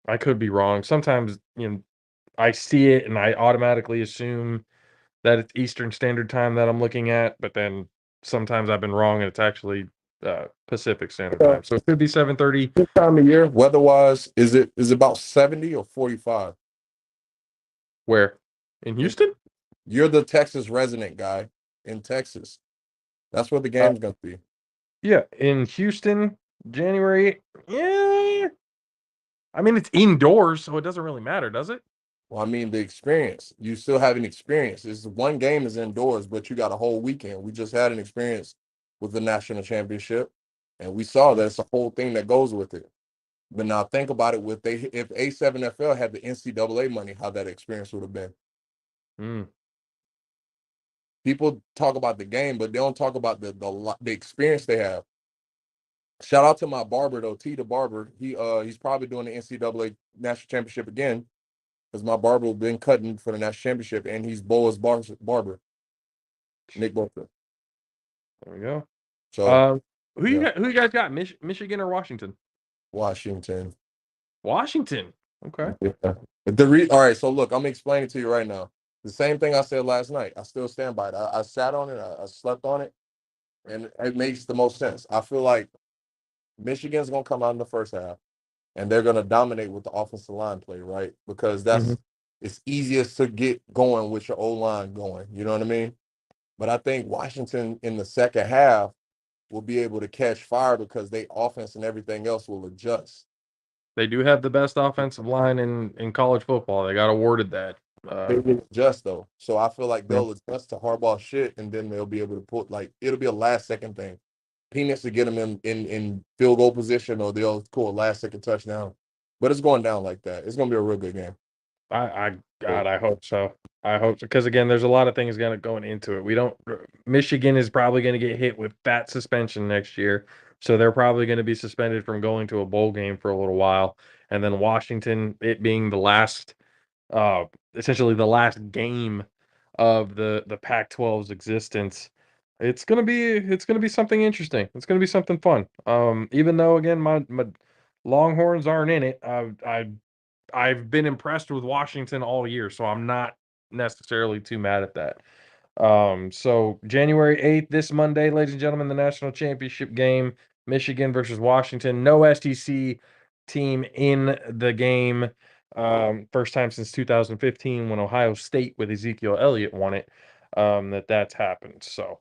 I could be wrong. Sometimes, I see it and I automatically assume that it's Eastern Standard Time that I'm looking at, but then sometimes I've been wrong and it's actually Pacific Standard Time. So it could be 7:30. This time of year, weather-wise, is it about 70 or 45? Where? In Houston? You're the Texas resident guy in Texas. That's where the game's going to be. Yeah, in Houston, January. Yeah. I mean, it's indoors, so it doesn't really matter, does it? Well, I mean, the experience. You still have an experience. It's one game is indoors, but you got a whole weekend. We just had an experience with the national championship, and we saw that it's a whole thing that goes with it. But now think about it: if A7FL had the NCAA money, how that experience would have been. People talk about the game, but they don't talk about the experience they have. Shout out to my barber though, T the barber. He's probably doing the NCAA national championship again, because my barber been cutting for the national championship, and he's Boa's barber, Nick Bosa. There we go. So who you guys got? Michigan or Washington? Washington. Washington. Okay. Yeah. All right, so look, I'm explaining to you right now. The same thing I said last night. I still stand by it. I sat on it, I slept on it, and it makes the most sense. I feel like Michigan's gonna come out in the first half, and they're gonna dominate with the offensive line play, right? Because it's easiest to get going with your O-line going. You know what I mean? But I think Washington in the second half will be able to catch fire because they offense and everything else will adjust. They do have the best offensive line in college football. They got awarded that. They will adjust though, so I feel like they'll adjust to Harbaugh shit, and then they'll be able to put it'll be a last second thing. Peanuts to get them in field goal position, or they'll score a last second touchdown. But it's going down like that. It's gonna be a real good game. I hope so. I hope so, because again, there's a lot of things going into it. Michigan is probably going to get hit with that suspension next year, so they're probably going to be suspended from going to a bowl game for a little while. And then Washington, it being the last, essentially the last game of the Pac-12's existence, it's gonna be something interesting. It's gonna be something fun. Even though again my Longhorns aren't in it, I've been impressed with Washington all year, so I'm not necessarily too mad at that. So January 8th, this Monday, ladies and gentlemen, the national championship game, Michigan versus Washington. No SEC team in the game. First time since 2015 when Ohio State with Ezekiel Elliott won it. That's happened. So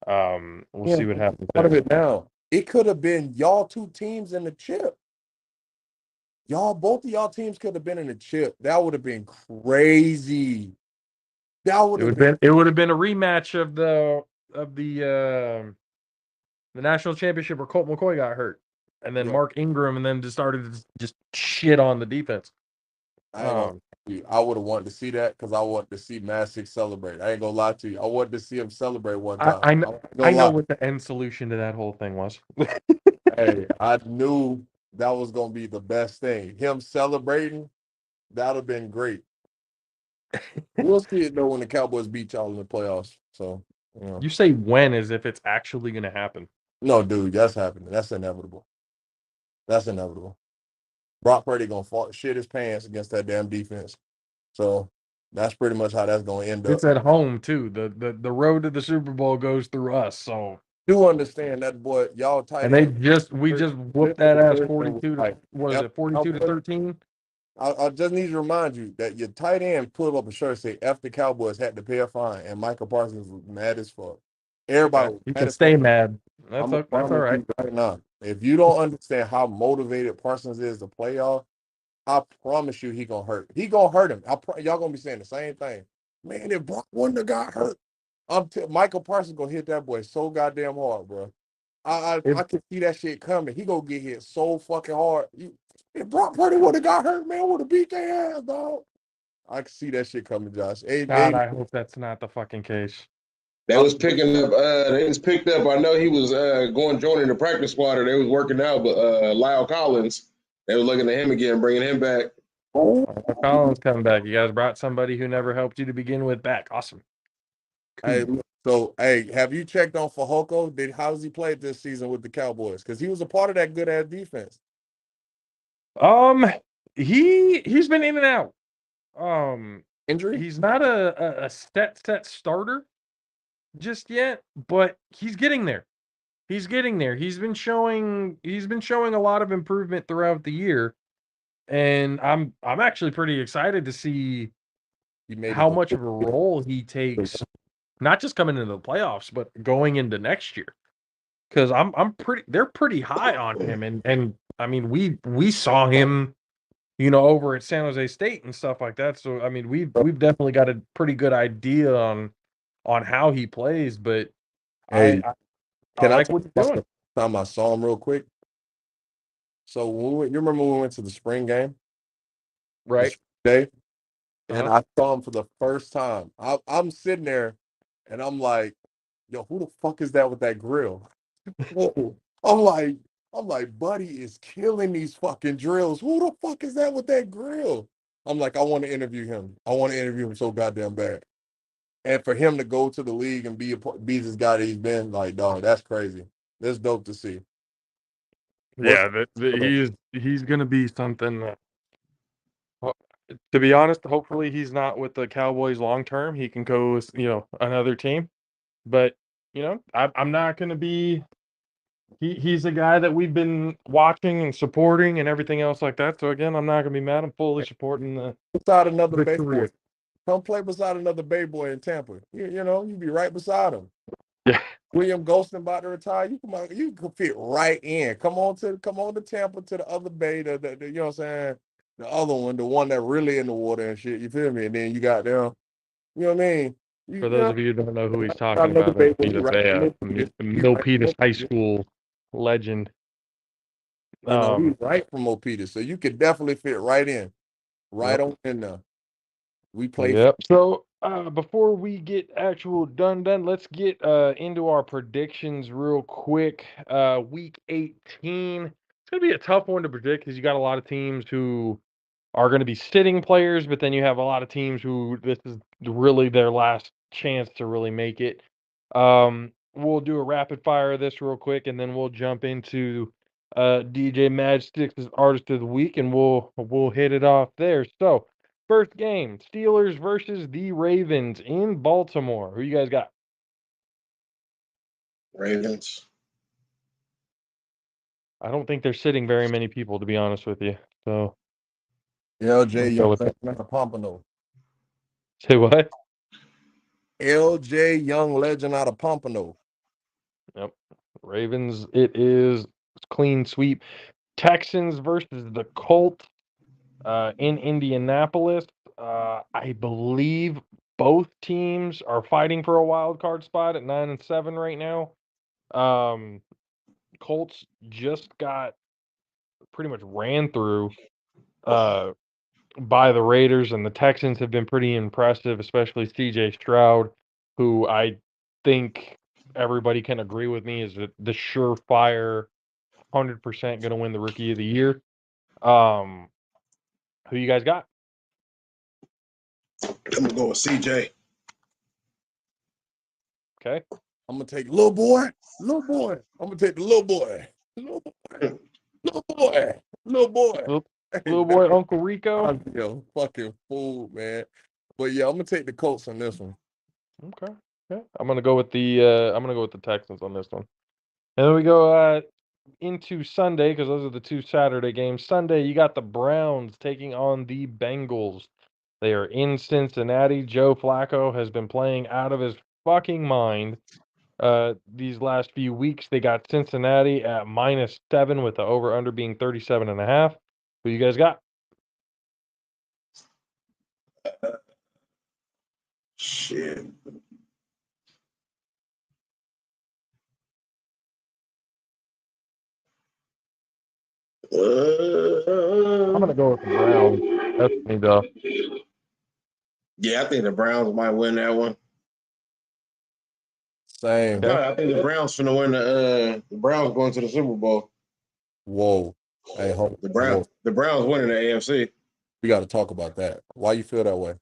we'll see what happens Out of there. it now. It could have been y'all two teams in the chip. Both of y'all teams could have been in the chip. That would have been crazy. That would have been. It would have been a rematch of the national championship where Colt McCoy got hurt, and then Mark Ingram, and then just started to just shit on the defense. I would have wanted to see that because I wanted to see Magic celebrate. I ain't gonna lie to you. I wanted to see him celebrate one time. I know what the end solution to that whole thing was. Hey, I knew that was gonna be the best thing. Him celebrating, that'd have been great. We'll see it though when the Cowboys beat y'all in the playoffs. So you say when as if it's actually gonna happen. No, dude, that's happening. That's inevitable. That's inevitable. Brock Purdy gonna shit his pants against that damn defense. So that's pretty much how that's gonna end up. It's at home too. The road to the Super Bowl goes through us. So do understand that, boy. Y'all tight. And we just whooped that ass 42 to, what is it, 42 to 13? I just need to remind you that your tight end pulled up a shirt say F the Cowboys, had to pay a fine, and Michael Parsons was mad as fuck. Everybody You can stay mad. That's all right. Right now. If you don't understand how motivated Parsons is to play y'all, I promise you he gonna hurt. He gonna hurt him. Y'all gonna be saying the same thing. Man, if Brock wouldn't have got hurt, Michael Parsons gonna hit that boy so goddamn hard, bro. I can see that shit coming. He gonna get hit so fucking hard. If Brock Purdy would have got hurt, man, would have beat their ass, dog. I can see that shit coming, Josh. God, I hope that's not the fucking case. They was picking up. They was picked up. I know he was joining the practice squad, or they was working out. But Lyle Collins, they were looking at him again, bringing him back. Collins coming back. You guys brought somebody who never helped you to begin with back. Awesome. Cool. Hey, have you checked on Fehoko? How's he played this season with the Cowboys? Because he was a part of that good ass defense. He's been in and out. Injury? He's not a set starter just yet, but he's getting there. He's getting there. He's been showing a lot of improvement throughout the year, and I'm actually pretty excited to see how much of a role he takes, not just coming into the playoffs, but going into next year. Because they're pretty high on him, and I mean we saw him, over at San Jose State and stuff like that. So I mean we've definitely got a pretty good idea on how he plays. But hey, I like what he's doing. Time I saw him real quick. So you remember when we went to the spring game, right? Day, and I saw him for the first time. I'm sitting there, and I'm like, "Yo, who the fuck is that with that grill?" I'm like, buddy is killing these fucking drills. Who the fuck is that with that grill? I'm like, I want to interview him. I want to interview him so goddamn bad. And for him to go to the league and be this guy that he's been, like, dog, that's crazy. That's dope to see. Yeah, he's gonna be something. To be honest, hopefully he's not with the Cowboys long term. He can go with another team. But I'm not gonna be. He's a guy that we've been watching and supporting and everything else like that. So again, I'm not gonna be mad. I'm fully supporting beside another Bay boy. Come play beside another Bay boy in Tampa. You be right beside him. Yeah. William Golston about to retire. You can fit right in. Come on to Tampa, to the other Bay, the you know what I'm saying? The other one, the one that really in the water and shit. You feel me? And then you got them. You know what I mean? For those of you who don't know who he's talking about, Milpitas High School legend. He's right from Milpitas, so you could definitely fit right in, on in there. We play. Yep. So before we get actual done, let's get into our predictions real quick. Week 18. It's gonna be a tough one to predict because you got a lot of teams who are going to be sitting players, but then you have a lot of teams who this is really their last chance to really make it. We'll do a rapid fire of this real quick, and then we'll jump into DJ Matchstick's Artist of the Week, and we'll hit it off there. So First game, Steelers versus the Ravens in Baltimore. Who you guys got? Ravens. I don't think they're sitting very many people, to be honest with you. So LJ Let's go Young with Legend out of Pompano. say what? LJ Young Legend out of Pompano. Yep. Ravens, it is clean sweep. Texans versus the Colts in Indianapolis. I believe both teams are fighting for a wild card spot at 9-7 right now. Colts just got pretty much ran through by the Raiders, and the Texans have been pretty impressive, especially CJ Stroud, who I think everybody can agree with me is the surefire 100% going to win the Rookie of the Year. Who you guys got? I'm gonna go with CJ. Okay. I'm gonna take little boy. I'm gonna take the little boy. Little boy. Little boy, Uncle Rico. I'm a fucking fool, man. But yeah, I'm gonna take the Colts on this one. Okay. I'm gonna go with the Texans on this one. And then we go into Sunday, because those are the two Saturday games. Sunday, you got the Browns taking on the Bengals. They are in Cincinnati. Joe Flacco has been playing out of his fucking mind. These last few weeks, they got Cincinnati at -7 with the over/under being 37.5. Who you guys got? Shit. I'm gonna go with the Browns. That's me, though. Yeah, I think the Browns might win that one. Same. No, I think the Browns finna win the Browns going to the Super Bowl. Whoa. Hey, hold The Browns winning the AFC. We got to talk about that. Why you feel that way?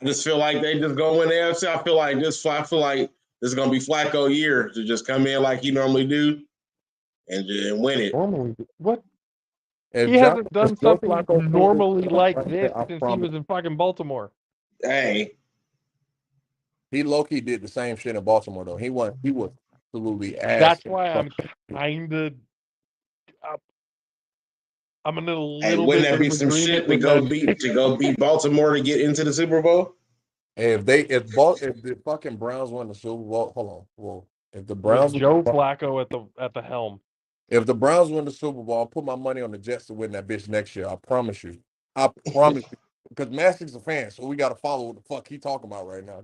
I just feel like they just go win the AFC. I feel like this is gonna be Flacco year to just come in like he normally do and win it. Normally, what? If He hasn't done Joe something Flacco normally like right this there, I since he promise was in fucking Baltimore. Hey, he low-key did the same shit in Baltimore though. He was absolutely ass. That's why I'm kind of. I'm in a little wouldn't bit that be of some agreement shit to with go that. beat Baltimore to get into the Super Bowl? If the fucking Browns win the Super Bowl, hold on. Well, if the Browns With Joe Flacco at the helm. If the Browns win the Super Bowl, I'll put my money on the Jets to win that bitch next year. I promise you. I promise you. Because Mastic's a fan, so we got to follow what the fuck he talking about right now.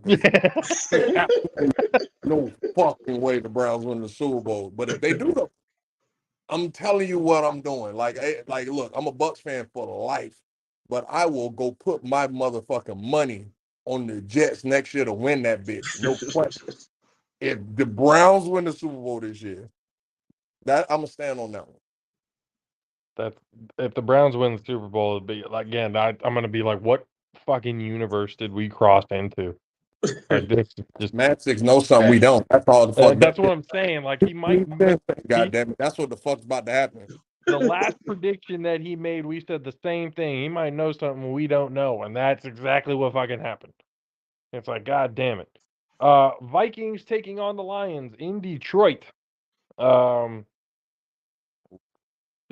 No fucking way the Browns win the Super Bowl. But if they do, though, I'm telling you what I'm doing. Like, look, I'm a Bucks fan for life, but I will go put my motherfucking money on the Jets next year to win that bitch. No question. If the Browns win the Super Bowl this year, that I'm gonna stand on that one. That if the Browns win the Super Bowl, it'd be like, again. I'm gonna be like, what fucking universe did we cross into? Like this, is just Matt Six knows something we don't. That's all the fuck. that's what I'm saying. Like he might. God damn it! That's what the fuck's about to happen. The last prediction that he made, we said the same thing. He might know something we don't know, and that's exactly what fucking happened. It's like, god damn it. Vikings taking on the Lions in Detroit. The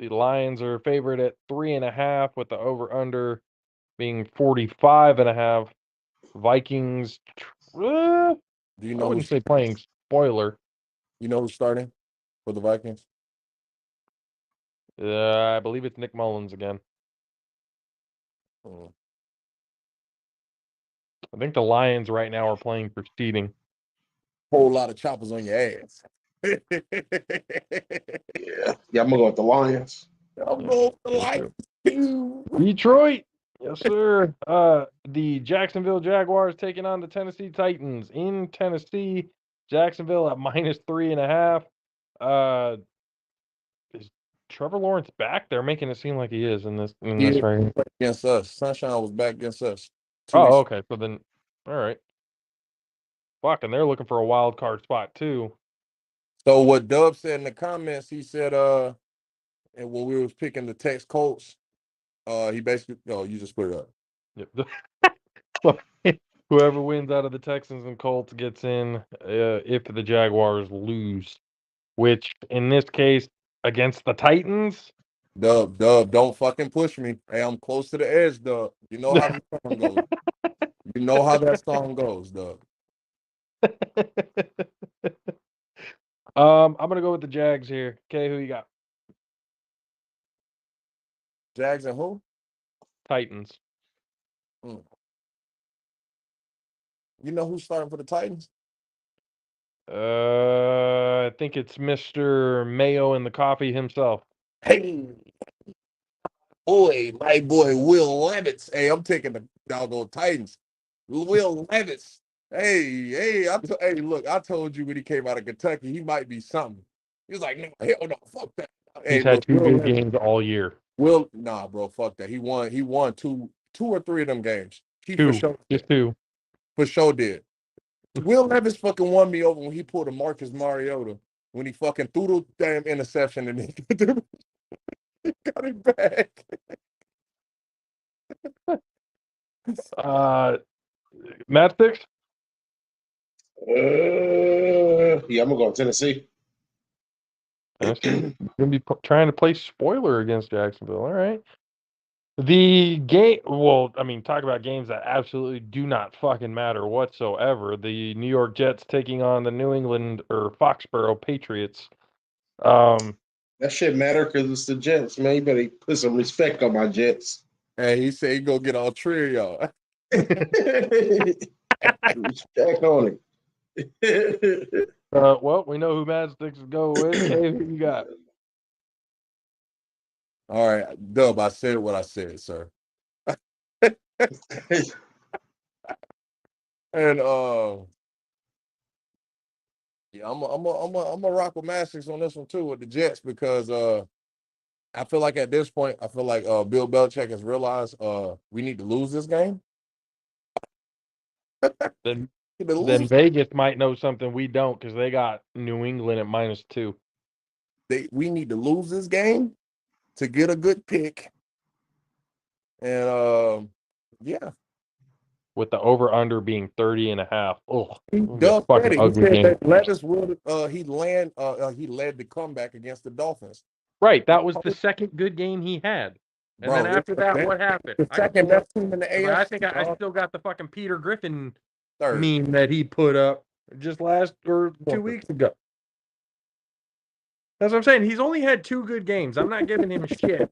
Lions are favored at 3.5 with the over/under being 45.5. Vikings. Do you know I wouldn't say playing spoiler. You know who's starting for the Vikings? I believe it's Nick Mullins again. I think the Lions right now are playing for seeding. Whole lot of choppers on your ass. Yeah, I'm gonna go with the Lions. I'm going with the Lions. Detroit. Yes, sir. The Jacksonville Jaguars taking on the Tennessee Titans in Tennessee. Jacksonville at -3.5. Is Trevor Lawrence back? They're making it seem like he is in this right against us. Sunshine was back against us. Oh, okay. So then, all right. Fuck, and they're looking for a wild card spot too. So what Dub said in the comments, he said, and when we was picking the Tex Colts, he basically, you just put it up. Yep. Whoever wins out of the Texans and Colts gets in if the Jaguars lose, which in this case against the Titans. Dub, don't fucking push me. Hey, I'm close to the edge, Dub. You know how the song goes. You know how that song goes, Dub. I'm gonna go with the Jags here. Okay, who you got? Jags and who? Titans. You know who's starting for the Titans? I think it's Mr. Mayo in the coffee himself. Hey, my boy Will Levis. Hey, I'm taking the doggone Titans. Will Levis. Hey, look, I told you when he came out of Kentucky, he might be something. He was like, no, hell no, fuck that. Hey, He's had look, two Will good Levis. games all year. Nah, bro, fuck that. He won two or three of them games. He Two, for sure, just two. for sure did. Will Levis fucking won me over when he pulled a Marcus Mariota when he fucking threw the damn interception and he got it back. Matt Six? Yeah, I'm gonna go Tennessee. Gonna be trying to play spoiler against Jacksonville. All right. The game, well, I mean, talk about games that absolutely do not fucking matter whatsoever. The New York Jets taking on the New England or Foxborough Patriots. That shit matter because it's the Jets, man. You better put some respect on my Jets. Hey, he said he go get all three of y'all. Respect on it. Well, we know who Mad Sticks is going with. Hey, who you got? All right, Dub, I said what I said, sir. And yeah, I'm a rock with Masters on this one too with the Jets because I feel like at this point, I feel like Bill Belichick has realized we need to lose this game. Then Vegas might know something we don't because they got New England at -2. We need to lose this game to get a good pick. And yeah. With the over-under being 30.5. Oh, Doug fucking ugly game. that Levis would he led the comeback against the Dolphins. Right, that was the second good game he had. And then after that, what happened? The second best team in the AFC. I think I still got the fucking Peter Griffin meme that he put up just 2 weeks ago. That's what I'm saying. He's only had 2 good games. I'm not giving him shit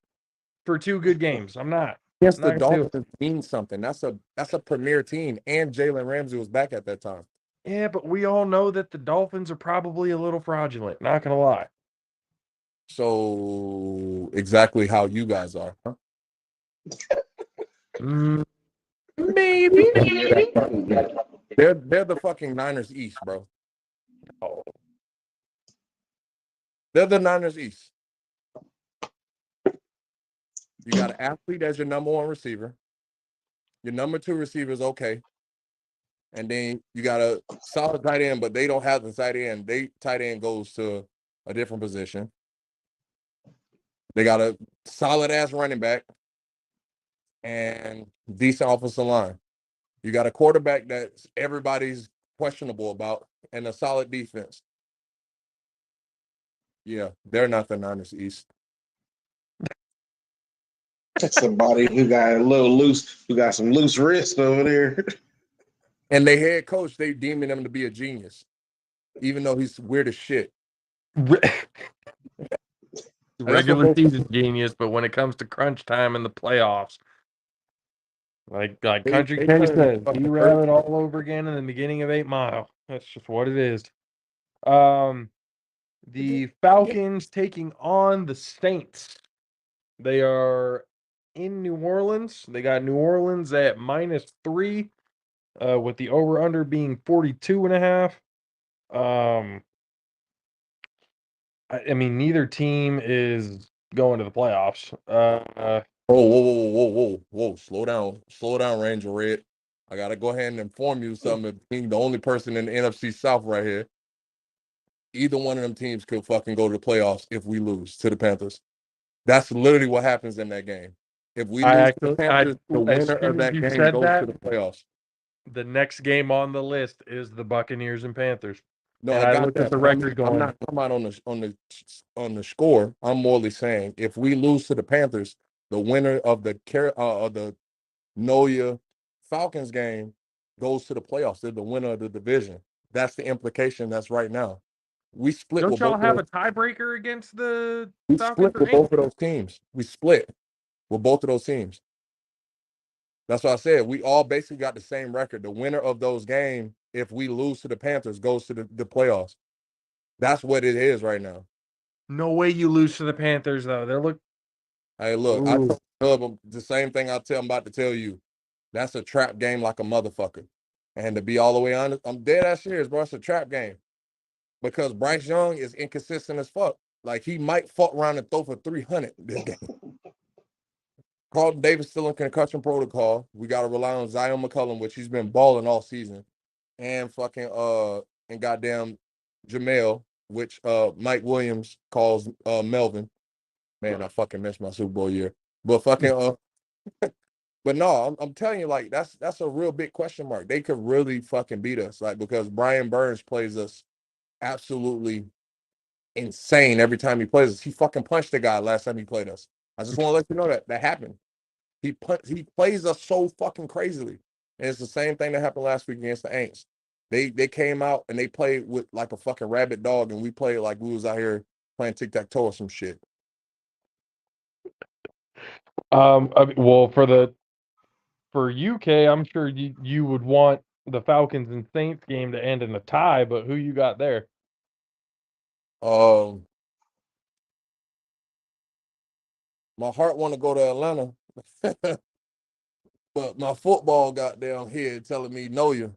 for 2 good games. I'm not. Against the Dolphins means something. That's a premier team, and Jalen Ramsey was back at that time. Yeah, but we all know that the Dolphins are probably a little fraudulent. Not gonna lie. So exactly how you guys are, huh? Maybe. They're the fucking Niners East, bro. Oh. They're the Niners East. You got an athlete as your number 1 receiver. Your number 2 receiver is okay. And then you got a solid tight end, but they don't have the tight end. Tight end goes to a different position. They got a solid ass running back and decent offensive line. You got a quarterback that everybody's questionable about and a solid defense. Yeah, they're not the Niners East. Somebody who got a little loose, who got some loose wrists over there. And their head coach, they deeming him to be a genius, even though he's weird as shit. Regular season genius, but when it comes to crunch time in the playoffs, like Country K says, he ran it all over again in the beginning of 8 Mile. That's just what it is. The Falcons taking on the Saints. They are in New Orleans. They got New Orleans at -3, with the over-under being 42.5. I mean, neither team is going to the playoffs. Whoa. Slow down, Ranger Red. I got to go ahead and inform you something. Being the only person in the NFC South right here, either one of them teams could fucking go to the playoffs if we lose to the Panthers. That's literally what happens in that game. If we I lose to actually, the Panthers, the as winner soon of as that you game said goes that, to the playoffs. the next game on the list is the Buccaneers and Panthers. No, And I I got looked that. at the But record I'm going, not talking about on the score. I'm morally saying if we lose to the Panthers, the winner of the Noya Falcons game goes to the playoffs. They're the winner of the division. That's the implication. That's right now. We split don't with y'all both. have a tiebreaker against the We Falcons split or with Aints? both of those teams. We split with both of those teams. That's what I said. We all basically got the same record. The winner of those games, if we lose to the Panthers, goes to the playoffs. That's what it is right now. No way you lose to the Panthers, though. Hey, look, I Ooh. told them the same thing I'm about to tell you. That's a trap game like a motherfucker. And to be all the way honest, I'm dead ass serious, bro. It's a trap game. Because Bryce Young is inconsistent as fuck. Like, he might fuck around and throw for 300 this game. Carlton Davis still in concussion protocol. We got to rely on Zion McCullum, which he's been balling all season. And fucking, and goddamn Jamel, which Mike Williams calls Melvin. Man, I fucking missed my Super Bowl year. But fucking, but no, I'm telling you, like, that's a real big question mark. They could really fucking beat us, like, because Brian Burns plays us absolutely insane every time he plays us. He fucking punched the guy last time he played us. I just want to let you know that happened. He plays us so fucking crazily. And it's the same thing that happened last week against the Aints. They came out and they played with like a fucking rabid dog, and we played like we was out here playing tic-tac-toe or some shit. Well, for UK, I'm sure you would want the Falcons and Saints game to end in a tie, but who you got there? My heart want to go to Atlanta, but my football goddamn head telling me no you.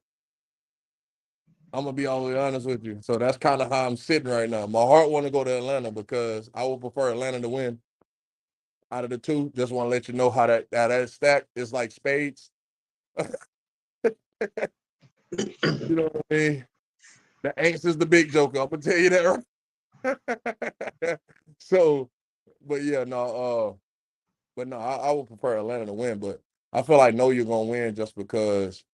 I'm gonna be all the way honest with you. So that's kind of how I'm sitting right now. My heart want to go to Atlanta because I would prefer Atlanta to win. Out of the two, just want to let you know how that stack is like spades. You know what I mean? The Aints is the big joker. I'm gonna tell you that. Right? So, but yeah, no, I would prefer Atlanta to win, but I feel like no, you're gonna win just because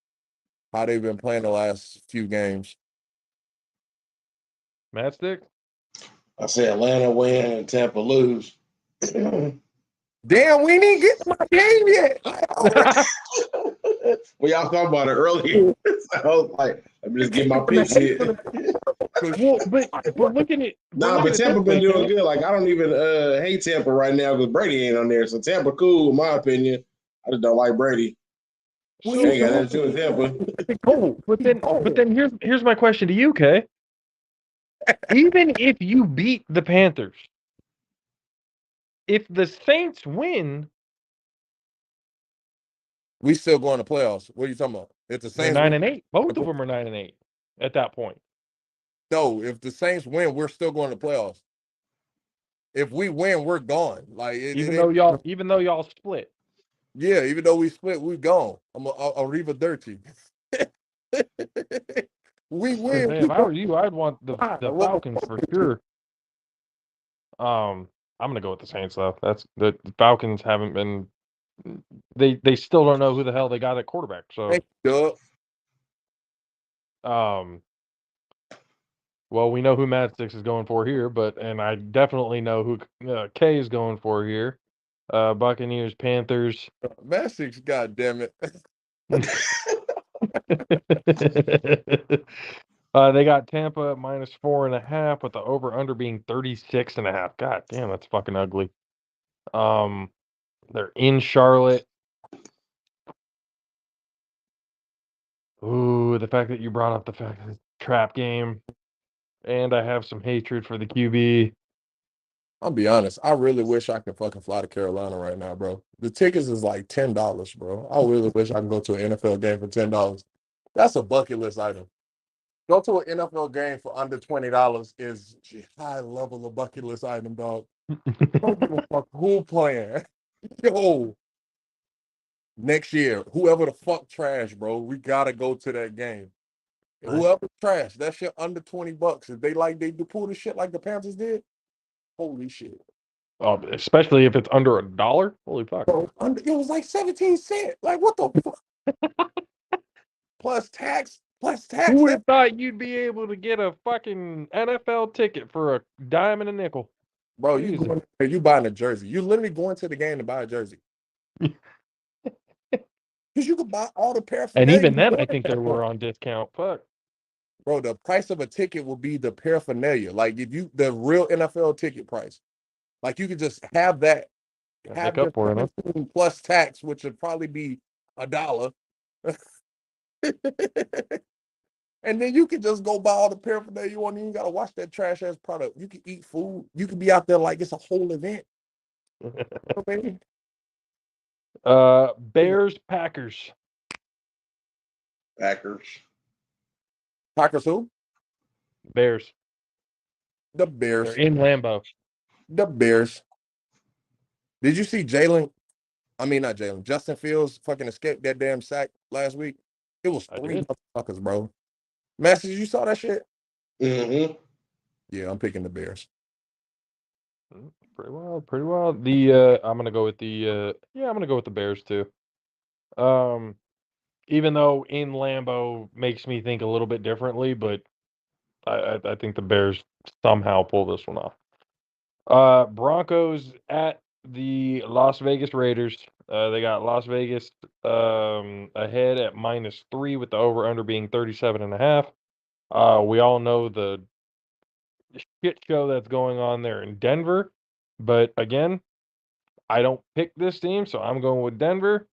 how they've been playing the last few games. Matchstick? I said Atlanta win and Tampa lose. Damn, we didn't get to my game yet. We all talked about it earlier. So I was like, let me just get my picks in. Well, but look at it. Nah, but Tampa been doing good. Like, I don't even hate Tampa right now because Brady ain't on there. So Tampa cool, in my opinion. I just don't like Brady. Well, Ain't got nothing to do with Tampa. Cool. But then here's my question to you, Kay. Even if you beat the Panthers, if the Saints win, we still going to playoffs. What are you talking about? If the they're Saints 9-8. Both of them are 9-8 at that point. No, if the Saints win, we're still going to playoffs. If we win, we're gone. Like even though y'all split. Yeah, even though we split, we gone. I'm a Riva Dirty. We win. If I were you, I'd want the Falcons for sure. I'm gonna go with the Saints though. That's the Falcons haven't been. They still don't know who the hell they got at quarterback. So, well, we know who Mad Sticks is going for here, and I definitely know who K is going for here. Buccaneers, Panthers. Mad Sticks, God damn it. They got Tampa at -4.5 with the over/under being 36.5. God damn, that's fucking ugly. They're in Charlotte. Ooh, the fact that you brought up the fact that it's a trap game, and I have some hatred for the QB. I'll be honest. I really wish I could fucking fly to Carolina right now, bro. The tickets is like $10, bro. I really wish I could go to an NFL game for $10. That's a bucket list item. Go to an NFL game for under $20 is a high level of bucket list item, dog. Don't give a fuck who playing. Yo, next year, whoever the fuck trash, bro, we gotta go to that game. Nice. Whoever trash, that shit under $20. If they do pull the shit like the Panthers did, holy shit. Especially if it's under $1. Holy fuck! Bro, it was like 17 cents. Like what the fuck? plus tax. Who would have thought you'd be able to get a fucking NFL ticket for a dime and a nickel? Bro, Jesus. you buying a jersey. You literally going to the game to buy a jersey. Because you could buy all the paraphernalia. And even then, I think they were on discount. Fuck. Bro, the price of a ticket will be the paraphernalia. Like the real NFL ticket price. Like you could just have that. Have up for it, plus tax, which would probably be $1. And then you can just go buy all the paraphernalia you want. You ain't gotta watch that trash ass product. You can eat food. You can be out there like it's a whole event. Bears, Packers. Packers. Packers who? Bears. The Bears. They're in Lambeau. The Bears. Did you see Jalen? I mean, not Jalen. Justin Fields fucking escaped that damn sack last week. It was 3 motherfuckers, bro. Masters, you saw that shit? Mm-hmm. Yeah, I'm picking the Bears. Pretty wild. I'm gonna go with the Bears too. Even though in Lambeau makes me think a little bit differently, but I think the Bears somehow pull this one off. Broncos at the Las Vegas Raiders. They got Las Vegas ahead at -3 with the over-under being 37.5. We all know the shit show that's going on there in Denver. But again, I don't pick this team, so I'm going with Denver.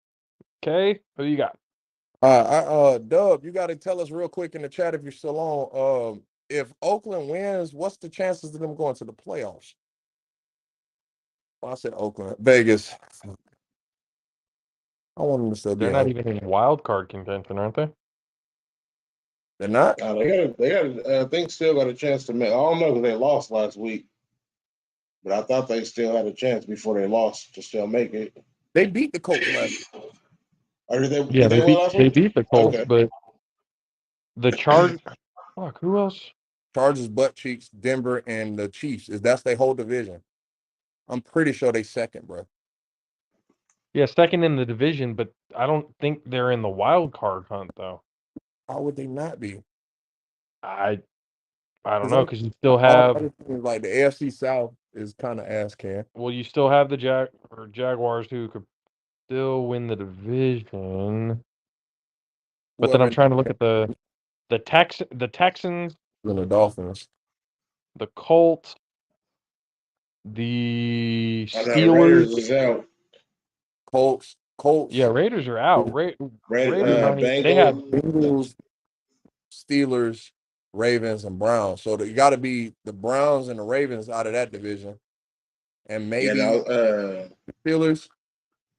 Okay, who you got? Dub, you got to tell us real quick in the chat if you're still on. If Oakland wins, what's the chances of them going to the playoffs? Well, I said Oakland, Vegas. I want them to still be. They're not even in wild card contention, aren't they? They're not. They got. I think still got a chance to make. I don't know because they lost last week, but I thought they still had a chance before they lost to still make it. They beat the Colts last week. Or did they? Yeah, did they beat the Colts, okay. but the Chargers. Fuck, who else? Chargers, butt cheeks, Denver, and the Chiefs. That's their whole division. I'm pretty sure they second, bro. Yeah, second in the division, but I don't think they're in the wild card hunt though. How would they not be? I don't know because you still have like the AFC South is kind of ass can. Well, you still have the Jaguars who could still win the division. But then I'm trying to look at the Texans, and the Dolphins, the Colts, the Raiders is out. Colts. Yeah, Raiders are out. Raiders they have Bengals, Steelers, Ravens, and Browns. So you got to be the Browns and the Ravens out of that division, and maybe the Steelers.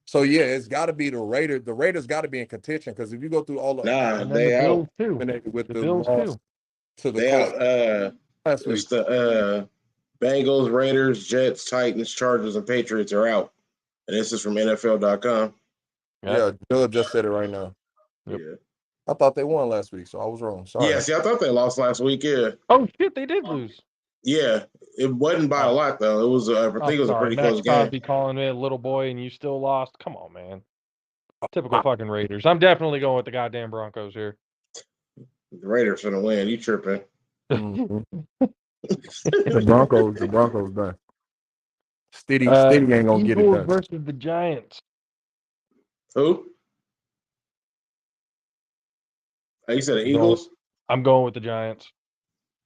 So yeah, it's got to be the Raiders. The Raiders got to be in contention because if you go through all the they out too. With the Bills too. To the they Colts. Out. It's the Bengals, Raiders, Jets, Titans, Chargers, and Patriots are out. And this is from NFL.com. Yeah, Dub just said it right now. Yep. Yeah. I thought they won last week, so I was wrong. Sorry. Yeah, see, I thought they lost last week. Yeah. Oh shit, they did lose. Yeah, it wasn't by a lot though. It was, I think, it was a pretty close game. Be calling me a little boy, and you still lost. Come on, man. Typical fucking Raiders. I'm definitely going with the goddamn Broncos here. The Raiders gonna win. You tripping? The Broncos done. Steady ain't gonna get it done. Versus the Giants. Who? You said the Eagles? I'm going with the Giants.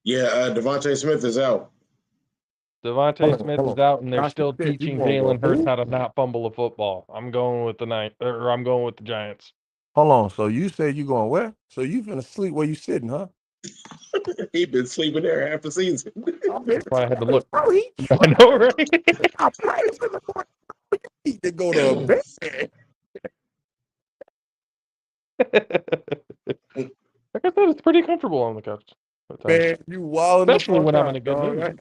Yeah, Devontae Smith is out. Devontae Smith is out, and they're still teaching Jalen Hurts how to not fumble a football. I'm going with I'm going with the Giants. Hold on. So you said you going where? So you finna sleep where you sitting, huh? He been sleeping there half the season. That's why I had to look. I know, right? He to go to bed. Like I said, it's pretty comfortable on the couch. Man, you wild, especially when I'm in a good mood.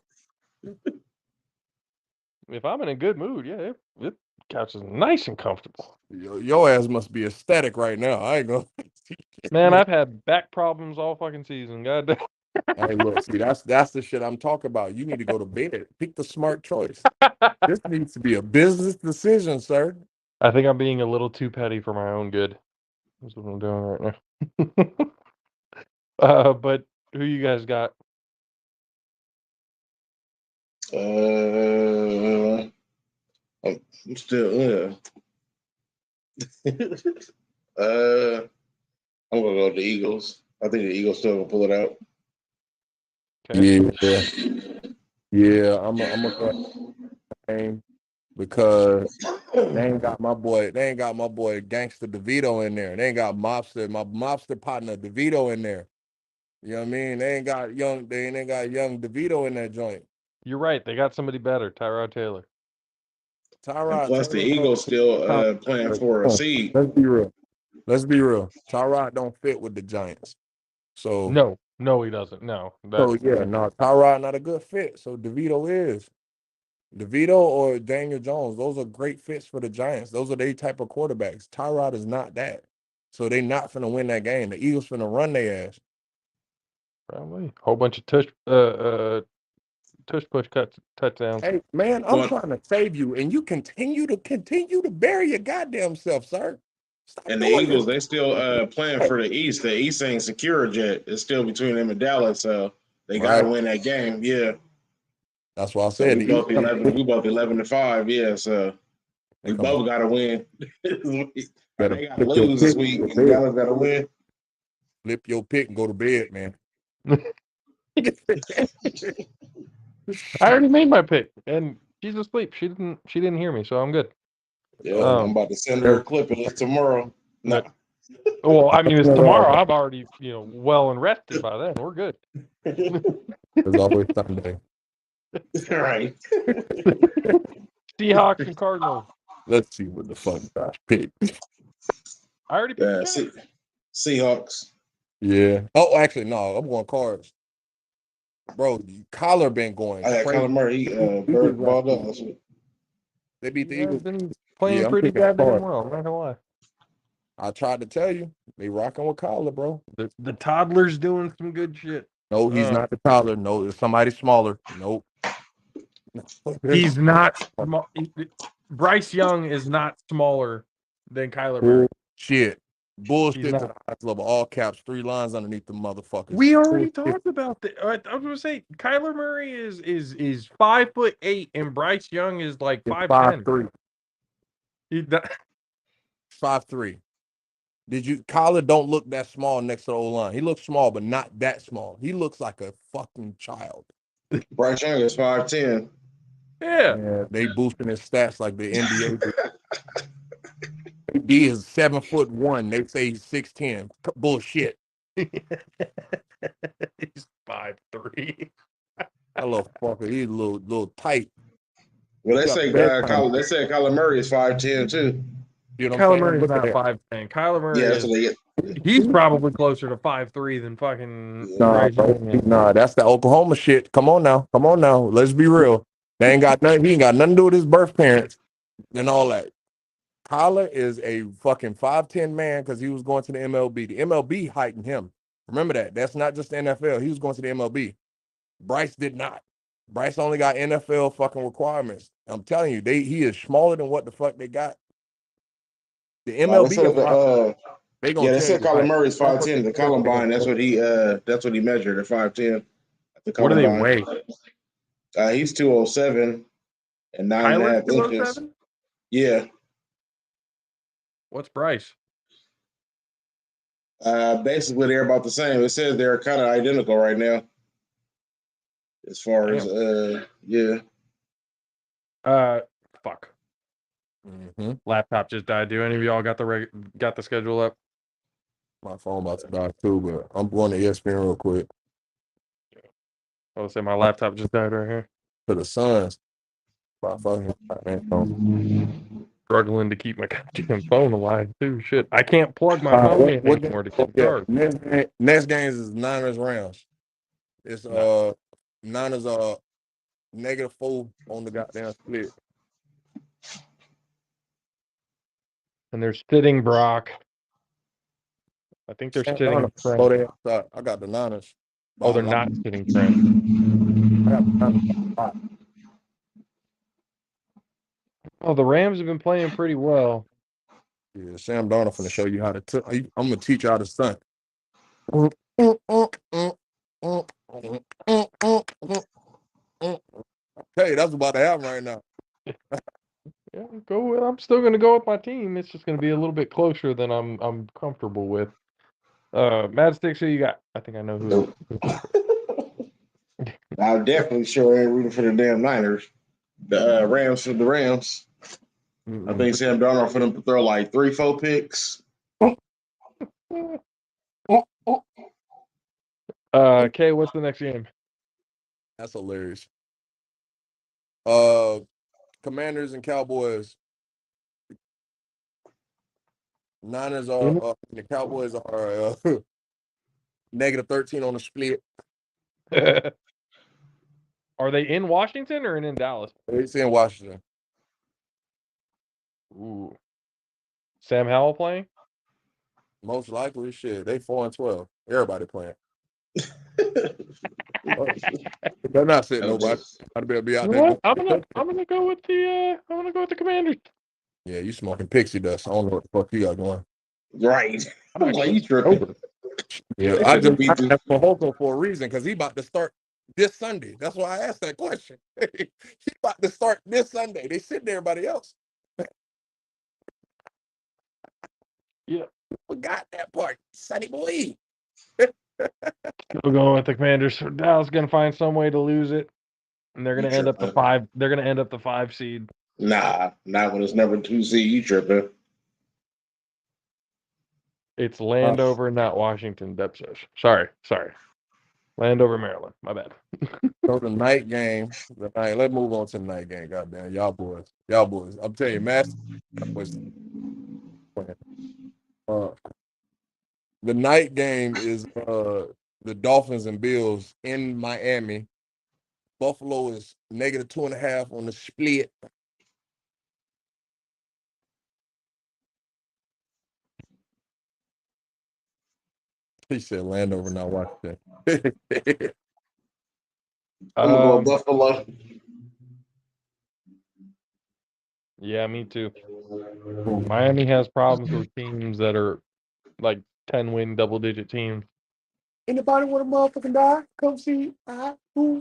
If I'm in a good mood, yeah, it couch is nice and comfortable. Your ass must be ecstatic right now. I ain't gonna. Man, I've had back problems all fucking season. God damn. Hey, look, see, that's the shit I'm talking about. You need to go to bed. Pick the smart choice. This needs to be a business decision, sir. I think I'm being a little too petty for my own good. That's what I'm doing right now. But who you guys got? I'm still I'm gonna go with the Eagles. I think the Eagles still gonna pull it out. Okay. Yeah. I'm a go game because they ain't got my boy Gangster DeVito in there. They ain't got my mobster partner DeVito in there. You know what I mean? They ain't got young DeVito in that joint. You're right. They got somebody better, Tyrod Taylor. And plus, the Eagles still playing for a seed. Let's be real. Tyrod don't fit with the Giants. So no, he doesn't. No. Tyrod not a good fit. So DeVito is. DeVito or Daniel Jones, those are great fits for the Giants. Those are their type of quarterbacks. Tyrod is not that. So they not finna win that game. The Eagles finna run their ass. Probably. Whole bunch of tush push touchdowns. Hey man, I'm trying to save you, and you continue to bury your goddamn self, sir. Stop and the Eagles, they still playing for the East. The East ain't secure yet. It's still between them and Dallas, so they gotta win that game. Yeah. That's why I said we both 11-5. Yeah, so we both gotta win. They gotta lose this week. And Dallas gotta win. Flip your pick and go to bed, man. I already made my pick, and she's asleep. She didn't hear me, so I'm good. Yeah, I'm about to send her a clip of this tomorrow. No. Well, I mean, it's tomorrow. I'm already, well and rested by then. We're good. It's always Sunday. Right. Seahawks and Cardinals. Let's see what the fuck Josh picked. I already picked Seahawks. Yeah. Oh, actually, no. I'm going Cards. Bro, Kyler been going crazy. Kyler Murray, balled up. They beat the Eagles. Been playing pretty goddamn well. I'm not gonna lie. I tried to tell you, they rocking with Kyler, bro. The toddler's doing some good shit. No, he's not the toddler. No, it's somebody smaller. Nope. He's not small. Bryce Young is not smaller than Kyler Murray. Bullshit to the highest level. All caps, 3 lines underneath the motherfuckers. We already talked about that. I was gonna say Kyler Murray is 5'8" and Bryce Young is like 5'10". 5'3". Kyler don't look that small next to the O-line. He looks small, but not that small. He looks like a fucking child. Bryce Young is 5'10". Yeah, they boosting his stats like the NBA. He is 7'1". They say he's 6'10". Bullshit. He's 5'3". That little fucker. He's a little tight. Well, they say Kyler Murray is 5'10" too. You know Kyler Murray's not 5'10". Kyler Murray he's probably closer to 5'3" than fucking Bryce Young. Nah, that's the Oklahoma shit. Come on now. Let's be real. They ain't got nothing. He ain't got nothing to do with his birth parents and all that. Kyler is a fucking 5'10" man because he was going to the MLB. The MLB heightened him. Remember that. That's not just the NFL. He was going to the MLB. Bryce did not. Bryce only got NFL fucking requirements. I'm telling you, he is smaller than what the fuck they got. The MLB. They said Kyler Murray is 5'10". The Columbine, that's what he measured at 5'10". What do they weigh? He's 207 and 9.5 inches. Yeah. What's Bryce? Basically, they're about the same. It says they're kind of identical right now. As far as fuck. Laptop just died. Do any of y'all got the schedule up? My phone about to die too, but I'm going to ESPN real quick. I would say my laptop just died right here. For the Suns. My fucking struggling to keep my goddamn phone alive too. Shit, I can't plug my phone in anymore to keep charged. Next games is Niners Rams. It's Niners are -4 on the goddamn split. And they're sitting Brock. I think they're sitting. I got the Niners. Oh, they're not sitting trends. Oh, the Rams have been playing pretty well. Yeah, Sam Darnold finna show you how to. I'm gonna teach you how to stunt. Hey, that's about to happen right now. Yeah, I'm still gonna go with my team. It's just gonna be a little bit closer than I'm comfortable with. Mad Sticks, who you got? I think I know who. I'm definitely sure ain't rooting for the damn Niners. The Rams for the Rams. I think Sam Darnold for them to throw like 3-4 picks. Kay, what's the next game? That's hilarious. Commanders and Cowboys. Niners are the Cowboys are -13 on the split. Are they in Washington or in Dallas? It's in Washington. Ooh. Sam Howell playing? Most likely, shit. They 4-12. Everybody playing. They're not sitting nobody. I'd be out there. I'm gonna go with the Commanders. Yeah, you smoking pixie dust. I don't know what the fuck you got going. Right. I'm like, you tripping. Yeah, I just asked for Holco for a reason because he about to start this Sunday. That's why I asked that question. He about to start this Sunday. They sitting everybody else. Yeah. Forgot that part. Sonny boy. We're going with the Commanders. Dallas is gonna find some way to lose it, and they're gonna end up the 5. They're gonna end up the 5 seed. Nah, not when it's number 2 seed. You tripping? It's Landover, not Washington. Deb says. Sorry. Landover, Maryland. My bad. So the night game. Let's move on to the night game. Goddamn, y'all boys. I'm telling you, Master. The night game is the Dolphins and Bills in Miami. Buffalo is -2.5 on the split. He said Landover, not Washington. I'm gonna go Buffalo. Yeah, me too. Miami has problems with teams that are like 10-win, double-digit teams. Anybody want a motherfucking die? Come see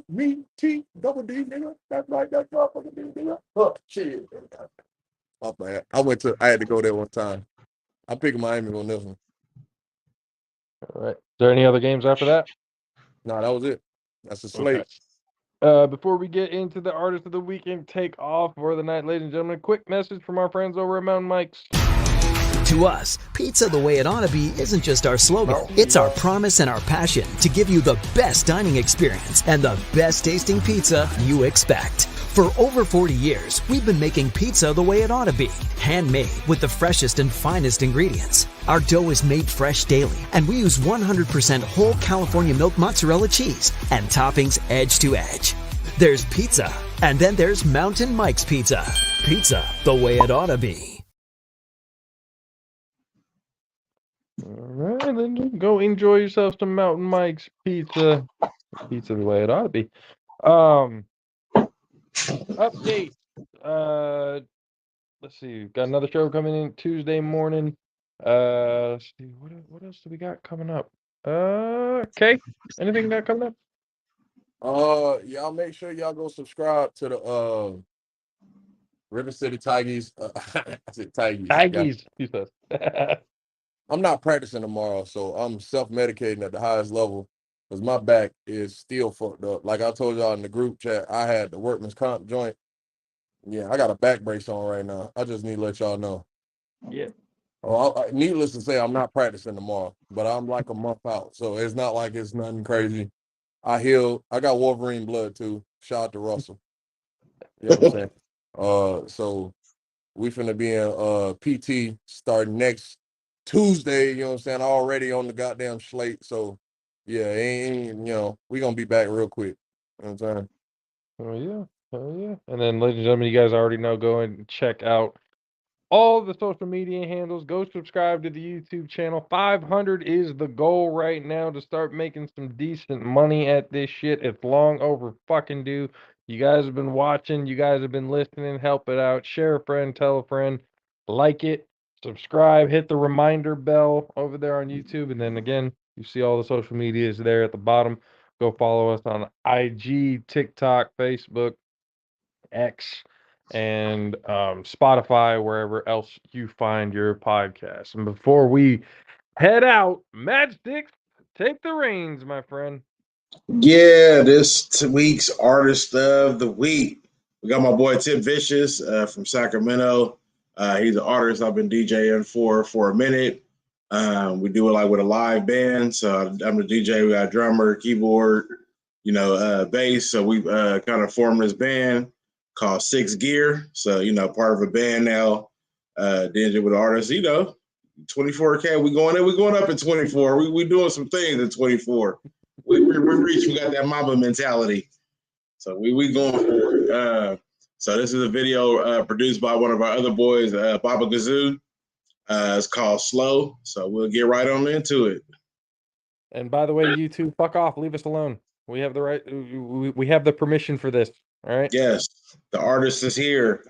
me, T, double D, nigga. That's right, that's motherfucking D, nigga. Oh, shit. Oh, man. I had to go there one time. I'm picking Miami on this one. All right. Is there any other games after that? No, that was it. That's the slate. Okay. Before we get into the artist of the weekend take off for the night, ladies and gentlemen, quick message from our friends over at Mountain Mike's. To us, pizza the way it ought to be isn't just our slogan. It's our promise and our passion to give you the best dining experience and the best tasting pizza you expect. For over 40 years, we've been making pizza the way it ought to be. Handmade with the freshest and finest ingredients. Our dough is made fresh daily, and we use 100% whole California milk mozzarella cheese and toppings edge to edge. There's pizza, and then there's Mountain Mike's Pizza. Pizza the way it ought to be. All right, then go enjoy yourself some Mountain Mike's pizza. Pizza the way it ought to be. Update. Let's see. Got another show coming in Tuesday morning. Let's see. What else do we got coming up? Okay. Anything got coming up? Y'all make sure y'all go subscribe to the River City Tigers. I said Tigers. Tigers, he says. I'm not practicing tomorrow, so I'm self-medicating at the highest level because my back is still fucked up. Like I told y'all in the group chat, I had the workman's comp joint. Yeah, I got a back brace on right now. I just need to let y'all know. Yeah. Needless to say, I'm not practicing tomorrow, but I'm like a month out, so it's not like it's nothing crazy. I healed. I got Wolverine blood too. Shout out to Russell. You know what I'm saying? So we finna be in PT starting next Tuesday, you know what I'm saying? Already on the goddamn slate. So yeah, we gonna be back real quick. You know what I'm saying? Oh yeah. And then, ladies and gentlemen, you guys already know, go and check out all the social media handles. Go subscribe to the YouTube channel. 500 is the goal right now to start making some decent money at this shit. It's long over fucking due. You guys have been watching. You guys have been listening. Help it out. Share a friend. Tell a friend. Like it. Subscribe. Hit the reminder bell over there on YouTube. And then again, you see all the social medias there at the bottom. Go follow us on IG, TikTok, Facebook, X, and Spotify, wherever else you find your podcast. And before we head out, Matchsticks, take the reins, my friend. Yeah, this week's Artist of the Week. We got my boy Tip Vicious from Sacramento. He's an artist I've been DJing for a minute. We do it like with a live band. So I'm the DJ. We got a drummer, keyboard, bass. So we kind of formed this band called Six Gear. So, part of a band now, DJ with artists, 24K. We going up in 24. We doing some things in 24. We got that Mamba mentality. So we going for it. So this is a video produced by one of our other boys, Baba Gazoo. It's called Slow. So we'll get right on into it. And by the way, you two, fuck off. Leave us alone. We have the right. We have the permission for this. All right. Yes, the artist is here.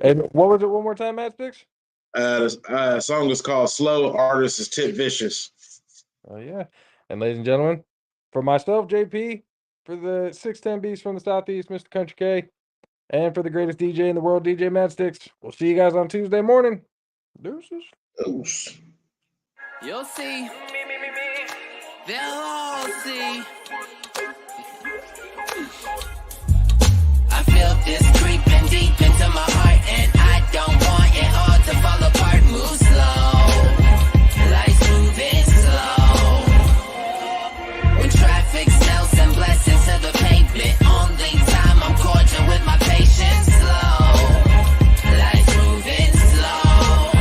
And what was it? One more time, Matchsticks? The song is called Slow. Artist is Tip Vicious. Oh yeah. And ladies and gentlemen, for myself, JP, for the 610 Beast from the Southeast, Mr. Country K, and for the greatest DJ in the world, DJ Matchsticks, we'll see you guys on Tuesday morning. Deuces. Deuce. You'll see. They'll all see. I feel this creeping deep into my heart, and I don't want it all to fall apart. Move slow. Life's moving slow. When traffic smells and blessings to the pavement, only time I'm cordial with my patience. Slow. Life's moving slow.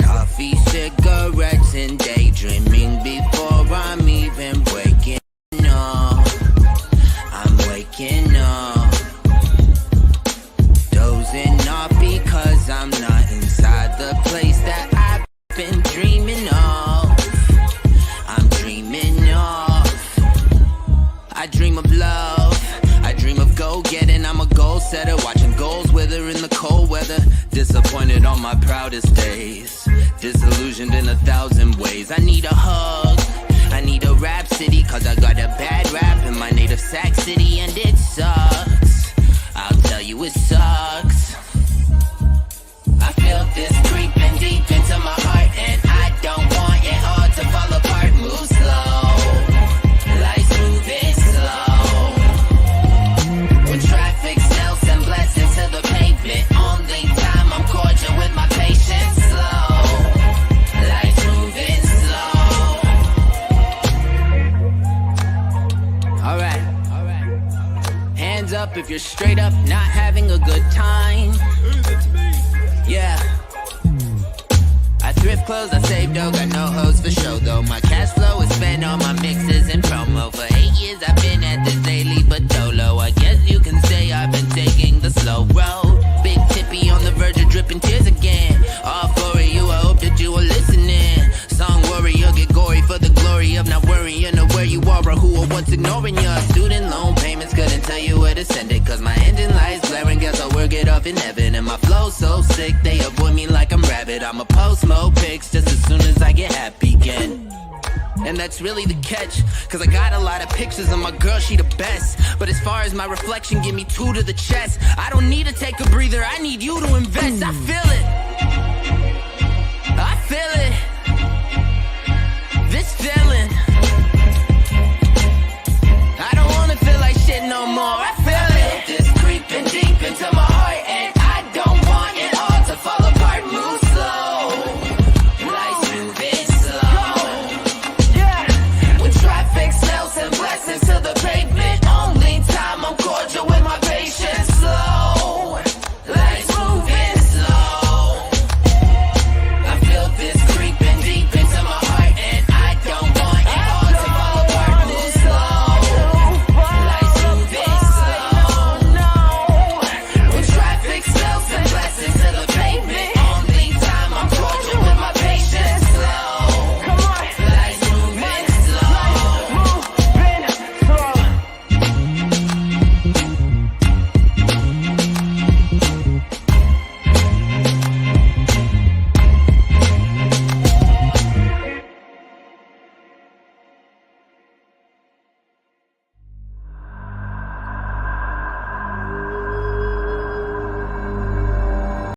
Coffee, cigarettes, and daydreaming before I'm even waking up. I'm waking up. Dozing off because I'm not inside the place that I've been dreaming of. I'm dreaming of. I dream of love. I dream of go-getting. I'm a goal setter, watching goals wither in the cold weather. Disappointed on my proudest days. Disillusioned in 1,000 ways. I need a hug. I need a rap city, cause I got a bad rap in my native Sac City, and it sucks. I'll tell you it sucks. I feel this creeping deep into my heart, and I don't want it all to fall apart. Move slow. Life's moving slow. When traffic smells and blessings to the pavement, only time I'm cordial with my patience. Slow. Life's moving slow. Alright. Hands up if you're straight up not having a good time. Yeah. I thrift clothes, I save dough, got no hoes for show though. My cash flow is spent on my mixes and promo. For 8 years I've been at this daily but dolo. I guess you can say I've been taking the slow road. Big tippy on the verge of dripping tears again. All for you, I hope that you are listening. Song warrior, get gory for the glory of not worrying of where you are or who or what's ignoring you. Student loan payments couldn't tell you where to send it, cause my engine lights blaring, guess I'll work it off in heaven. And my flow so sick, they avoid me like I'm rabid. I'ma post mo pics just as soon as I get happy again. And that's really the catch, cause I got a lot of pictures of my girl, she the best. But as far as my reflection, give me 2 to the chest. I don't need to take a breather, I need you to invest. I feel it.